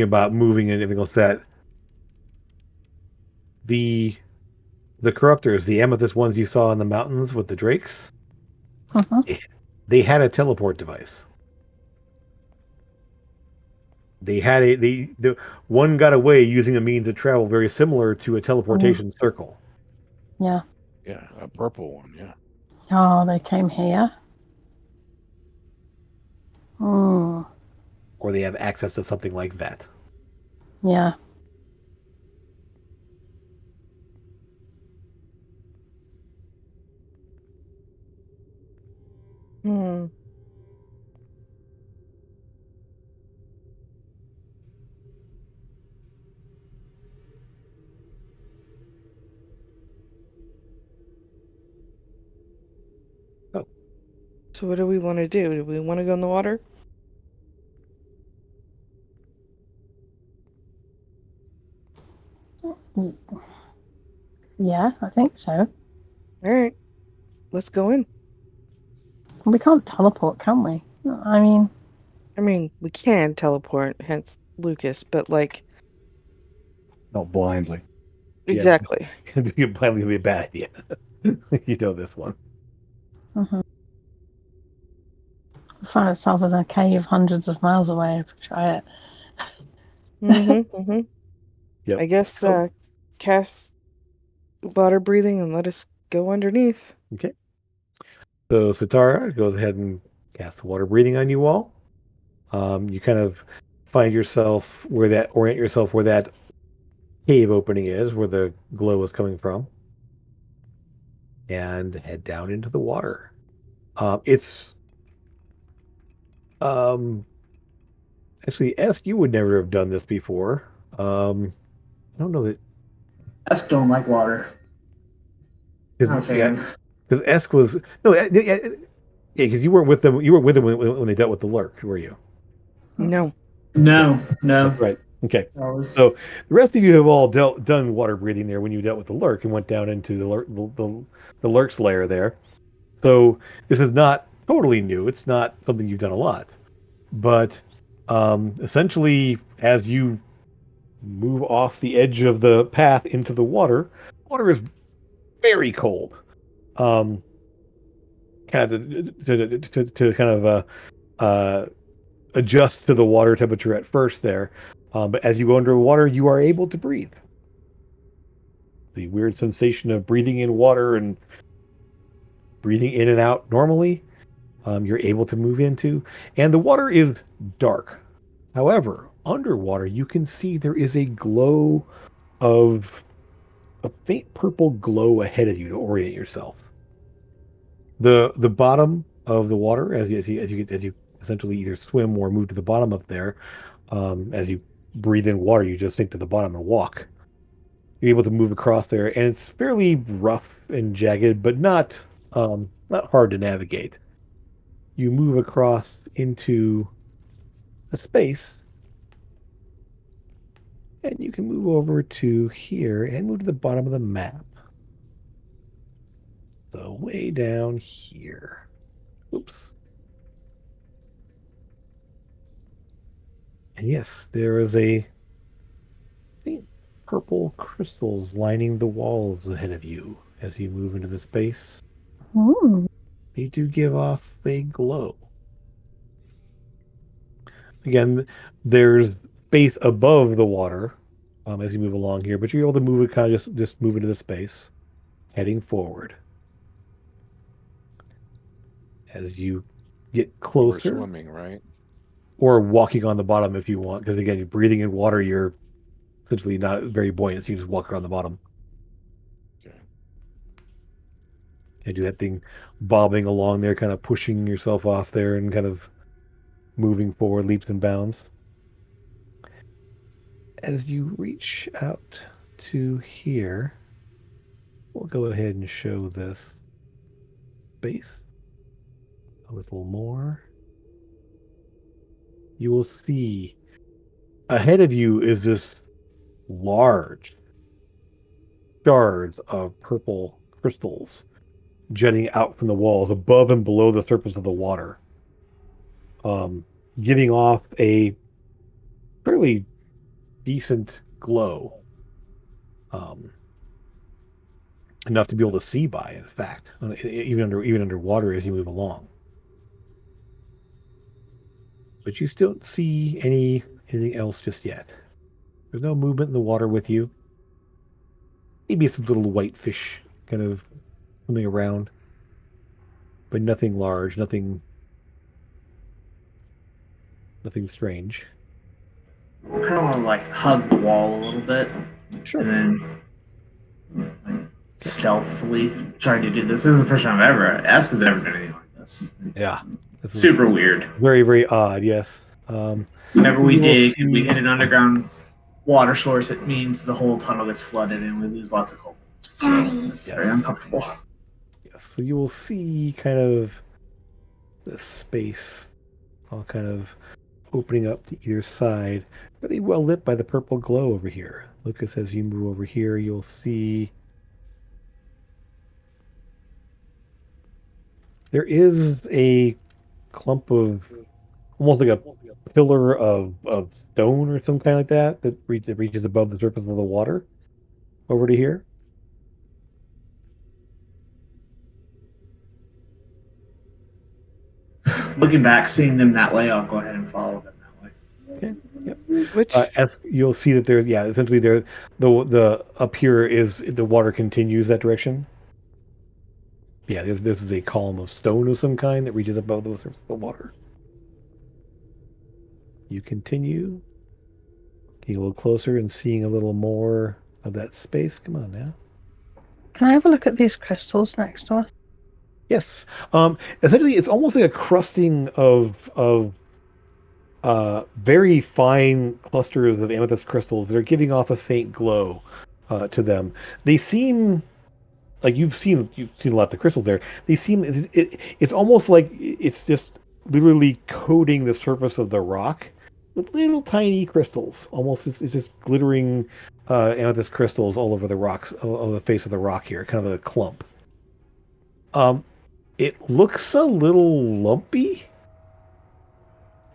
about moving and everything else, that the corruptors, the amethyst ones you saw in the mountains with the drakes, they had a teleport device. They had the one got away using a means of travel very similar to a teleportation circle. Yeah. Yeah, a purple one, yeah. Oh, they came here. Hmm. Or they have access to something like that. Yeah. Hmm. Oh. So what do we want to do? Do we want to go in the water? Yeah, I think so. All right. Let's go in. We can't teleport, can we? I mean, We can teleport, hence Lucas, but like, Not blindly. Yeah. exactly. Doing it blindly would be a bad idea. You know this one. find itself in a cave hundreds of miles away if we try it. Mm-hmm. Yep. I guess cast water breathing and let us go underneath. Okay. So Satara goes ahead and casts water breathing on you all. You kind of orient yourself where that cave opening is, where the glow is coming from, and head down into the water. It's actually, Esk, you would never have done this before. I don't know that Esk don't like water. Not a fan. because Esk was no, yeah, because you weren't with them. You weren't with them when they dealt with the lurk, were you? No. No. That's right. Okay. That was- So the rest of you have all done water breathing there when you dealt with the lurk and went down into the lurk's lair there. So this is not totally new. It's not something you've done a lot, but essentially, as you move off the edge of the path into the water is very cold. Kind of to kind of adjust to the water temperature at first there. But as you go under the water, you are able to breathe. The weird sensation of breathing in water and breathing in and out normally, you're able to move into. And the water is dark. However, underwater, you can see there is a glow of a faint purple glow ahead of you to orient yourself. The bottom of the water, as you essentially either swim or move to the bottom up there, as you breathe in water, you just sink to the bottom and walk. You're able to move across there, and it's fairly rough and jagged, but not hard to navigate. You move across into a space, and you can move over to here and move to the bottom of the map. So way down here. Oops. And yes, there is a faint purple crystals lining the walls ahead of you as you move into the space. Ooh. They do give off a glow. Again, there's space above the water as you move along here, but you're able to move it kind of just move into the space, heading forward. As you get We're closer, swimming, right? or walking on the bottom if you want, because again, you're breathing in water, you're essentially not very buoyant, so you just walk around the bottom. Okay. And do that thing bobbing along there, kind of pushing yourself off there and kind of moving forward, leaps and bounds. As you reach out to here, we'll go ahead and show this space a little more. You will see ahead of you is this large shards of purple crystals jetting out from the walls above and below the surface of the water, giving off a fairly decent glow, enough to be able to see by. In fact, even underwater as you move along, but you still don't see anything else just yet. There's no movement in the water with you. Maybe some little white fish kind of swimming around. but nothing large, nothing strange. I kind of want to like hug the wall a little bit, Sure. and then like, stealthily trying to do this. This is the first time I've ever Aska's ever done anything like this. It's super weird. Very, very odd. Yes. Whenever we you will dig and we see- hit an underground water source, it means the whole tunnel gets flooded and we lose lots of kobolds. So it's very uncomfortable. Yes. So you will see kind of the space all kind of opening up to either side, really well lit by the purple glow over here. Lucas, as you move over here, you'll see there is a clump of almost like a pillar of stone or some kind like that that reaches above the surface of the water over to here. Looking back, seeing them that way, I'll go ahead and follow them that way. Okay. Yep. Which As you'll see that there's essentially there the up here is the water continues that direction. Yeah, this is a column of stone of some kind that reaches above the surface of the water. You continue, getting a little closer and seeing a little more of that space. Come on now. Can I have a look at these crystals next to us? Yes. Essentially, it's almost like a crusting of very fine clusters of amethyst crystals that are giving off a faint glow to them. They seem like you've seen a lot of the crystals there. They seem it's almost like it's just literally coating the surface of the rock with little tiny crystals. Almost it's just glittering amethyst crystals all over the rocks, on the face of the rock here, kind of a clump. It looks a little lumpy.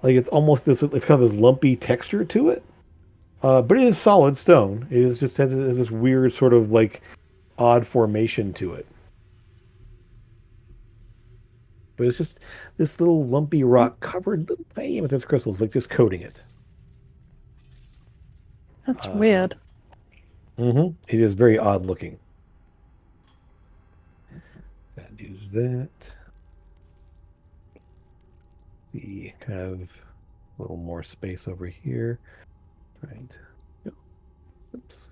Like it's kind of this lumpy texture to it. But it is solid stone. It is just has this weird sort of like odd formation to it. But it's just this little lumpy rock covered little tiny amethyst crystals, like just coating it. That's weird. Mm-hmm. It is very odd looking. That is that. The kind of a little more space over here. Right. Yep. Oops.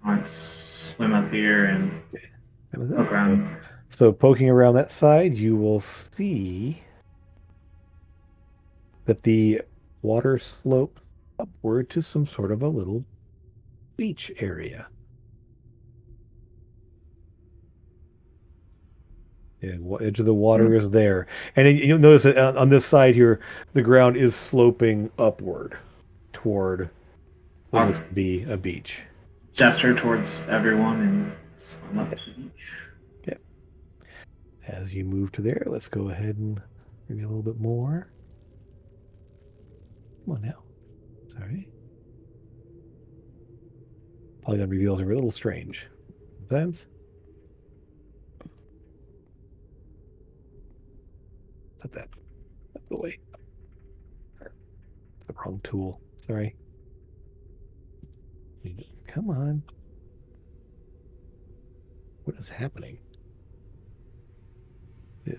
Let's swim up here and Look around. So poking around that side, you will see that the water slopes upward to some sort of a little beach area. Yeah, edge of the water is there. And you'll notice that on this side here, the ground is sloping upward toward what looks to be a beach. Gesture towards everyone and swim up to the beach. Yep. As you move to there, let's go ahead and maybe a little bit more. Come on now. Sorry. Polygon reveals are a little strange sometimes. Not that. Go away. The wrong tool. Sorry. Come on. What is happening? There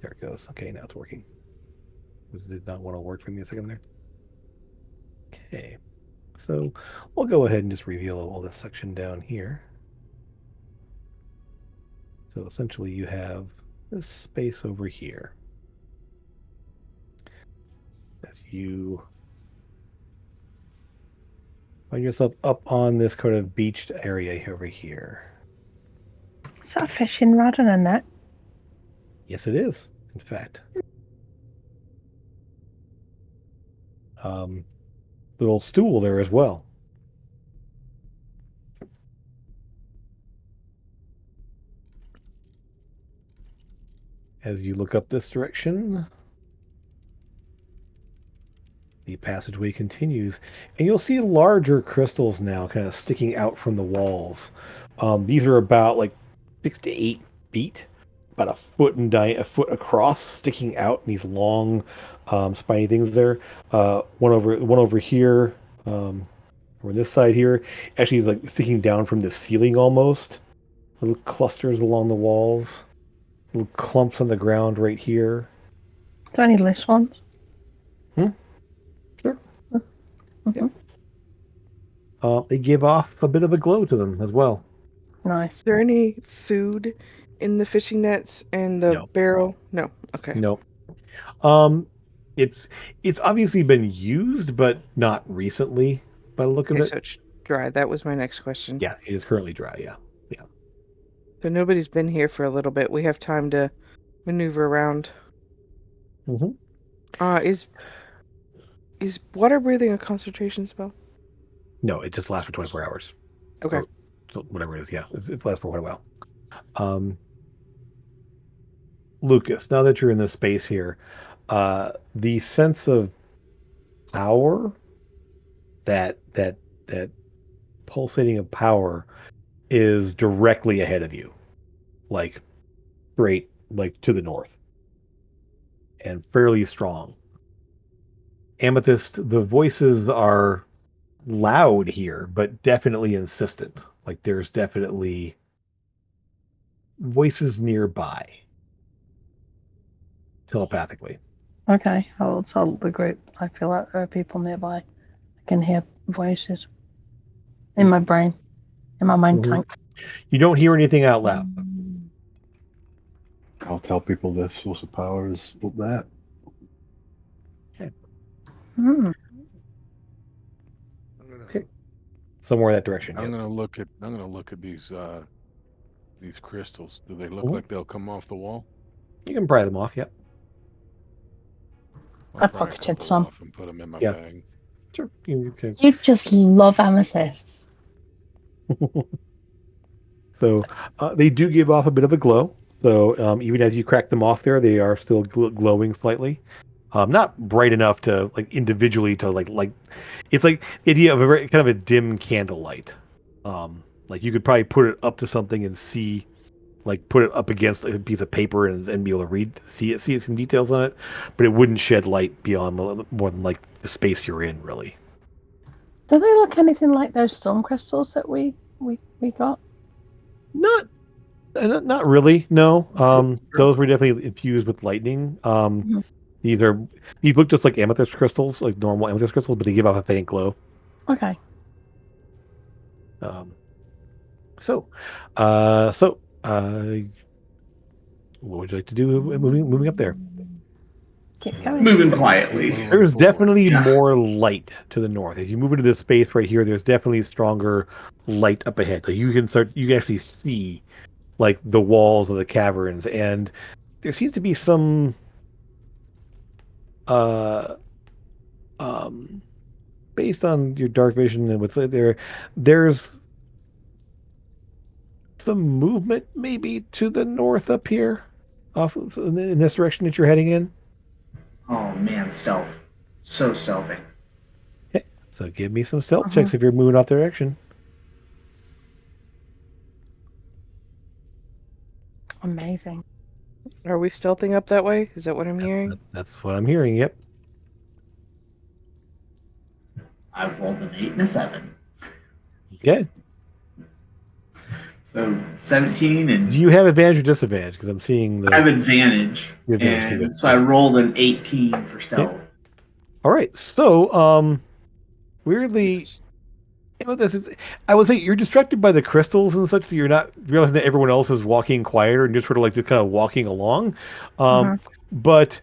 it goes. Okay, now it's working. It did not want to work for me a second there. Okay. So we'll go ahead and just reveal all this section down here. So essentially you have this space over here. As you find yourself up on this kind of beached area over here. Is that a fishing rod and a net? Yes, it is, in fact. Little stool there as well. As you look up this direction, the passageway continues, and you'll see larger crystals now kind of sticking out from the walls. These are about like 6 to 8 feet, about a foot a foot across, sticking out in these long, spiny things there. One over here, or this side here, actually is like sticking down from the ceiling almost. little clusters along the walls, little clumps on the ground right here. Is there any loose ones? Sure. Mm-hmm. They give off a bit of a glow to them as well. Nice. Is there any food in the fishing nets and the No. barrel? No. Okay. Nope. It's obviously been used, but not recently by the look of Okay, it. so it's dry. That was my next question. Yeah, it is currently dry. Yeah. So nobody's been here for a little bit. We have time to maneuver around. Mm-hmm. Is water breathing a concentration spell? No, it just lasts for 24 hours. Okay. Or whatever it is. Yeah, it lasts for quite a while. Lucas, now that you're in this space here, the sense of power, that pulsating of power, is directly ahead of you, like straight, like to the north, and fairly strong. Amethyst, the voices are loud here, but definitely insistent. Like there's definitely voices nearby, telepathically. Okay, I'll tell the group. I feel like there are people nearby. I can hear voices in my brain, in my mind tank. You don't hear anything out loud. I'll tell people the source of power is up there. Okay. Somewhere in that direction. I'm gonna look at these crystals. Do they look Mhm. like they'll come off the wall? You can pry them off. Yep. I'll I pry a pocketed couple some. off and put them in my Yeah. bag. Sure. You can. You just love amethysts. So they do give off a bit of a glow. So even as you crack them off there, they are still glowing slightly. Not bright enough to like individually to like it's like the idea of a very kind of a dim candlelight. Like you could probably put it up to something and see, like put it up against a piece of paper and be able to see some details on it, but it wouldn't shed light beyond more than like the space you're in, really. Do they look anything like those storm crystals that we got? Not really. No. Those were definitely infused with lightning. These look just like amethyst crystals, like normal amethyst crystals, but they give off a faint glow. Okay. So, what would you like to do moving up there? Keep going. Moving quietly. There's Forward. definitely Yeah. more light to the north. As you move into this space right here, there's definitely stronger light up ahead. Like you can actually see like the walls of the caverns, and there seems to be some based on your dark vision and what's there's some movement maybe to the north up here, off in this direction that you're heading in. Oh man, stealth. So stealthy. Okay, so give me some stealth checks if you're moving off direction. Amazing. Are we stealthing up that way? Is that what I'm hearing? That's what I'm hearing. Yep. I rolled an 8 and a 7. Okay. So 17 and Do you have advantage or disadvantage? Because I'm seeing I have the. advantage. You have advantage, And good. so I rolled an 18 for stealth. All right. So weirdly, this is. I would say you're distracted by the crystals and such that you're not realizing that everyone else is walking quieter and just sort of like just kind of walking along. But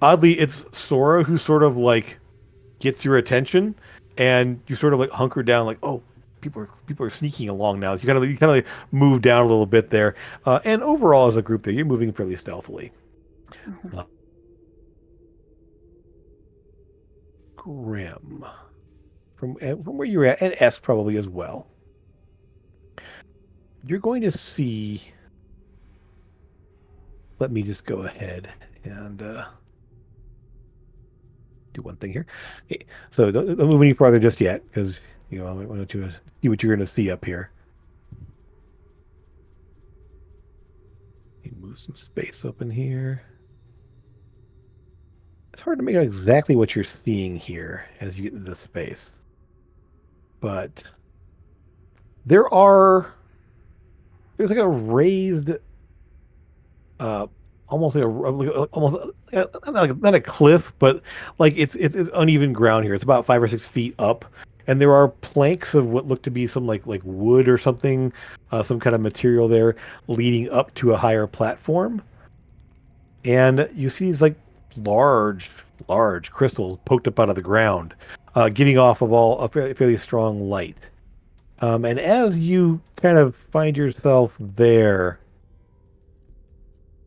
oddly, it's Sora who sort of like gets your attention, and you sort of like hunker down, like, oh, people are sneaking along now. So you kind of like move down a little bit there, and overall as a group, there you're moving fairly stealthily. Grim, from where you're at, and S probably as well. You're going to see. Let me just go ahead and do one thing here. Okay, so don't move any farther just yet, because I want you to see what you're going to see up here. Move some space up in here. It's hard to make out exactly what you're seeing here as you get into this space, but there's there's like a raised, almost like not a cliff, but like it's uneven ground here. It's about 5 or 6 feet up, and there are planks of what look to be some like wood or something, some kind of material there leading up to a higher platform. And you see these like large crystals poked up out of the ground, giving off of all a fairly strong light. And as you kind of find yourself there,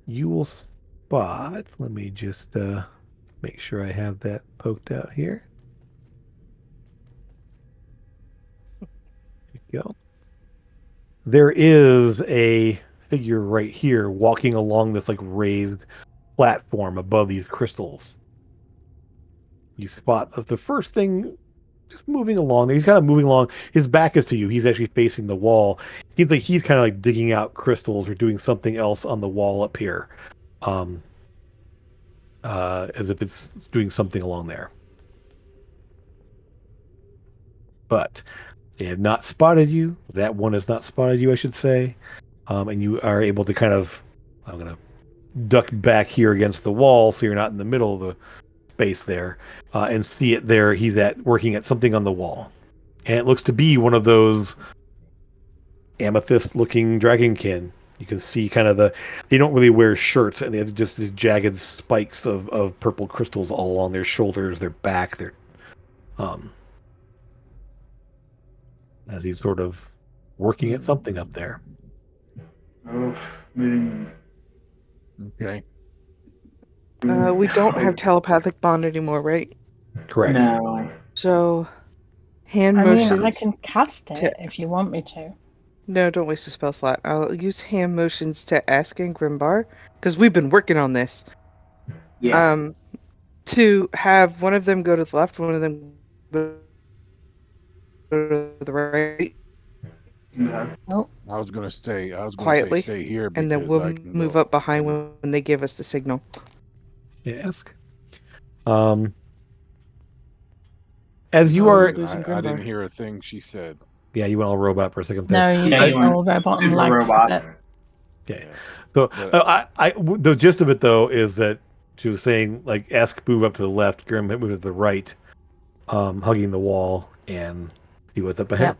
you will spot. Let me just make sure I have that poked out here. There you go. There is a figure right here walking along this like raised platform above these crystals. You spot the first thing just moving along there. He's kind of moving along. His back is to you. He's actually facing the wall. Seems like he's kind of like digging out crystals or doing something else on the wall up here. As if it's doing something along there. But they have not spotted you. That one has not spotted you, I should say. And you are able to kind of, I'm going to duck back here against the wall so you're not in the middle of the space there, and see it there. He's working at something on the wall. And it looks to be one of those amethyst-looking dragonkin. You can see kind of they don't really wear shirts, and they have just these jagged spikes of purple crystals all along their shoulders, their back, as he's sort of working at something up there. Okay. We don't have telepathic bond anymore, right? Correct. No. So, hand I motions. mean, I can cast it if you want me to. No, don't waste a spell slot. I'll use hand motions to Ask and Grimbar, because we've been working on this. Yeah. To have one of them go to the left, one of them go to the right. Oh. I was gonna stay Quietly, stay here, and then we'll move up behind when they give us the signal. Ask. As you are, I didn't hear a thing she said. Yeah, you went all robot for a second No, there. you went all robot and lag. robot. Okay. So the gist of it though is that she was saying like Ask move up to the left, Grim move to the right, hugging the wall, and see what's up ahead.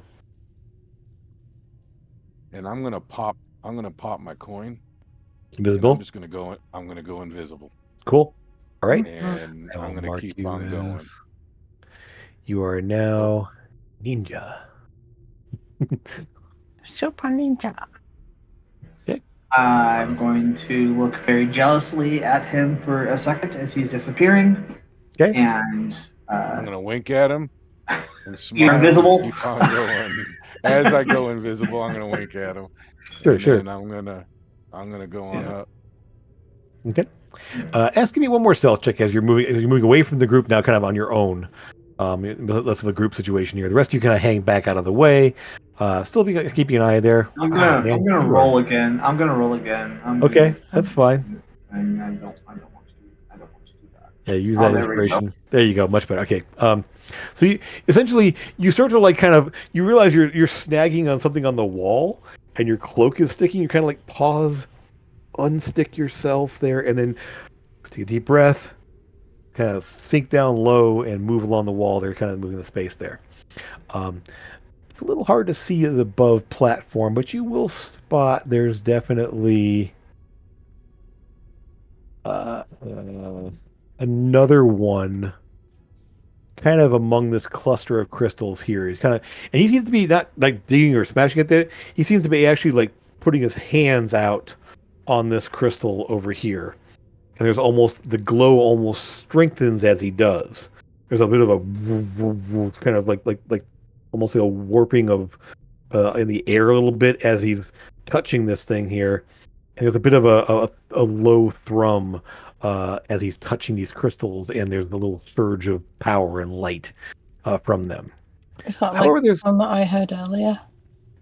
And I'm gonna pop my coin. Invisible. I'm gonna go invisible. Cool. All right. And I'm gonna keep on going. You are now ninja. Super ninja. Okay. I'm going to look very jealously at him for a second as he's disappearing. Okay. And I'm gonna wink at him and smile. You're invisible. And keep on going. As I go invisible, I'm gonna wink at him. Sure. And I'm gonna go on up. Okay. Ask me one more stealth check as you're moving away from the group now, kind of on your own. Less of a group situation here. The rest of you kind of hang back out of the way. Still be keeping an eye there. I'm gonna roll again. Okay, that's fine. I don't want to do that. Yeah, use that inspiration. There you go. Much better. Okay. So you start to like kind of, you realize you're snagging on something on the wall and your cloak is sticking. You kind of like pause, unstick yourself there, and then take a deep breath, kind of sink down low and move along the wall there, kind of moving the space there. It's a little hard to see the above platform, but you will spot there's definitely another one kind of among this cluster of crystals here. He's kind of, and he seems to be not like digging or smashing at it. He seems to be actually like putting his hands out on this crystal over here. And there's the glow almost strengthens as he does. There's a bit of a kind of like almost like a warping of in the air a little bit as he's touching this thing here. And there's a bit of a low thrum as he's touching these crystals, and there's a little surge of power and light from them. Is that like the one that I heard earlier?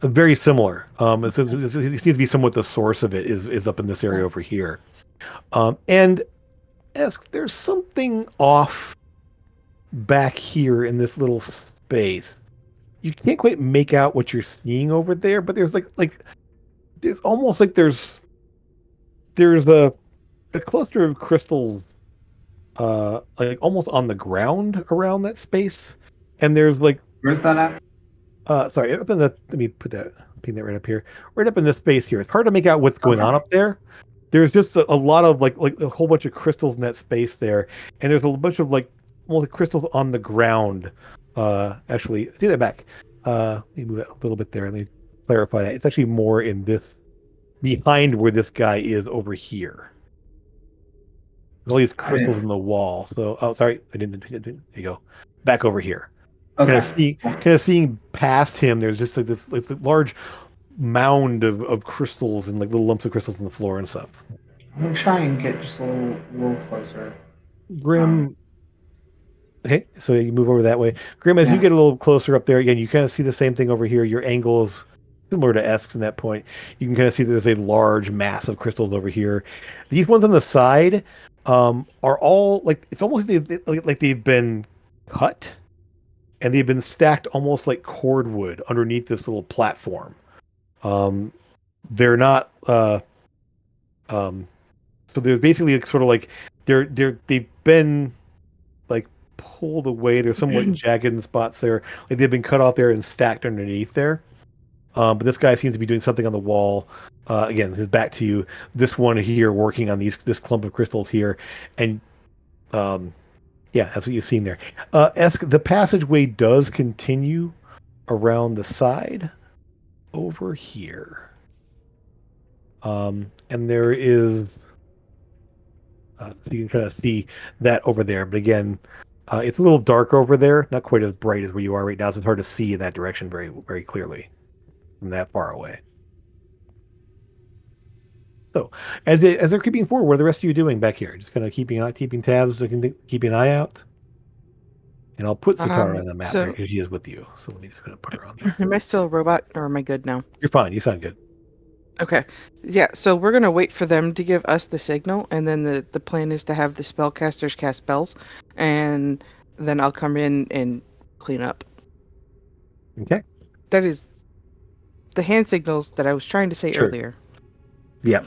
Very similar. It seems to be somewhat the source of it is up in this area over here. And there's something off back here in this little space. You can't quite make out what you're seeing over there, but there's like it's almost like there's a cluster of crystals, like almost on the ground around that space, and there's like Where's that at? sorry, up in the let me pin that right up here, right up in this space here. It's hard to make out what's going on up there. There's just a lot of like a whole bunch of crystals in that space there, and there's a bunch of like almost crystals on the ground. Actually, take that back. Let me move it a little bit there. Let me clarify that. It's actually more in this, behind where this guy is over here. There's all these crystals in the wall. So, oh, sorry, I didn't. There you go. Back over here. Okay. Kind of seeing past him. There's just like this large mound of crystals and like little lumps of crystals on the floor and stuff. I'm gonna try and get just a little closer. Grim. Okay, so you move over that way. Grim, as you get a little closer up there, again, you kind of see the same thing over here. Your angle is similar to Esk's in that point. You can kind of see there's a large mass of crystals over here. These ones on the side are all like, it's almost like they've been cut and they've been stacked almost like cordwood underneath this little platform. They're not so they're basically sort of like they've been like pulled away. There's somewhat jagged spots there, like they've been cut off there and stacked underneath there. But this guy seems to be doing something on the wall. Again, his back to you. This one here working on this clump of crystals here, and yeah, that's what you've seen there. The passageway does continue around the side over here, and there is. You can kind of see that over there, but again, it's a little dark over there, not quite as bright as where you are right now, so it's hard to see in that direction very, very clearly from that far away. So, as they're creeping forward, what are the rest of you doing back here? Just kind of keeping tabs, keeping an eye out. And I'll put Satara on the map there because she is with you. So let me just kind of put her on there. Am I still a robot, or am I good now? You're fine. You sound good. Okay. Yeah, so we're going to wait for them to give us the signal, and then the plan is to have the spellcasters cast spells, and then I'll come in and clean up. Okay. That is the hand signals that I was trying to say earlier. Yeah.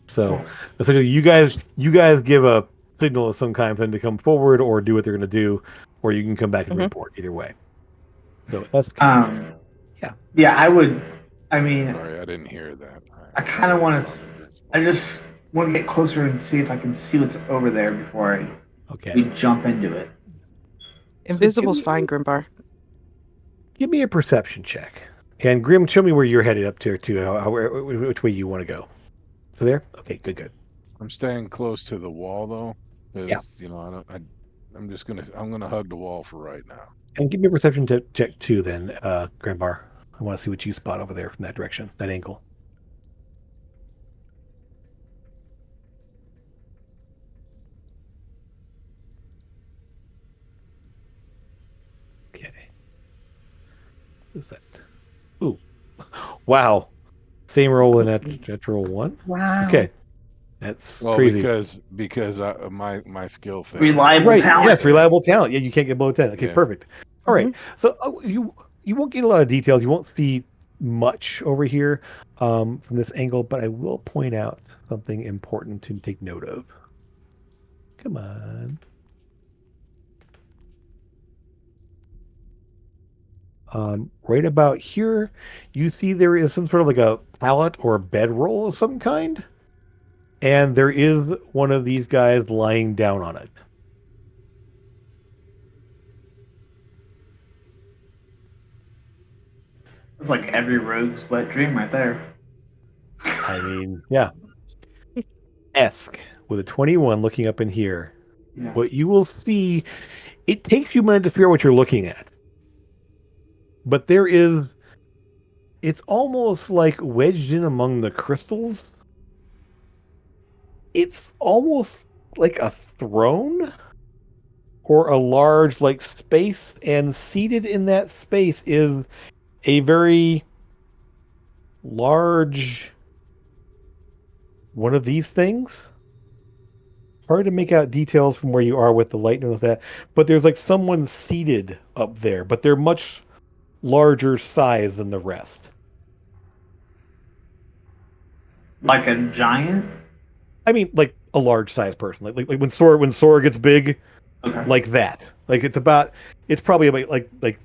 So essentially, you guys give a signal of some kind for them to come forward or do what they're going to do, or you can come back and report either way. So that's yeah, I would. I mean, sorry, I didn't hear that. I kind of want to. I just want to get closer and see if I can see what's over there before we jump into it. Invisible's fine, Grimbar. Give me a perception check. And Grim, show me where you're headed up to, which way you want to go. So there? Okay, good. I'm staying close to the wall though, because you know I'm gonna hug the wall for right now. And give me a perception check too, then, Grimbar. I want to see what you spot over there from that direction, that angle. Okay. What's that? Ooh. Wow. Same roll in natural 1? Wow. Okay. That's crazy. Because my skill thing. Reliable talent. Yes, reliable talent. Yeah, you can't get below 10. Okay, perfect. All right. So you won't get a lot of details. You won't see much over here from this angle, but I will point out something important to take note of. Come on. Right about here, you see there is some sort of like a pallet or a bedroll of some kind, and there is one of these guys lying down on it. It's like every rogue's wet dream right there. I mean, yeah. Esk with a 21 looking up in here. Yeah. What you will see, it takes you a minute to figure out what you're looking at. But it's almost like wedged in among the crystals. It's almost like a throne or a large like space, and seated in that space is a very large one of these things. Hard to make out details from where you are with the light and all that, but there's like someone seated up there, but they're much larger size than the rest. Like a giant? I mean, like a large sized person, like when Sora gets big, Okay. like that. Like it's probably about like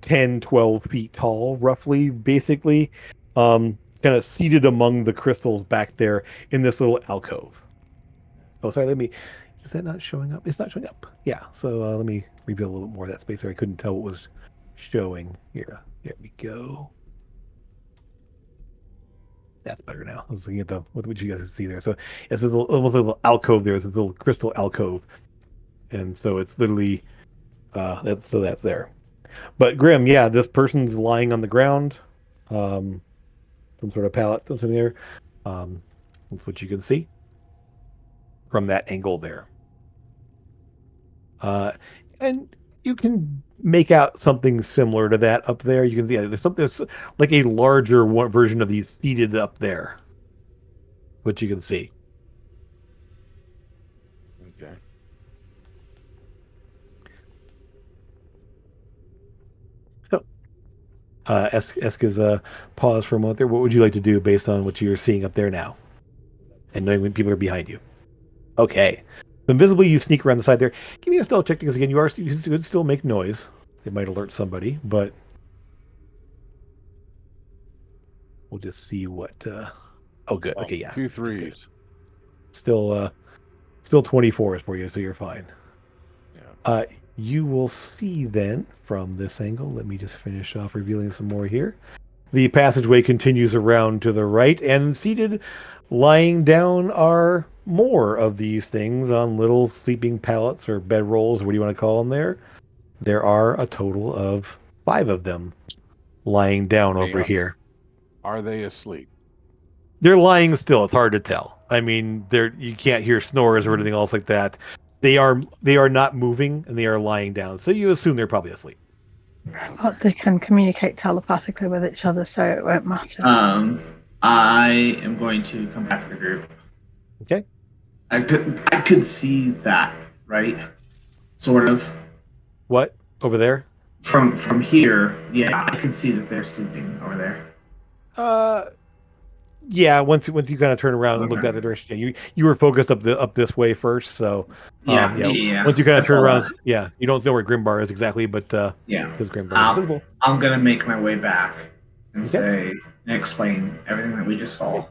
10, 12 feet tall, roughly, basically, kind of seated among the crystals back there in this little alcove. Oh, sorry. Is that not showing up? It's not showing up. Yeah. So let me reveal a little bit more of that space there. I couldn't tell what was showing here. There we go. That's better now. I was looking at what you guys can see there. So it's this almost a little alcove there. It's a little crystal alcove, and so it's literally that's there. But Grim, yeah, this person's lying on the ground, some sort of pallet, something there. That's what you can see from that angle there. And you can make out something similar to that up there. You can see there's something that's like a larger version of these seated up there, which you can see. Okay. So, Esk is pause for a moment there. What would you like to do based on what you're seeing up there now, and knowing when people are behind you? Okay. So invisibly, you sneak around the side there. Give me a stealth check because again, you could still make noise. It might alert somebody, but we'll just see what. Oh, good. Okay, yeah. 2 3s. Still 24s for you, so you're fine. Yeah. You will see then from this angle. Let me just finish off revealing some more here. The passageway continues around to the right, and seated, lying down, are more of these things on little sleeping pallets or bedrolls. What do you want to call them there? There are a total of 5 of them lying down over here. Are they asleep? They're lying still. It's hard to tell. I mean, you can't hear snores or anything else like that. They are not moving, and they are lying down. So you assume they're probably asleep. But they can communicate telepathically with each other, so it won't matter. I am going to come back to the group. Okay. I could see that, right? Sort of. What? Over there? From here, yeah, I could see that they're sleeping over there. Yeah, once you kind of turn around and look at the direction, you were focused up this way first, so yeah. Once you kind of turn around, you don't know where Grimbar is exactly, but because Grimbar is visible. I'm gonna make my way back and explain everything that we just saw.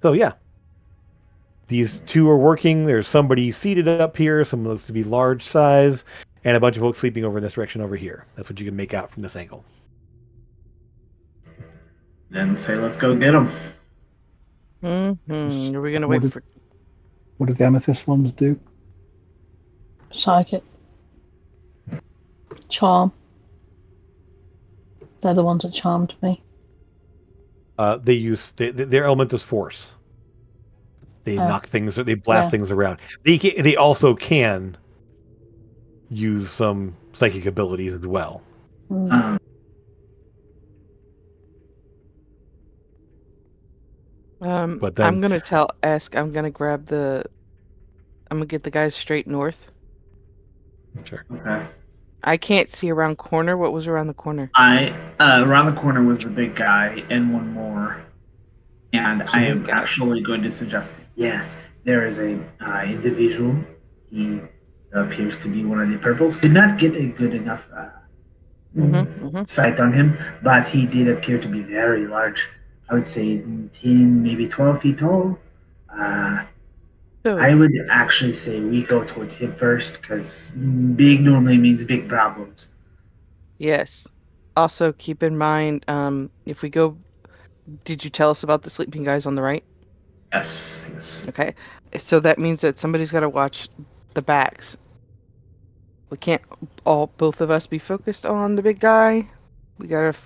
So yeah, these two are working. There's somebody seated up here. Someone looks to be large size, and a bunch of folks sleeping over in this direction over here. That's what you can make out from this angle. Then say, let's go get them. Mm-hmm. Are we gonna wait for? What did the amethyst ones do? Psychic. Charm. They're the ones that charmed me. They use their element is force. They knock things, they blast things around. They also can use some psychic abilities as well. But then, I'm gonna I'm gonna get the guys straight north. Sure. Okay. I can't see around corner. What was around the corner? Around the corner was the big guy and one more. And I am actually going to suggest, yes, there is a individual. He appears to be one of the purples. Could not get a good enough sight on him, but he did appear to be very large. I would say 10, maybe 12 feet tall. I would actually say we go towards him first, because big normally means big problems. Yes. Also, keep in mind, if we go... Did you tell us about the sleeping guys on the right? Yes. Okay. So that means that somebody's got to watch the backs. We can't both of us be focused on the big guy. We got to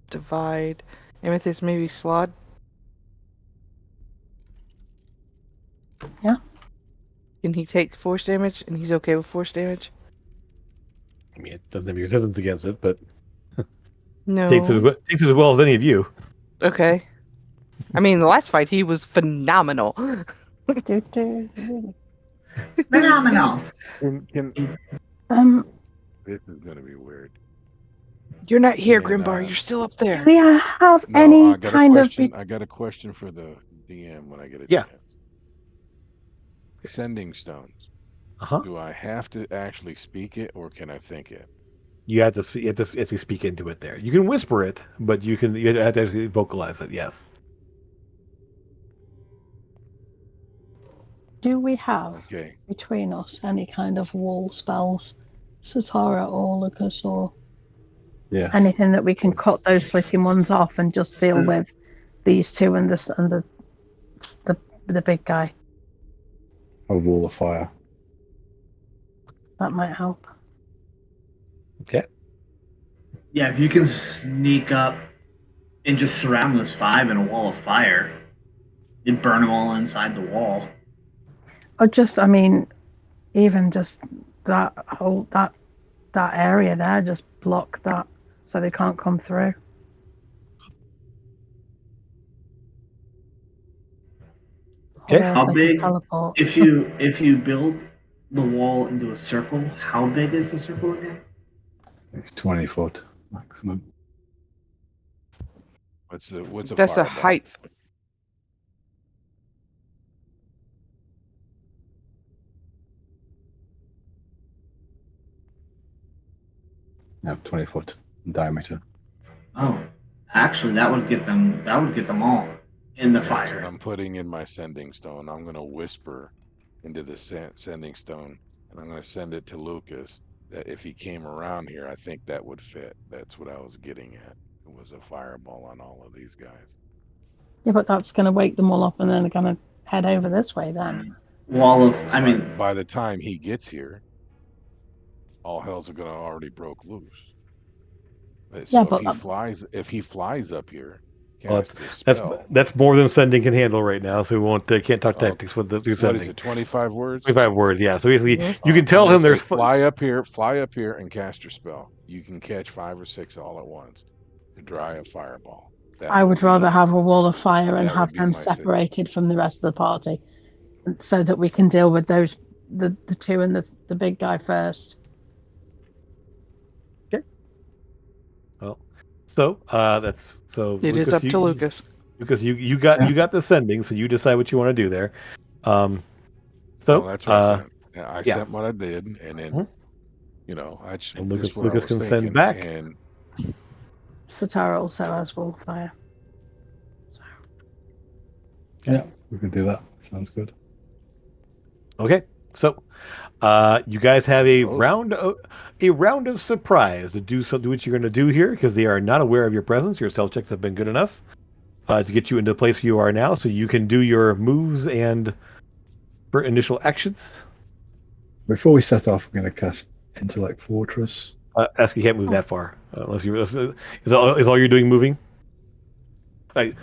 divide. Amethyst, maybe Slod? Yeah. Can he take force damage, and he's okay with force damage? I mean, it doesn't have any resistance against it, but no, takes it as well as any of you. Okay. I mean, the last fight, he was phenomenal. Phenomenal. This is gonna be weird. You're not here, And, Grimbar. You're still up Do there. we have No, any I got a kind of... question. I got a question for the DM when I get a Yeah. chance. Sending stones. Uh-huh. Do I have to actually speak it, or can I think it? You have to actually speak into it there. You can whisper it, but you have to actually vocalize it, yes. Do we have Okay. between us any kind of wall spells, Satara or Lucas, or Yeah. anything that we can cut those flitting ones off and just deal with these two and the big guy? A wall of fire. That might help. Okay. Yeah, if you can sneak up and just surround those 5 in a wall of fire, you'd burn them all inside the wall. Or just, I mean, even just that whole that area there, just block that so they can't come through. Okay. Or How they can big? teleport. If you build the wall into a circle, how big is the circle again? It's 20 foot maximum. What's a That's a fireball? height. Yeah, 20 foot in diameter. Oh, actually, that would get them. That would get them all in the That's what fire. I'm putting in my sending stone. I'm going to whisper into the sending stone, and I'm going to send it to Lucas. That if he came around here, I think that would fit. That's what I was getting at. It was a fireball on all of these guys. Yeah, but that's going to wake them all up, and then they're going to head over this way then. Wall of. I mean, by the time he gets here, all hells are going to already broke loose. So Yeah, but if he flies up here, Well, casts a spell. that's more than sending can handle right now, so we won't can't talk tactics with the through What sending. is it? 25 words. 25 words, yeah. So basically, Mhm. you can tell him there's fly up here, and cast your spell. You can catch 5 or 6 all at once to dry a fireball. I would rather have a wall of fire and that have would be them my suggestion. separated from the rest of the party, so that we can deal with those the two and the big guy first. Okay. Well, so that's so. It is up to Lucas. Lucas, you got the sending, so you decide what you want to do there. So that's what I sent. I sent what I did, and then I just and Lucas what I was can thinking, send back. And Satara also has wall of fire. So. Yeah, we can do that. Sounds good. Okay, so you guys have a round of surprise to do what you're going to do here, because they are not aware of your presence. Your stealth checks have been good enough to get you into the place you are now, so you can do your moves and for initial actions. Before we set off, we're going to cast Intellect Fortress. Ask you can't move that far unless you is all you're doing moving. Like,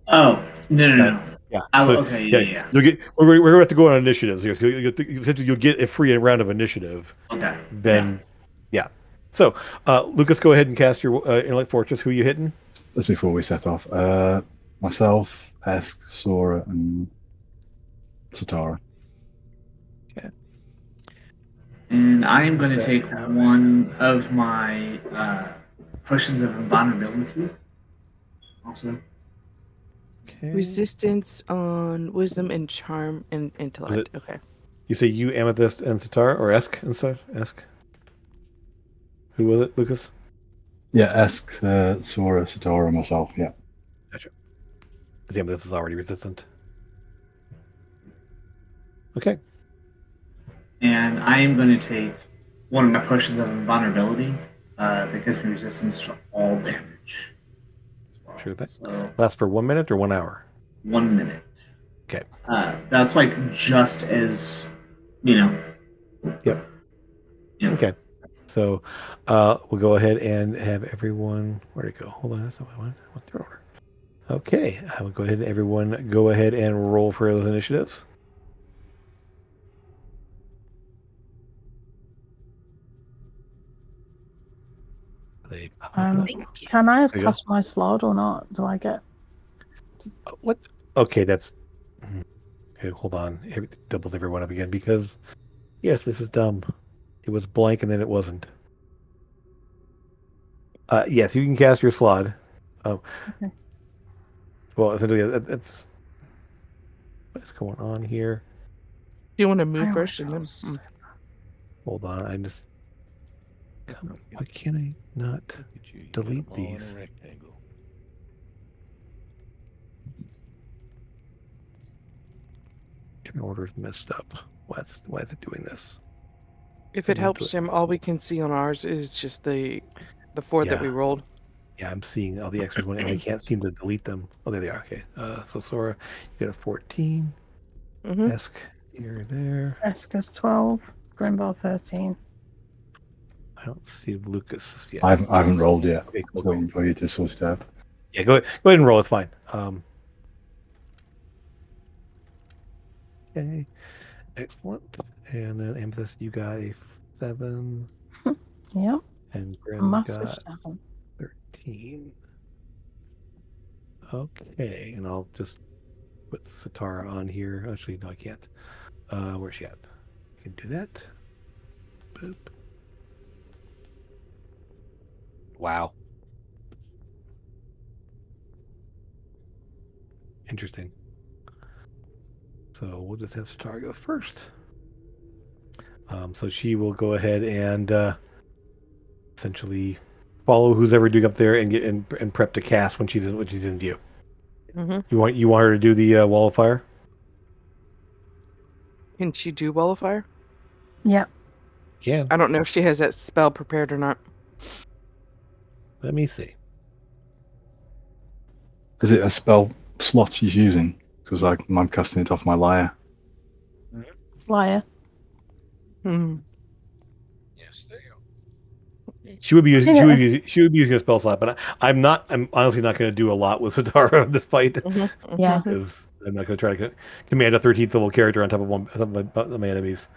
oh no. Yeah. Okay. Yeah. You'll get. We're going to have to go on initiatives here. So you'll get a free round of initiative. Okay. Then, yeah. So, Lucas, go ahead and cast your Intellect Fortress. Who are you hitting? Just before we set off, myself, Esk, Sora, and Satara. Okay. And I am going to take one of my potions of invulnerability. Also. Okay. Resistance on wisdom and charm and intellect. Okay. You say you, Amethyst, and Satara, or Esk and such? Esk. Who was it, Lucas? Yeah, Esk, Sora, Satara, and myself. Yeah. Gotcha. Because Amethyst is already resistant. Okay. And I am going to take one of my potions of invulnerability that gives me resistance to all damage. Well. Sure thing. So, lasts for 1 minute or 1 hour? 1 minute. Okay. That's like just as, Yep. Okay. So we'll go ahead and have everyone. Where'd it go? Hold on. That's not what I want their order. Okay. I will go ahead and everyone go ahead and roll for those initiatives. Can I have cast my slot or not? Do I get? What? Okay, that's. Okay, hold on. It doubles everyone up again because, yes, this is dumb. It was blank and then it wasn't. Yes, you can cast your slot. Okay. Well, essentially, it's what's going on here. Do you want to move first and then? Hold on, I just. Why can't I not Look at you. You delete got them all in these? a rectangle. Turn order's messed up. Why is it doing this? If it helps, Jim, all we can see on ours is just the 4 that we rolled. Yeah, I'm seeing all the extras, and I can't seem to delete them. Oh, there they are. Okay. So Sora, you got a 14. Mm-hmm. Esk, you're there. Eska's 12. Grimbar 13. I don't see Lucas yet. I haven't rolled yet. Okay, cool. So I'm going to sort it out. Yeah, go ahead and roll. It's fine. Okay, excellent. And then Amethyst, you got a 7. Yep. And Grim Massive got 7. 13. Okay, and I'll just put Satara on here. Actually, no, I can't. Where's she at? I can do that. Boop. Wow. Interesting. So we'll just have Satara go first. So she will go ahead and essentially follow who's ever doing up there and get and prep to cast when she's in view. Mm-hmm. You want her to do the wall of fire? Can she do Wall of Fire? Yep. Can. I don't know if she has that spell prepared or not. Let me see. Is it a spell slot she's using? Because I'm casting it off my lair. Liar. Hmm. Yes, they are. She would be using a spell slot, but I'm honestly not going to do a lot with Satara in this fight. Mm-hmm. Yeah. Because I'm not going to try to command a 13th level character on top of my enemies.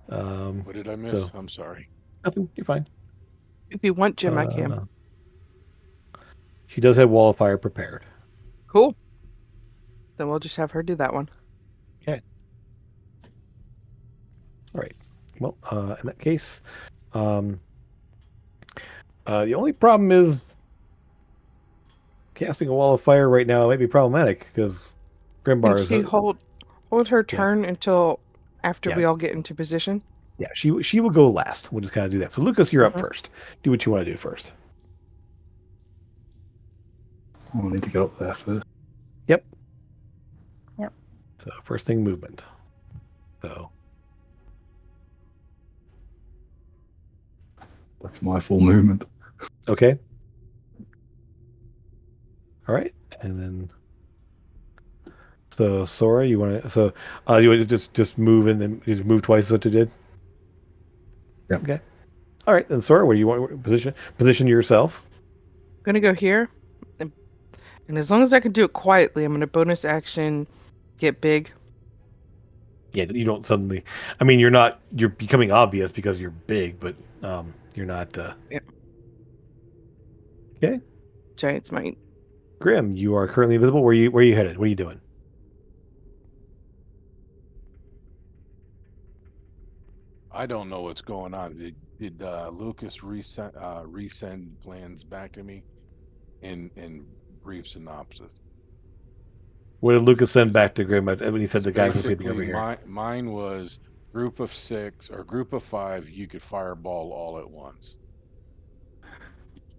What did I miss? So, I'm sorry. nothing. You're fine. If you want, Jim, I can. She does have Wall of Fire prepared. Cool. Then we'll just have her do that one. Okay. All right. Well, in that case, the only problem is casting a Wall of Fire right now might be problematic because Grimbar Can is. she hold her turn until after we all get into position? Yeah, she will go last. We'll just kind of do that. So Lucas, you're up first. Do what you want to do first. I need to get up there first. Yep. Yep. So first thing, movement. So that's my full movement. Okay. All right, and then so Sora, you want to you want to just move and then just move twice is what you did. Yep. Okay. All right, then Sora, where do you want to position yourself? I'm gonna go here, and as long as I can do it quietly, I'm gonna bonus action, get big. Yeah, you don't suddenly. I mean, you're becoming obvious because you're big, but you're not. Yeah. Okay. Giant's might. Grim, you are currently invisible. Where are you headed? What are you doing? I don't know what's going on. Did Lucas resend plans back to me in brief synopsis? What did Lucas send back to Grim when he said the guys were sleeping over Basically, here? mine was group of 6 or group of 5. You could fireball all at once.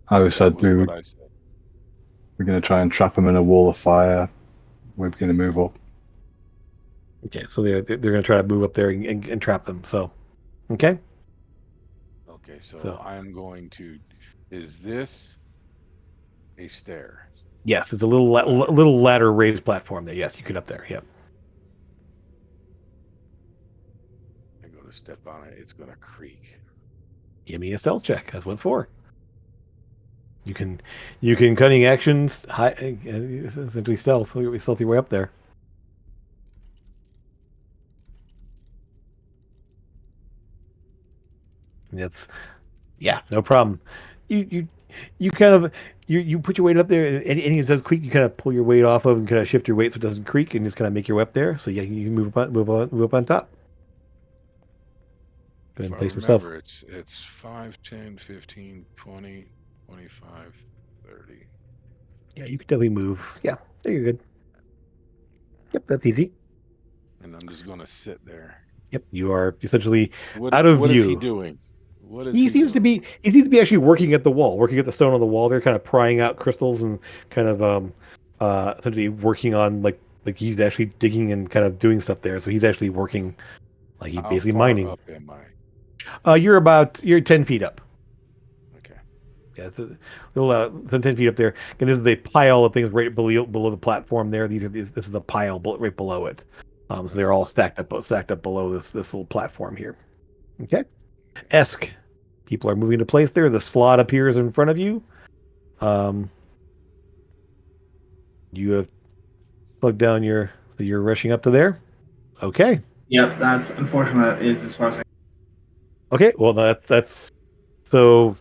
I said we're What I said. going to try and trap them in a wall of fire. We're going to move up. Okay, so they're going to try to move up there and trap them. So, okay. Okay, so I'm going to. Is this a stair? Yes, it's a little ladder raised platform there. Yes, you get up there. Yep. I'm going to step on it. It's going to creak. Give me a stealth check. That's what it's for. You can cunning actions, essentially stealth. You'll stealth your way up there. Yeah, no problem. You kind of you put your weight up there. Anything that does creak, you kind of pull your weight off of and kind of shift your weight so it doesn't creak, and just kind of make your way up there. So yeah, you can move up on top. Go ahead and place yourself. It's 5, 10, 15, 20, 25, 30. Yeah, you could definitely move. Yeah, there you're good. Yep, that's easy. And I'm just gonna sit there. Yep, you are essentially What out of what is he view. doing? What is He he seems to doing? be actually working at the wall, working at the stone on the wall. They're kind of prying out crystals and kind of essentially working on like he's actually digging and kind of doing stuff there. So he's actually working like he's How basically far mining. up am I? You're 10 feet up. Okay. Yeah, it's a little 10 feet up there. And this is a pile of things right below the platform there. This is a pile right below it. So they're all stacked up below this little platform here. Okay. Esk. People are moving into place there. The slot appears in front of you. You have plugged down so you're rushing up to there. Okay. Yep, that's unfortunate. That is as far as I. Okay. Well, that's so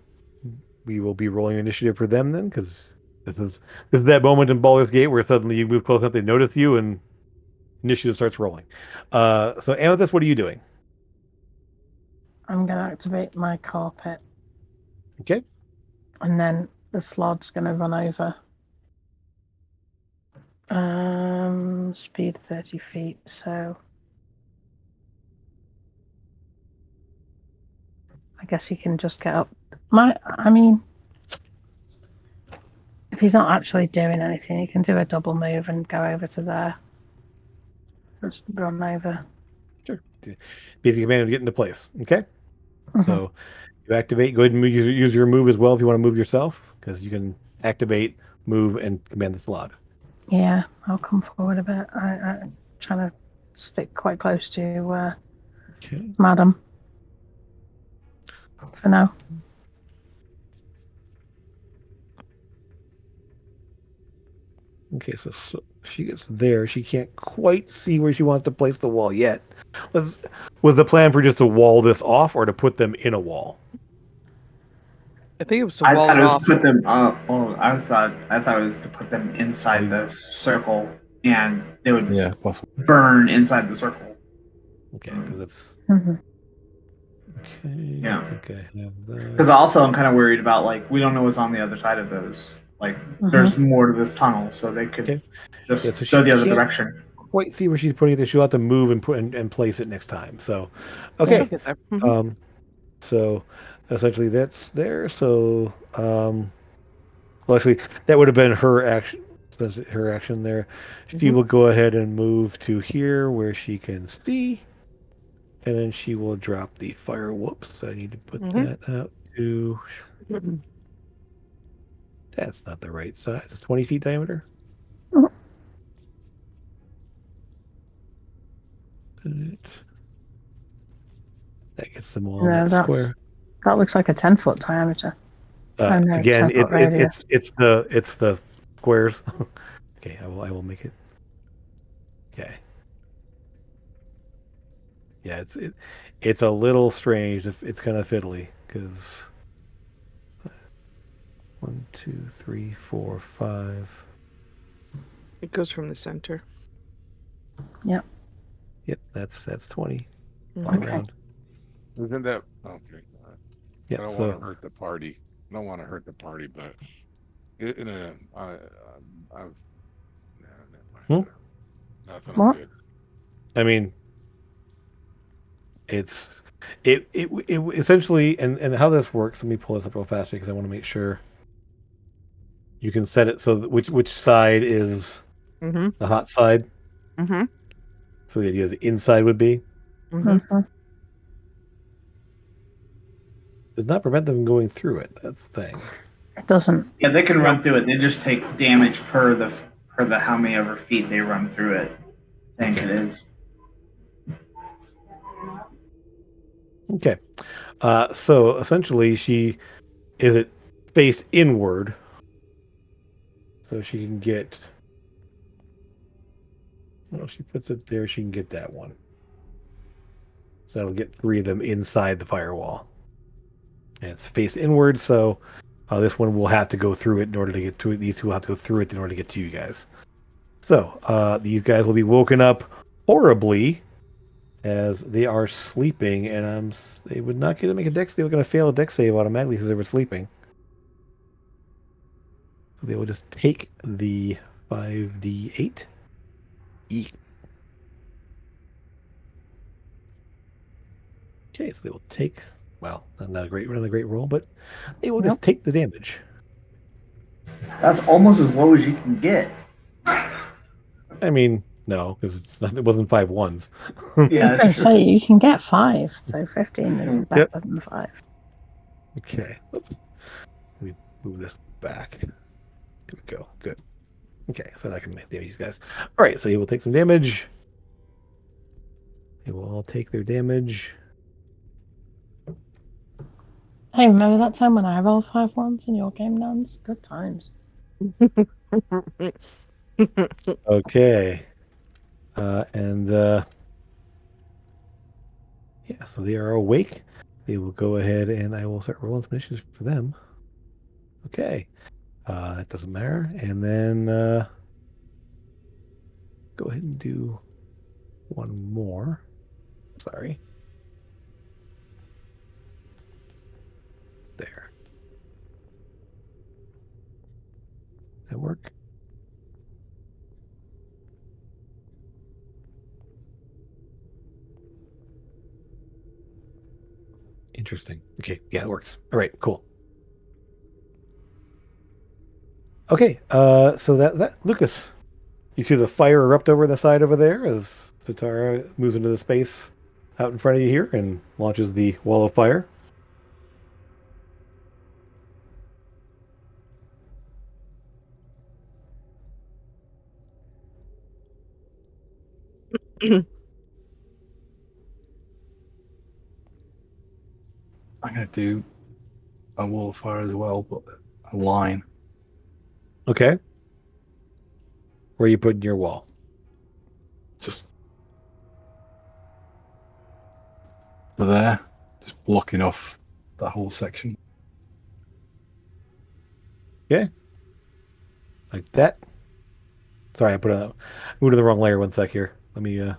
we will be rolling initiative for them then, because this is that moment in Baldur's Gate where suddenly you move close enough, they notice you, and initiative starts rolling. So Amethyst, what are you doing? I'm going to activate my carpet. Okay. And then the slod's going to run over. Speed 30 feet, so I guess he can just get up. I mean, if he's not actually doing anything, he can do a double move and go over to there. Just run over. Sure. Basic command to get into place. Okay. Mhm. So you activate. Go ahead and use your move as well if you want to move yourself, because you can activate, move, and command the slot. Yeah, I'll come forward a bit. I'm trying to stick quite close to Okay. Madam for now. Okay, so she gets there. She can't quite see where she wants to place the wall yet. Was the plan for just to wall this off, or to put them in a wall? I think it was to I wall thought it it was off. to put them. I thought it was to put them inside the circle, and they would Yeah, possibly. burn inside the circle. Okay, because it's Mhm. okay. Yeah. I think I have that. Because also, I'm kind of worried about we don't know what's on the other side of those. There's more to this tunnel, so they could Okay. just Yeah, so go the other can't direction. quite see where she's putting it. She'll have to move and put and place it next time. So, okay. Get there. Mhm. So essentially that's there. So, well, actually, that would have been her action. That's her action there. She will go ahead and move to here where she can see, and then she will drop the fire. Whoops! I need to put that out to. That's not the right size. It's 20 feet diameter. Mhm. That gets them all in No, that square. that looks like a 10-foot diameter. Oh, no, Again, 10-foot radius. it's the squares. Okay, I will make it. Okay. Yeah, it's a little strange. It's kind of fiddly because 1, 2, 3, 4, 5. It goes from the center. Yep. Yep, that's 20 all Okay. around. Isn't that okay? Yeah, I don't so want to hurt the party. I don't want to hurt the party, but I've never mind. Nothing. I'm What? good. I mean, it essentially, and how this works. Let me pull this up real fast because I want to make sure you can set it so that which side is the hot side. Mm-hmm. So the idea is the inside would be. Mhm. Does not prevent them from going through it. That's the thing. It doesn't. Yeah, they can run through it. They just take damage per the how many ever feet they run through it. I think it is. Okay. So essentially, she is it face inward, so she can get. Well, she puts it there. She can get that one. So that'll get 3 of them inside the firewall. And it's face inward, so this one will have to go through it in order to get to it. These two will have to go through it in order to get to you guys. So these guys will be woken up horribly as they are sleeping, and they would not get to make a dex. They were going to fail a dex save automatically because they were sleeping. So they will just take the 5d8. Eek. Okay, so they will take, well, not a great roll, but they will just take the damage. That's almost as low as you can get. I mean, no, because it wasn't 5 ones. Yeah, I was going to say, you can get 5, so 15 is better than 5. Okay. Oops. Let me move this back. There we go. Good. Okay, so I can damage these guys. All right, so he will take some damage. They will all take their damage. Hey, remember that time when I rolled 5 ones in your game, Nance? Good times. Okay. And yeah, so they are awake. They will go ahead and I will start rolling some initiatives for them. Okay. That doesn't matter. And then go ahead and do one more. Sorry. There. That work? Interesting. Okay, yeah, it works. All right, cool. Okay, so that Lucas, you see the fire erupt over the side over there as Satara moves into the space out in front of you here and launches the wall of fire. I'm going to do a wall of fire as well, but a line. Okay. Where are you putting your wall? Just there, just blocking off that whole section. Okay. Like that. Sorry, I moved to the wrong layer. One sec here. Let me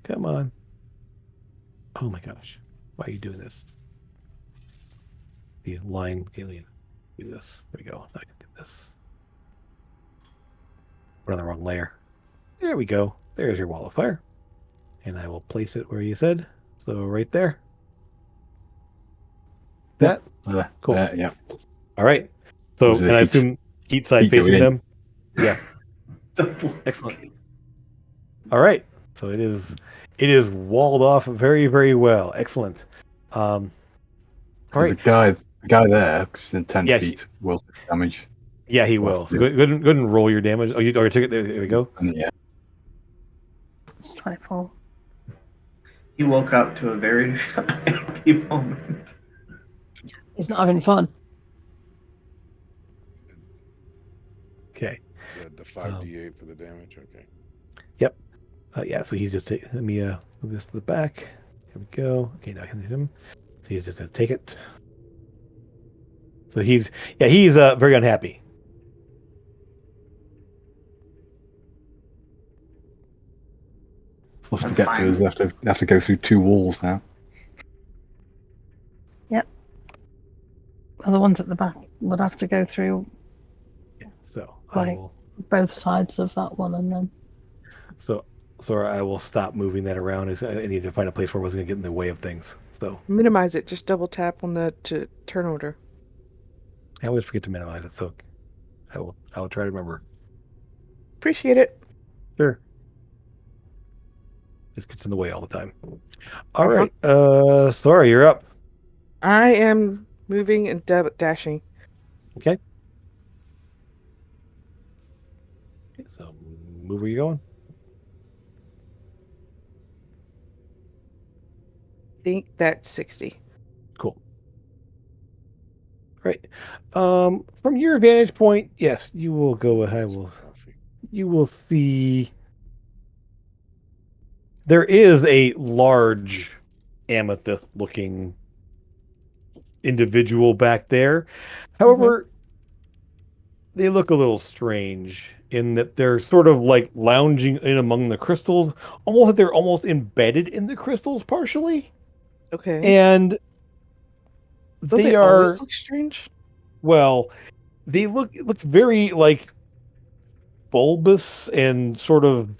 come on. Oh my gosh. Why are you doing this? The line alien. Do this. There we go. Now I can do this. Put on the wrong layer. There we go. There's your wall of fire. And I will place it where you said. So right there. That? There, Cool. there, yeah. All right. So, Was it and I heat- assume heat side heat facing going in? them. Yeah. Excellent. All right. So it is walled off very, very well. Excellent. All So right. the guy there, because he's in 10 Yeah, feet, will take damage. Yeah, he will. So go ahead and roll your damage. Oh, you took it. There we go. And yeah, It's 24. He woke up to a very happy moment. He's not having fun. Okay. The 5d8 for the damage. Okay. Yep. Yeah. So he's just let me move this to the back. Here we go. Okay, now I can hit him. So he's just gonna take it. So he's very unhappy. plus That's to get fine. to us, they have to go through 2 walls now. Yep. Well, the ones at the back would have to go through Yeah. So Like- I will. both sides of that one and then. So I will stop moving that around. I need to find a place where I wasn't gonna get in the way of things. So Minimize it. Just double tap on the to turn order. I always forget to minimize it. So I will try to remember. Appreciate it. Sure. Just gets in the way all the time. All right. Sora, you're up. I am moving and dashing. Okay. So move where you going. I think that's 60. Cool. Right. From your vantage point, yes, you will go ahead. You will see there is a large amethyst-looking individual back there. However, they look a little strange in that they're sort of like lounging in among the crystals, almost like they're almost embedded in the crystals partially. Okay. And Don't they are always look strange? well, it looks very like bulbous and sort of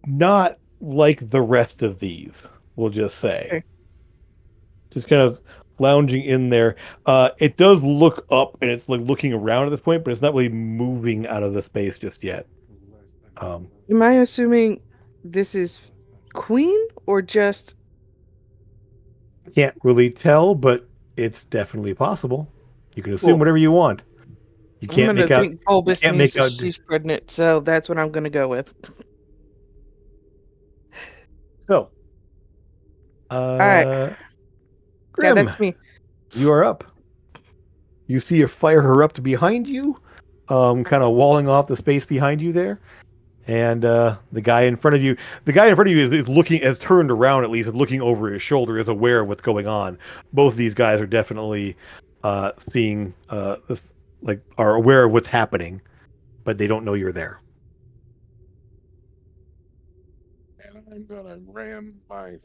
not like the rest of these, we'll just say. Okay. Just kind of lounging in there. It does look up and it's like looking around at this point, but it's not really moving out of the space just yet. Am I assuming this is Queen or just? Can't really tell, but it's definitely possible. You can assume Cool. whatever you want. You I'm can't gonna make out. think bulbous can't means make out. that she's pregnant, so that's what I'm gonna go with. So, All right. Grim, Yeah, that's me. you are up. You see her fire her up to behind you, kind of walling off the space behind you there. And the guy in front of you is looking, has turned around at least, looking over his shoulder, is aware of what's going on. Both of these guys are definitely seeing this, like, are aware of what's happening, but they don't know you're there. And I'm gonna ram my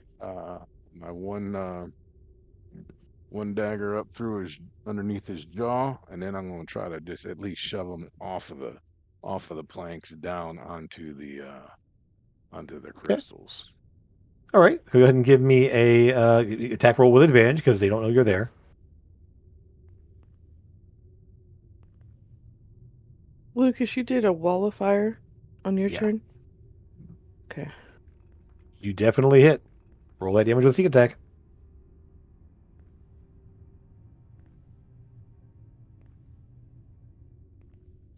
my one dagger up through his underneath his jaw, and then I'm gonna try to just at least shove him off of the planks down onto the crystals. All right, go ahead and give me a attack roll with advantage because they don't know you're there. Lucas, you did a wall of fire on your turn? Okay. You definitely hit. Roll that damage with a sneak attack.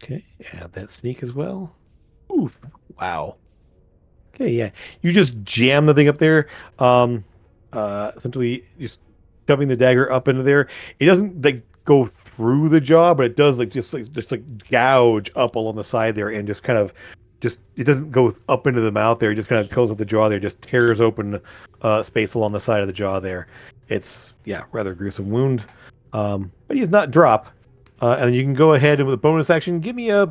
Okay, add that sneak as well. Oof, wow. Okay, yeah. You just jam the thing up there. Essentially just shoving the dagger up into there. It doesn't like go through the jaw, but it does just gouge up along the side there and just kind of it doesn't go up into the mouth there. It just kind of goes with the jaw there, just tears open space along the side of the jaw there. It's rather gruesome wound. But he does not drop. And you can go ahead and with a bonus action, give me a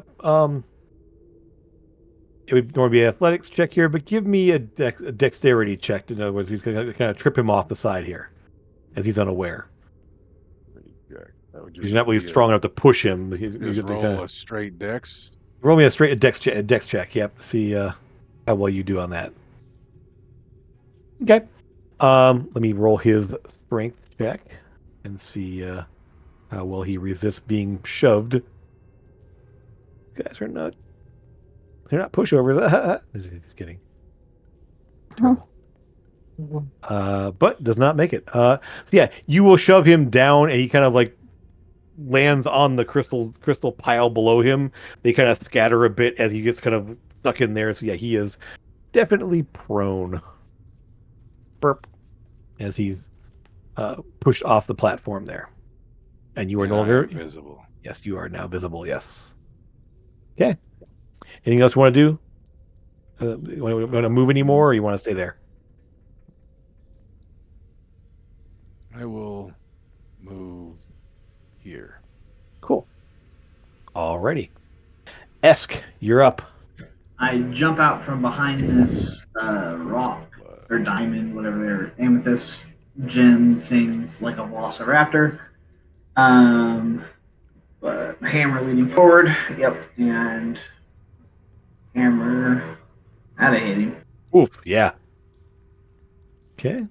it would normally be an athletics check here, but give me a dexterity check. In other words, he's going to kind of trip him off the side here, as he's unaware. He's not really strong enough to push him. Just roll a straight dex. Roll me a dex check. Yep. See how well you do on that. Okay. Let me roll his strength check and see how well he resists being shoved. Guys are not. They're not pushovers. Just kidding. But does not make it. So yeah, you will shove him down, and he kind of like lands on the crystal pile below him. They kind of scatter a bit as he gets kind of stuck in there. So yeah, he is definitely prone. Burp, as he's pushed off the platform there, and you are no longer visible. Yes, you are now visible. Yes. Okay. Anything else you want to do? You want to move anymore, or you want to stay there? I will move here. Cool. Alrighty. Esk, you're up. I jump out from behind this rock or diamond, whatever they're amethyst gem things, like a velociraptor. But hammer leading forward. Yep, and hammer. That'll hit him. Oof, yeah. Okay.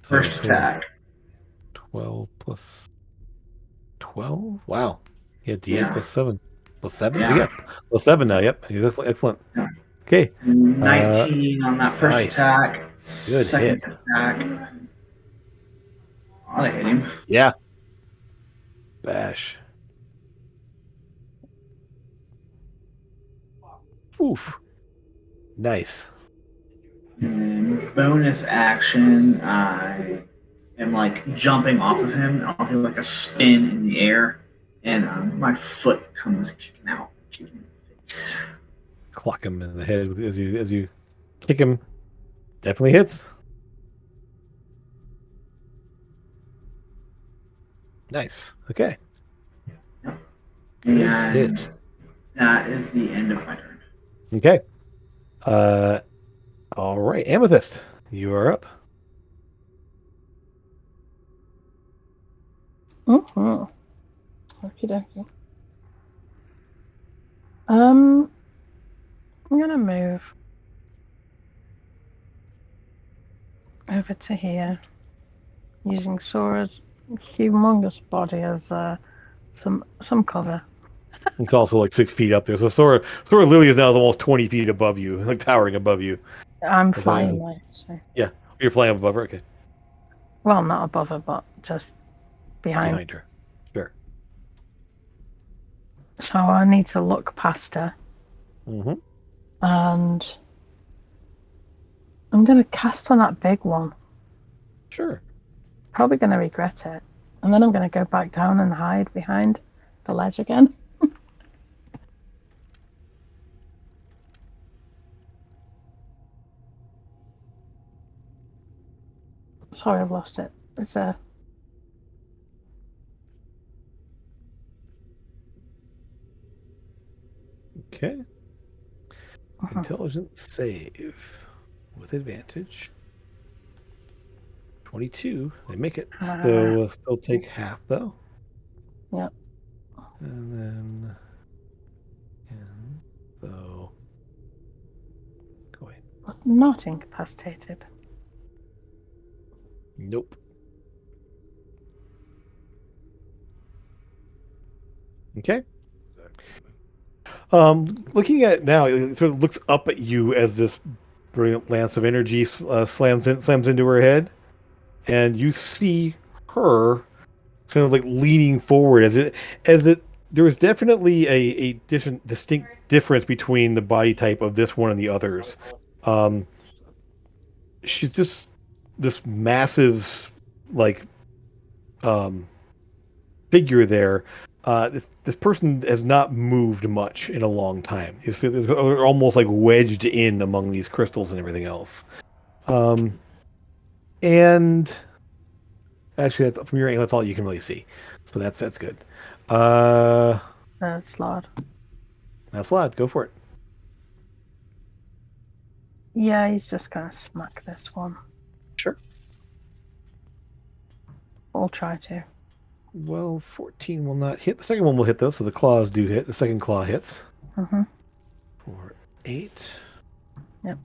First attack. 12 plus 12? Wow. Yeah, D8 plus 7. Plus 7? Yeah. Yeah. Plus 7 now, yep. Yeah, excellent. Yeah. Okay. 19 on that first attack. Good Second hit. attack. I'll hit him. Yeah. Bash. Oof. Nice. And bonus action, I am like jumping off of him. I'll do like a spin in the air, and my foot comes kicking out, kicking in the face. Clock him in the head as you kick him. Definitely hits. Nice. Okay. And hit. That is the end of my turn. Okay. All right, Amethyst, you are up. Mm-hmm. Okie dokie. I'm gonna move over to here, using Sora's humongous body as some cover. It's also like 6 feet up there. So Sora Lily is now almost 20 feet above you, like towering above you. I'm That's flying amazing. though, so Yeah, you're flying above her. Okay, well, not above her, but just behind. her. Sure. So I need to look past her, Mm-hmm. and I'm gonna cast on that big one. Sure. Probably gonna regret it, and then I'm gonna go back down and hide behind the ledge again. Sorry, I've lost it. It's a Okay. Intelligence save with advantage. 22. They make it. So we'll still take half though. Yep. And then. And so. Go ahead. But not incapacitated. Nope. Okay. Looking at it now, it sort of looks up at you as this brilliant lance of energy slams into her head, and you see her kind of like leaning forward as it there was definitely a distinct difference between the body type of this one and the others. She's just this massive like figure there. This person has not moved much in a long time. They're almost like wedged in among these crystals and everything else. And actually, that's from your angle. That's all you can really see. So that's good. Slot. That's loud. Go for it. Yeah, he's just gonna smack this one. Sure. I'll try to. Well, 14 will not hit. The second one will hit though, so the claws do hit. The second claw hits. Mm-hmm. For 8. Yep.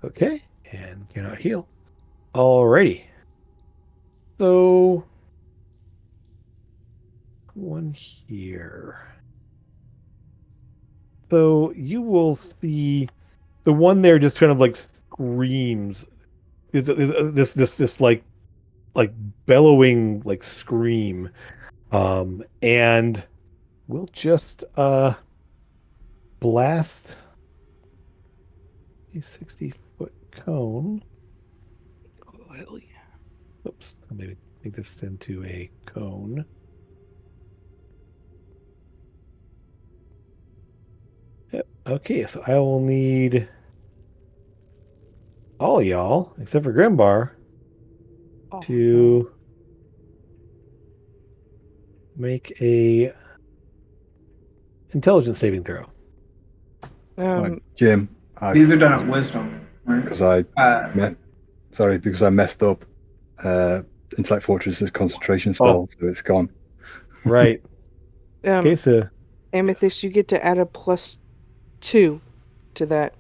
Okay, and cannot heal. Alrighty. So one here. So you will see the one there just kind of like screams. Is this like bellowing like scream, and we'll just blast a 60-foot cone. Oh, hell yeah. Oops, I'll maybe make this into a cone. Yep. Okay, so I will need all y'all, except for Grimbar, to make a intelligence saving throw. Jim, These are done at wisdom, right? because I messed up. Intellect Fortress is concentration spell, so it's gone. Right. Okay, so Amethyst, you get to add a +2 to that.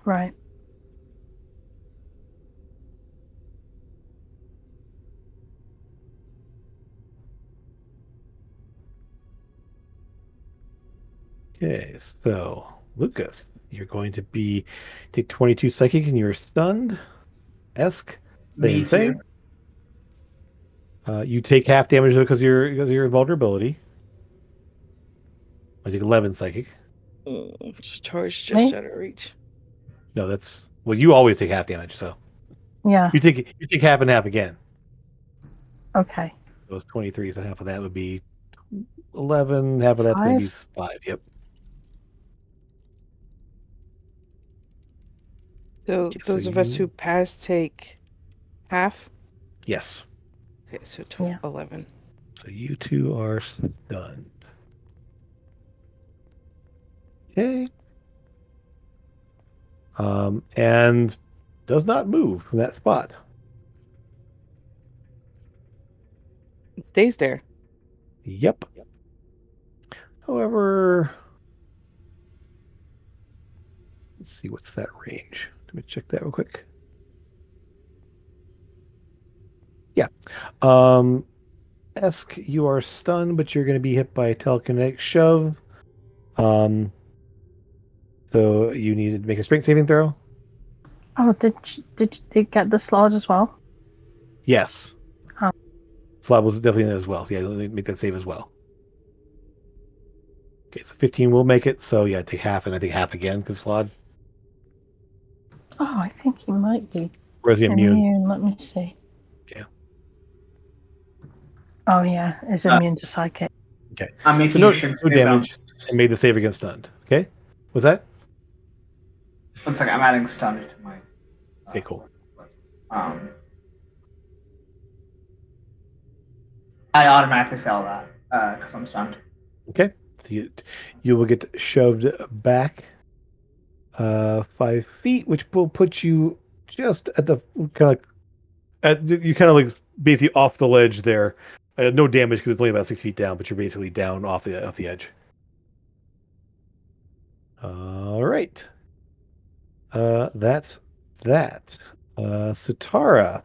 Right. okay, so Lucas, you're going to take 22 psychic and you're stunned. Esk, Me same too. thing. You take half damage because of your vulnerability. I take 11 psychic. Charge just out of reach. No, you always take half damage, so Yeah. you take half and half again. Okay. It was 23, so half of that would be 11. Half of that's going to be 5. Yep. So Okay, those of us who pass take half? Yes. Okay, so 11. So you two are stunned. Okay. And does not move from that spot. stays there. Yep. However, let's see, what's that range? Let me check that real quick. Yeah. Esk, you are stunned, but you're going to be hit by a telekinetic shove. So you need to make a strength saving throw. Oh, did they get the slot as well? Yes. Oh. Slab was definitely in it as well. So yeah, let me make that save as well. Okay, so 15 will make it. So yeah, take half, and I think half again because Slod. Oh, I think he might be Or is he immune? Let me see. Okay. Oh yeah, is immune to psychic. Okay. I'm making So a strength no save. damage, and made the save against stunned. Okay. Was that? One second, I'm adding stun to my. Okay, cool. I automatically fail that because I'm stunned. Okay. So you will get shoved back 5 feet, which will put you just at the you kind of like basically off the ledge there. No damage because it's only about 6 feet down, but you're basically down off the edge. All right. That's that. Sitara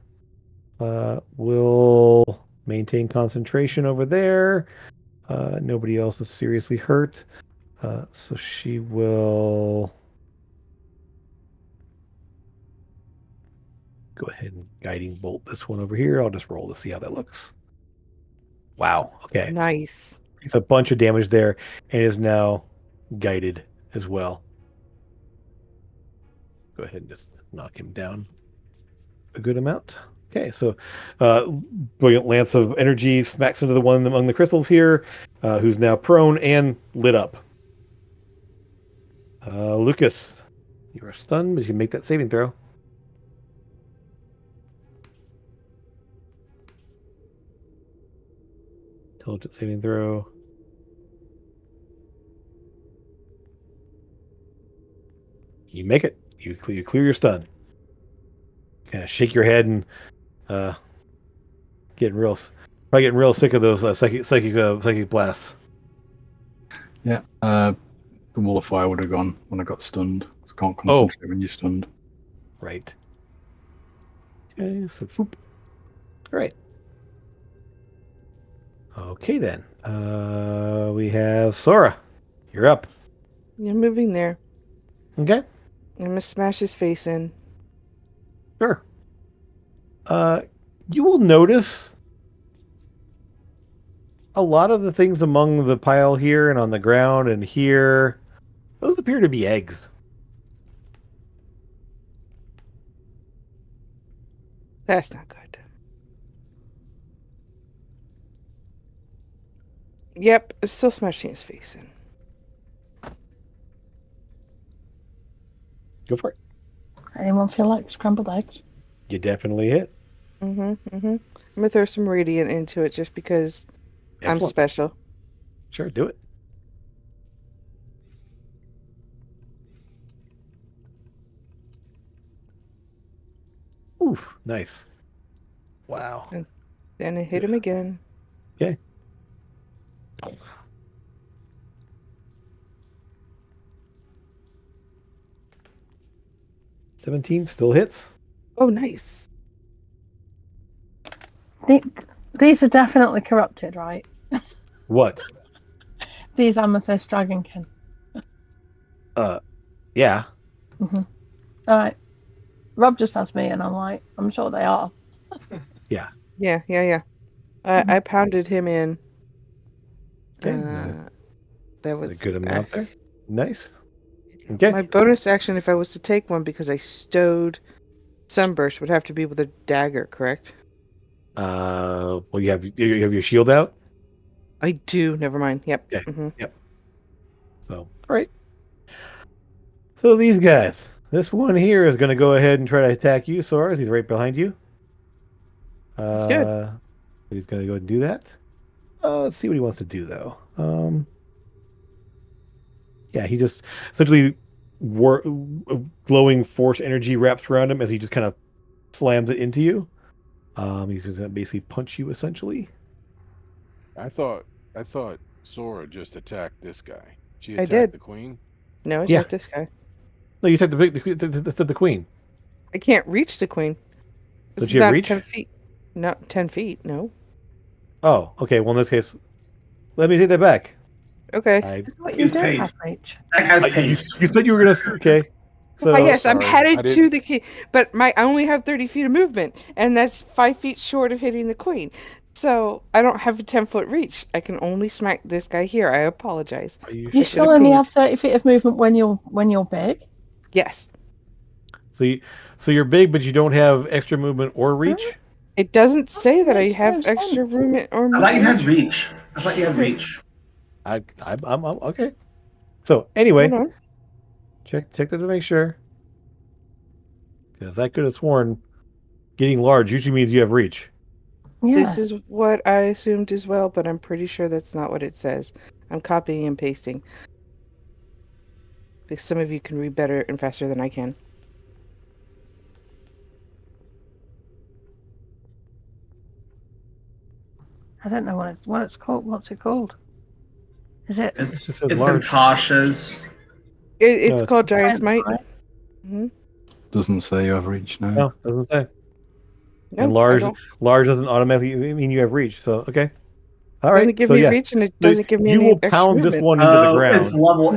will maintain concentration over there. Nobody else is seriously hurt. So she will go ahead and guiding bolt this one over here. I'll just roll to see how that looks. Wow. Okay. Nice. It's a bunch of damage there and is now guided as well. Go ahead and just knock him down a good amount. Okay, so brilliant lance of energy smacks into the one among the crystals here, who's now prone and lit up. Lucas, you are stunned, but you can make that saving throw. Intelligence saving throw. You make it. You clear your stun. Kind of shake your head and probably getting real sick of those psychic blasts. Yeah. The wall of fire would have gone when I got stunned. I can't concentrate when you're stunned. Right. Okay, so whoop. All right. Okay then. We have Sora. You're up. You're moving there. Okay. I'm gonna smash his face in. Sure. You will notice a lot of the things among the pile here and on the ground and here, those appear to be eggs. That's not good. Yep, it's still smashing his face in. Go for it. Anyone feel like scrambled eggs? You definitely hit. I'm gonna throw some radiant into it just because Excellent. I'm special. Sure, do it. Oof, nice. Wow. And then I hit him again. Okay. 17 still hits. Oh, nice. These are definitely corrupted, right? What? These amethyst dragonkin. Yeah. Mm-hmm. All right. Rob just asked me, and I'm like, I'm sure they are. Yeah. Yeah. I pounded him in. Okay. That was a good amount there. Nice. Okay. My bonus action, if I was to take one, because I stowed Sunburst, would have to be with a dagger, correct? Well, you have your shield out. I do. Never mind. Yep. Okay. Mm-hmm. Yep. So, all right. So these guys, this one here is going to go ahead and try to attack you, Sora. He's right behind you. Good. He's going to go ahead and do that. Let's see what he wants to do, though. Yeah, he just essentially glowing force energy wraps around him as he just kind of slams it into you. He's just going to basically punch you, essentially. I thought Sora just attacked this guy. She I attacked did. the queen. No, I Yeah. attacked this guy. No, you said the queen. I can't reach the queen. Don't It's you have not reach? 10 feet. Not 10 feet, no. Oh, okay. Well, in this case, let me take that back. Okay. What He's you don't paced. have reach. That guy's You paced. said you were gonna. Okay. So Oh, yes, I'm sorry. headed I to didn't- the key, but I only have 30 feet of movement, and that's 5 feet short of hitting the queen. So I don't have a 10-foot reach. I can only smack this guy here. I apologize. are you You should still have only pinged. have 30 feet of movement when you're big. Yes. So you're big, but you don't have extra movement or reach. It doesn't say that I makes have no extra sense. movement or I thought you had reach. reach. I thought you had reach. I'm okay. So anyway, Hold on. check that to make sure, because I could have sworn getting large usually means you have reach. Yeah. This is what I assumed as well, but I'm pretty sure that's not what it says. I'm copying and pasting. Because some of you can read better and faster than I can. I don't know what it's called. What's it called? Is it? It's It says in large. Tasha's. It's No, called Giant's Might. Right. Mm-hmm. Doesn't say you have reach, no. No, doesn't say. No, And I don't. large doesn't automatically mean you have reach. So okay, all It right. doesn't give So me yeah, reach, and it doesn't give me you any will extra pound this movement. one into the ground.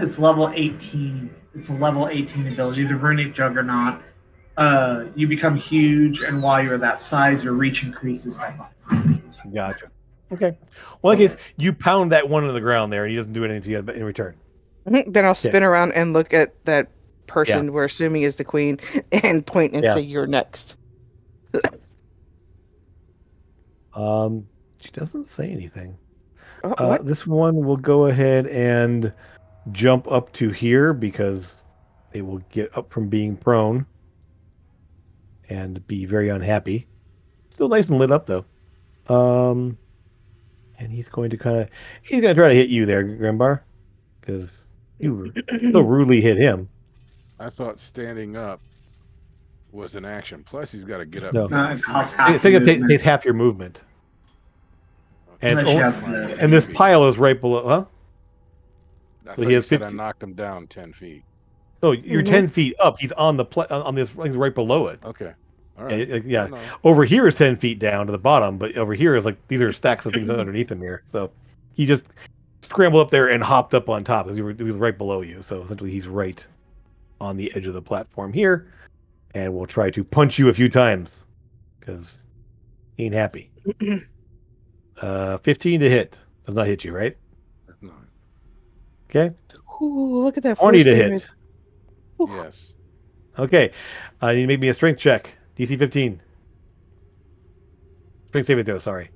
It's level 18. It's a level 18 ability. The runic juggernaut. You become huge, and while you're that size, your reach increases by 5. Gotcha. Okay. Well, in that case, you pound that one into the ground there, and he doesn't do anything to you in return. Mhm. Then I'll spin around and look at that person we're assuming is the queen and point and say, "You're next." She doesn't say anything. What? This one will go ahead and jump up to here because they will get up from being prone and be very unhappy. Still nice and lit up though. And he's going to try to hit you there, Grimbar, because you so rudely hit him. I thought standing up was an action. Plus, he's got to get up. No. 10 It feet. costs half It's going to movement. take half your movement. And, Unless it's you only, have the- and this pile is right below. Huh? I So thought he you has said I 50 knocked him down 10 feet. No, you're 10 feet up. He's on the on this he's right below it. Okay. All right. Yeah. No. Over here is 10 feet down to the bottom, but over here is like these are stacks of things underneath him here. So he just scrambled up there and hopped up on top because he was right below you. So essentially he's right on the edge of the platform here, and we'll try to punch you a few times because he ain't happy. 15 to hit. Does not hit you, right? No. Okay. Ooh, look at that. 20 to force hit. damage. Ooh. Yes. Okay. You need to make me a strength check. DC 15. Strength saving throw, sorry.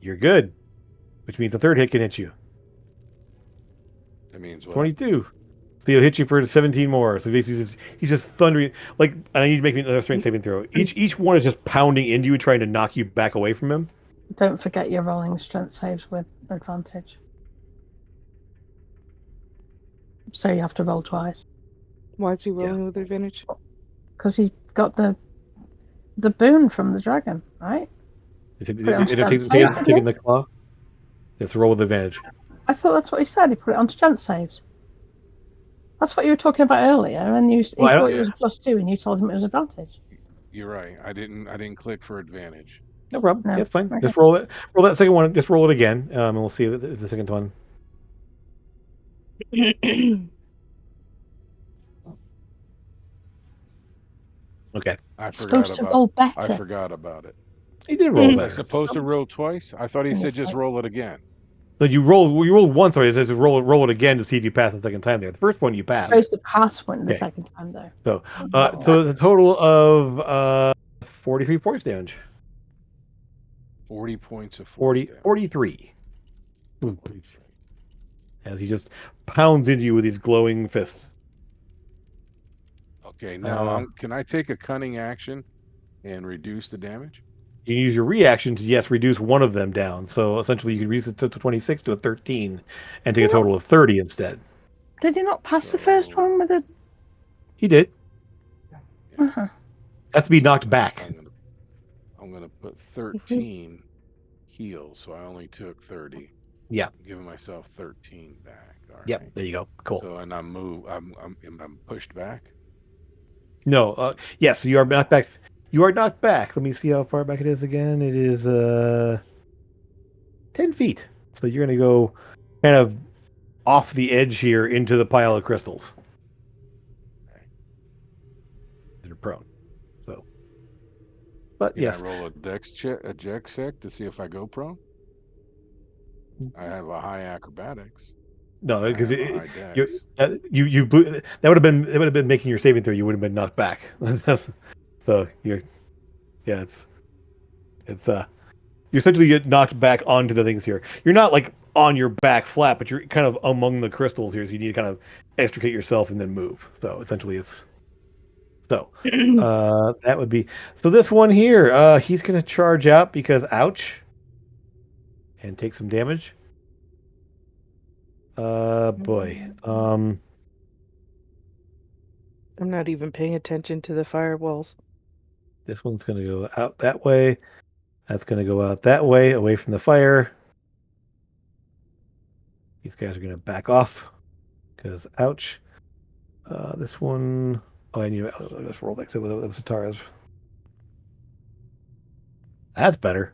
You're good. Which means the third hit can hit you. That means what? 22. So he'll hit you for 17 more. So basically he's just thundering. Like, I need to make me another strength saving throw. Each one is just pounding into you, trying to knock you back away from him. Don't forget you're rolling strength saves with advantage. So you have to roll twice. Why is he rolling with advantage? Because he got the boon from the dragon, right? Taking save, the claw. It's roll with advantage. I thought that's what he said. He put it on strength saves. That's what you were talking about earlier, and he thought it was +2, and you told him it was advantage. You're right. I didn't click for advantage. No problem. No. That's fine. Okay. Just roll it. Roll that second one. Just roll it again, and we'll see if the second one. Okay. I Supposed to roll better. I forgot about it. He did roll Was I better. supposed to roll twice? I thought he said just roll it again. So you roll once, or it says roll it again to see if you pass the second time there. The first one you passed. Supposed to pass one the second time though. So the total of 43 points damage. 40 points of 43. As he just pounds into you with his glowing fists. Okay, now can I take a cunning action and reduce the damage? You can use your reaction to reduce one of them down. So essentially you can reduce it to 26 to a 13 and take a total of 30 instead. Did he not pass the first one with a... He did. Uh-huh. Has to be knocked back. I I'm gonna put 13 heals, so I only took 30. Yeah. I'm giving myself 13 back. All Yep. right. There you go. Cool. So and I'm pushed back. No. Yes. You are knocked back. You are knocked back. Let me see how far back it is again. It is 10 feet. So you're gonna go kind of off the edge here into the pile of crystals. They're prone. So, but Can yes, I roll a dex check to see if I go prone? I have a high acrobatics. no, I because have a high you dex. you blew, that would have been making your saving throw. You would have been knocked back. So you're it's you essentially get knocked back onto the things here. You're not like on your back flat, but you're kind of among the crystals here, so you need to kind of extricate yourself and then move. So essentially, it's so that would be so. This one here, he's gonna charge out because ouch, and take some damage. Boy, I'm not even paying attention to the firewalls. this one's gonna go out that way. That's gonna go out that way, away from the fire. These guys are gonna back off because ouch. This one, oh, I need to just roll that. That was Tara's. That's better.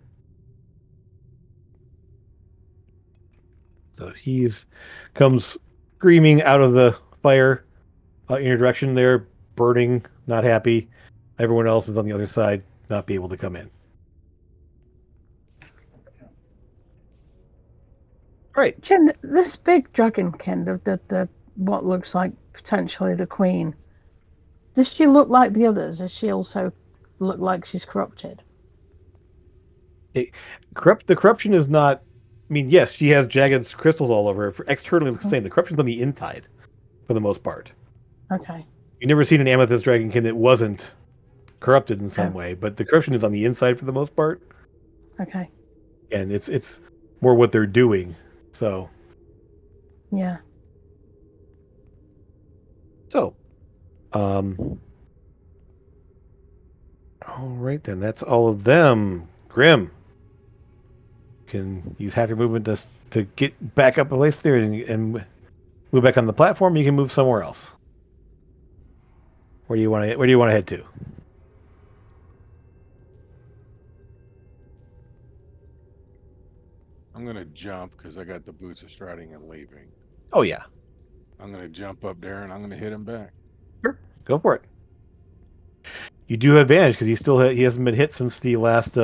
So he's comes screaming out of the fire in your direction. There, burning, not happy. Everyone else is on the other side, not be able to come in. All right. Jim, this big dragonkin, the what looks like potentially the queen, does she look like the others? Does she also look like she's corrupted? The corruption is not. I mean, yes, she has jagged crystals all over her. Externally, it's the same. The corruption's on the inside, for the most part. Okay. You've never seen an amethyst dragonkin that wasn't corrupted in some way, but the corruption is on the inside for the most part. Okay. And it's more what they're doing. So. Yeah. So. All right then. That's all of them. Grim. Can use half your movement to get back up a place there and move back on the platform. You can move somewhere else. Where do you want to head to? I'm gonna jump because I got the boots of striding and leaving. Oh yeah. I'm gonna jump up there and I'm gonna hit him back. Sure. Go for it. You do have advantage because he hasn't been hit since the last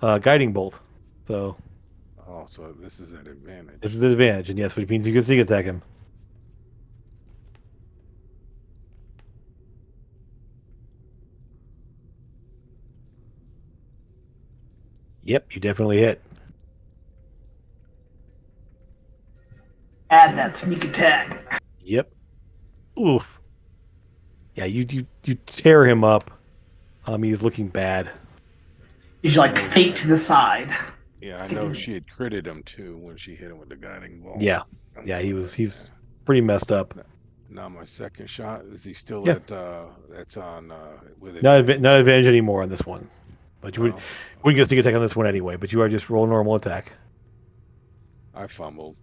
guiding bolt. So. Oh, so this is an advantage. This is an advantage, and yes, which means you can sneak attack him. Yep, you definitely hit. Add that sneak attack. Yep. Oof. Yeah, you tear him up. He's looking bad. He's like fate to the side. Yeah, I know she had critted him too when she hit him with the guiding bolt. Yeah, he's pretty messed up. Now my second shot, is he still Yeah. at that's on with it? Not advantage anymore on this one, but you wouldn't get a sneak attack on this one anyway. But you are just roll normal attack. I fumbled.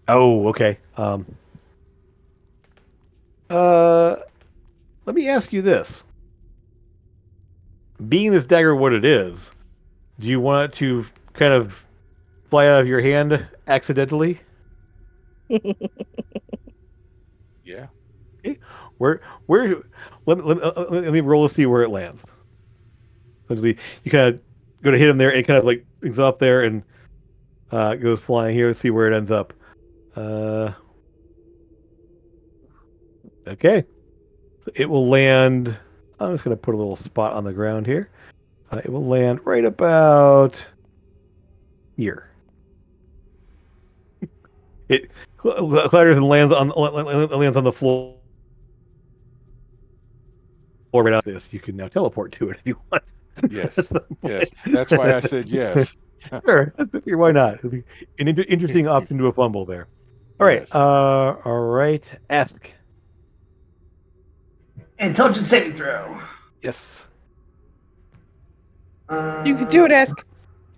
Oh, okay. Let me ask you this: being this dagger what it is, do you want it to kind of fly out of your hand accidentally? Yeah. Where let me roll to see where it lands. Essentially, you kind of go to hit him there, and it kind of like goes up there and goes flying here. Let's see where it ends up. Okay, so it will land. I'm just going to put a little spot on the ground here. It will land right about here. It clatters and lands on the floor. Right out this, you can now teleport to it if you want. Yes, yes. That's why I said yes. Sure, why not? It'll be an interesting option to a fumble there. All right, Yes. all right. Ask. Intelligence saving throw. Yes. You can do it, Esk.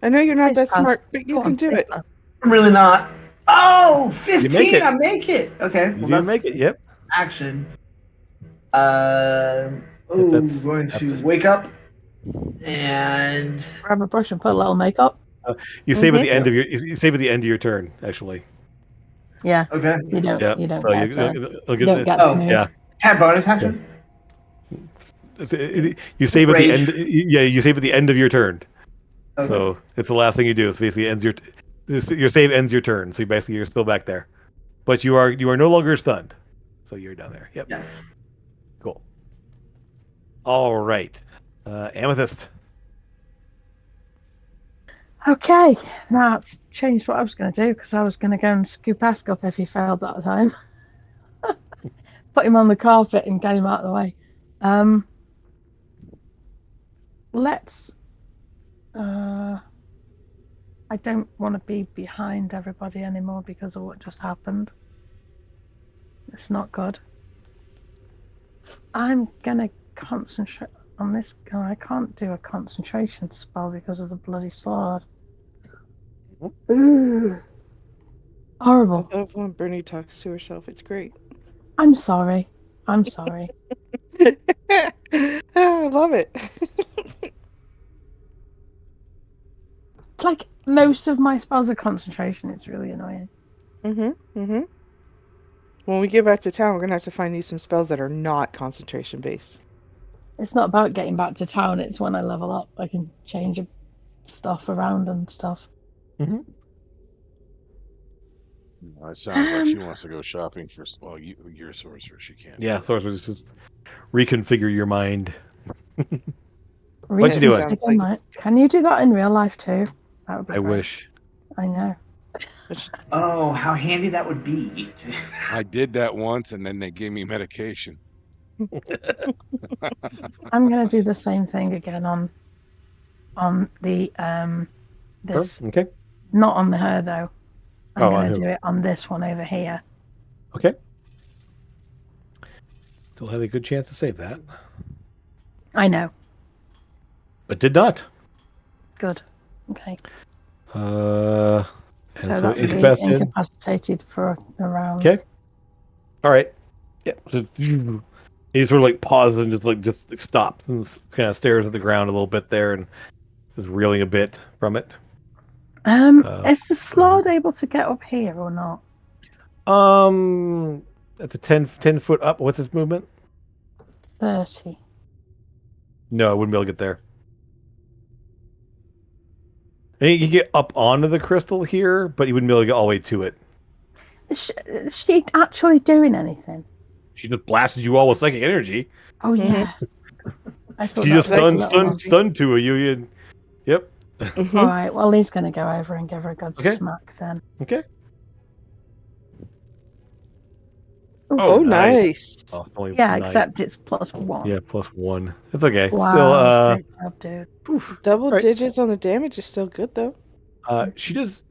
I know you're not Please that pass. smart, but you Go can on, do please it. pass. I'm really not. Oh, 15. make it. I make it. Okay. You Well, do that's make it. Yep. action. That's Going to just- wake up and Grab a brush and put a little makeup. You save at the Mhm. end of you save at the end of your turn. Actually. Yeah. okay. You don't. Yeah. You don't So get to. you'll You don't get to Oh, move. yeah. Have bonus action. You save at the Rage. end. Yeah, you save at the end of your turn. Okay. So it's the last thing you do. So basically, ends your save ends your turn. So basically, you're still back there, but you are no longer stunned. So you're down there. Yep. Yes. Cool. All right, Amethyst. Okay, now it's changed what I was going to do because I was going to go and scoop Ask up if he failed that time. Put him on the carpet and get him out of the way. Let's. I don't want to be behind everybody anymore because of what just happened. It's not good. I'm gonna concentrate on this guy. I can't do a concentration spell because of the bloody sword. Horrible. I love when Bernie talks to herself. It's great. I'm sorry. I'm sorry. I love it. Like most of my spells are concentration. It's really annoying. When we get back to town, we're gonna have to find you some spells that are not concentration based. It's not about getting back to town. It's when I level up, I can change stuff around and stuff. It sounds like she wants to go shopping for. Well, you're a sorcerer. She can't. Yeah, sorcerer, just reconfigure your mind. What you doing? Can you do that in real life too? That would be I great. wish. I know. Oh, how handy that would be. I did that once, and then they gave me medication. I'm gonna do the same thing again on the this. Okay. Not on her though. I'm on gonna who? do it on this one over here. Okay. Still have a good chance to save that, I know. but did not. Good. Okay. And So that's incapacitated for a round. Okay. All right. Yeah. So he sort of like pauses and just stops and kind of stares at the ground a little bit there and is reeling a bit from it. Is the Slard able to get up here or not? At the 10 foot up. What's his movement? 30. No, I wouldn't be able to get there. I think you can get up onto the crystal here, but you wouldn't be able to get all the way to it. Is she actually doing anything? She just blasted you all with psychic energy. Oh yeah. I thought She that just was stunned two of you. Yep. All right. Well, he's going to go over and give her a good Okay. smack then. Okay. Oh, nice. Oh, it's only Yeah, 9. except it's +1. Yeah, +1. It's okay. Wow. Great job, dude. Double Right. digits on the damage is still good though. She let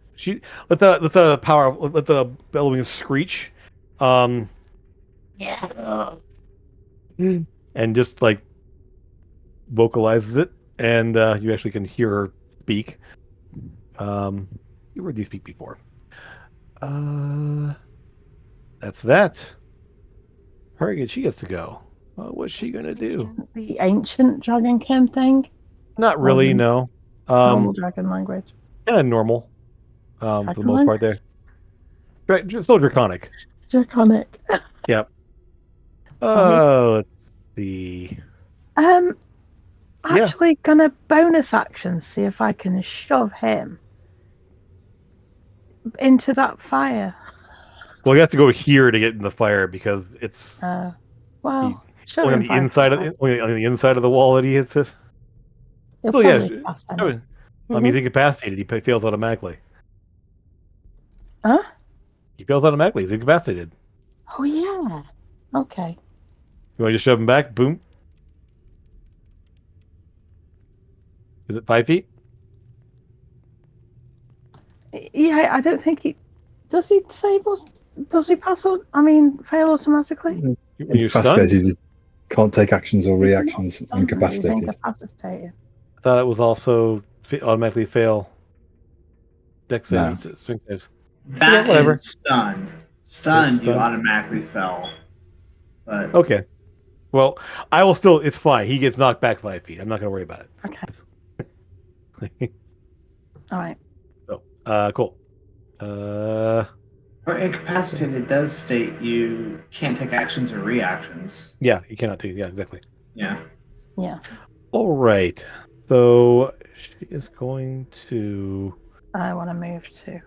the bellowing screech, Yeah. and just like vocalizes it, and you actually can hear her speak. You heard these speak before. That's that. Very good. She gets to go. What's she gonna do? The ancient dragonkin thing? Not really. No. Normal dragon language. Kind of normal. For the most Draconic? part, there. Right, just still draconic. Draconic. Yep. Sorry. Let's see. Actually gonna bonus action see if I can shove him into that fire. Well, you have to go here to get in the fire because it's Well, shove only on him the inside of the wall that he hits it. He'll So yeah, probably pass then. he's incapacitated. He fails automatically. Huh? He fails automatically. He's incapacitated. Oh yeah. Okay. You want to just shove him back? Boom. Is it 5 feet? Yeah, I don't think he does. He disable? Does he pass? Fail automatically? When you're Incapacitated, stunned? he can't take actions or reactions. He's Incapacitated. incapacitated. I thought it was also automatically fail. Dex No. saves, strength saves. That whatever. is stunned. Stunned, you stunned? automatically fell. But Okay. Well, I will still. It's fine. He gets knocked back 5 feet. I'm not going to worry about it. All right. So, cool. or incapacitated does state you can't take actions or reactions. Yeah, you cannot do. Yeah, exactly. Yeah. Yeah. All right. So she is going to. I want to move too.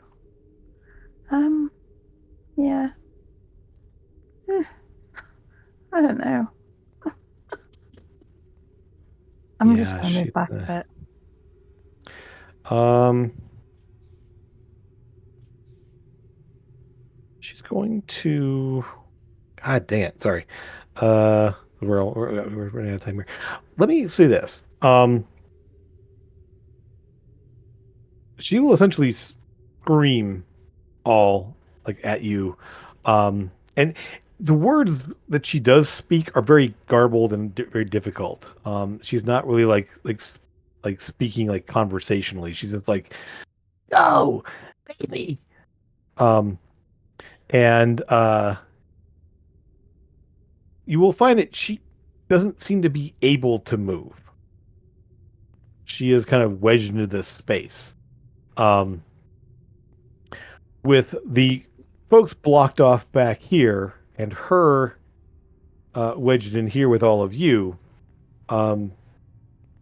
Yeah. I don't know. I'm just going to move back a bit. She's going to. God dang it! Sorry. We're running out of time here. Let me say this. She will essentially scream all like at you, and the words that she does speak are very garbled and very difficult. She's not really like speaking like conversationally. She's just like, "No, baby," and you will find that she doesn't seem to be able to move. She is kind of wedged into this space. With the folks blocked off back here and her wedged in here with all of you,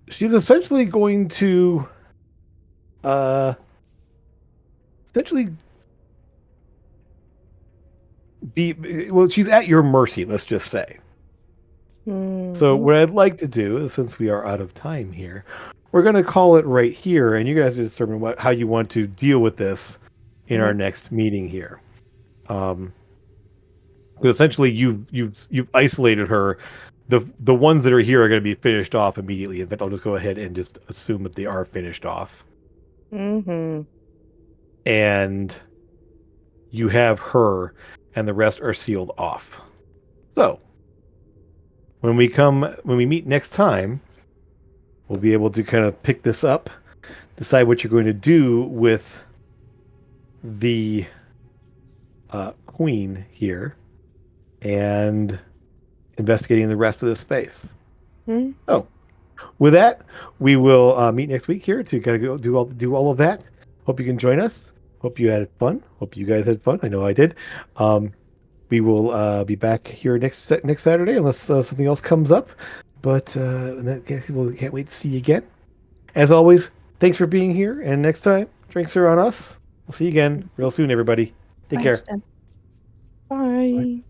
she's essentially going to essentially she's at your mercy, let's just say. So what I'd like to do is, since we are out of time here, we're going to call it right here, and you guys determine how you want to deal with this in our next meeting here. Because essentially you've isolated her. The ones that are here are going to be finished off immediately. In fact, I'll just go ahead and just assume that they are finished off. And you have her, and the rest are sealed off. So when we meet next time, we'll be able to kind of pick this up, decide what you're going to do with the queen here, and investigating the rest of the space. Oh, with that, we will meet next week here to kind of go do all of that. Hope you can join us. Hope you had fun. Hope you guys had fun. I know I did. We will be back here next Saturday unless something else comes up. But in that case, we can't wait to see you again. As always, thanks for being here. And next time, drinks are on us. We'll see you again real soon, everybody. Take care. Jen. Bye.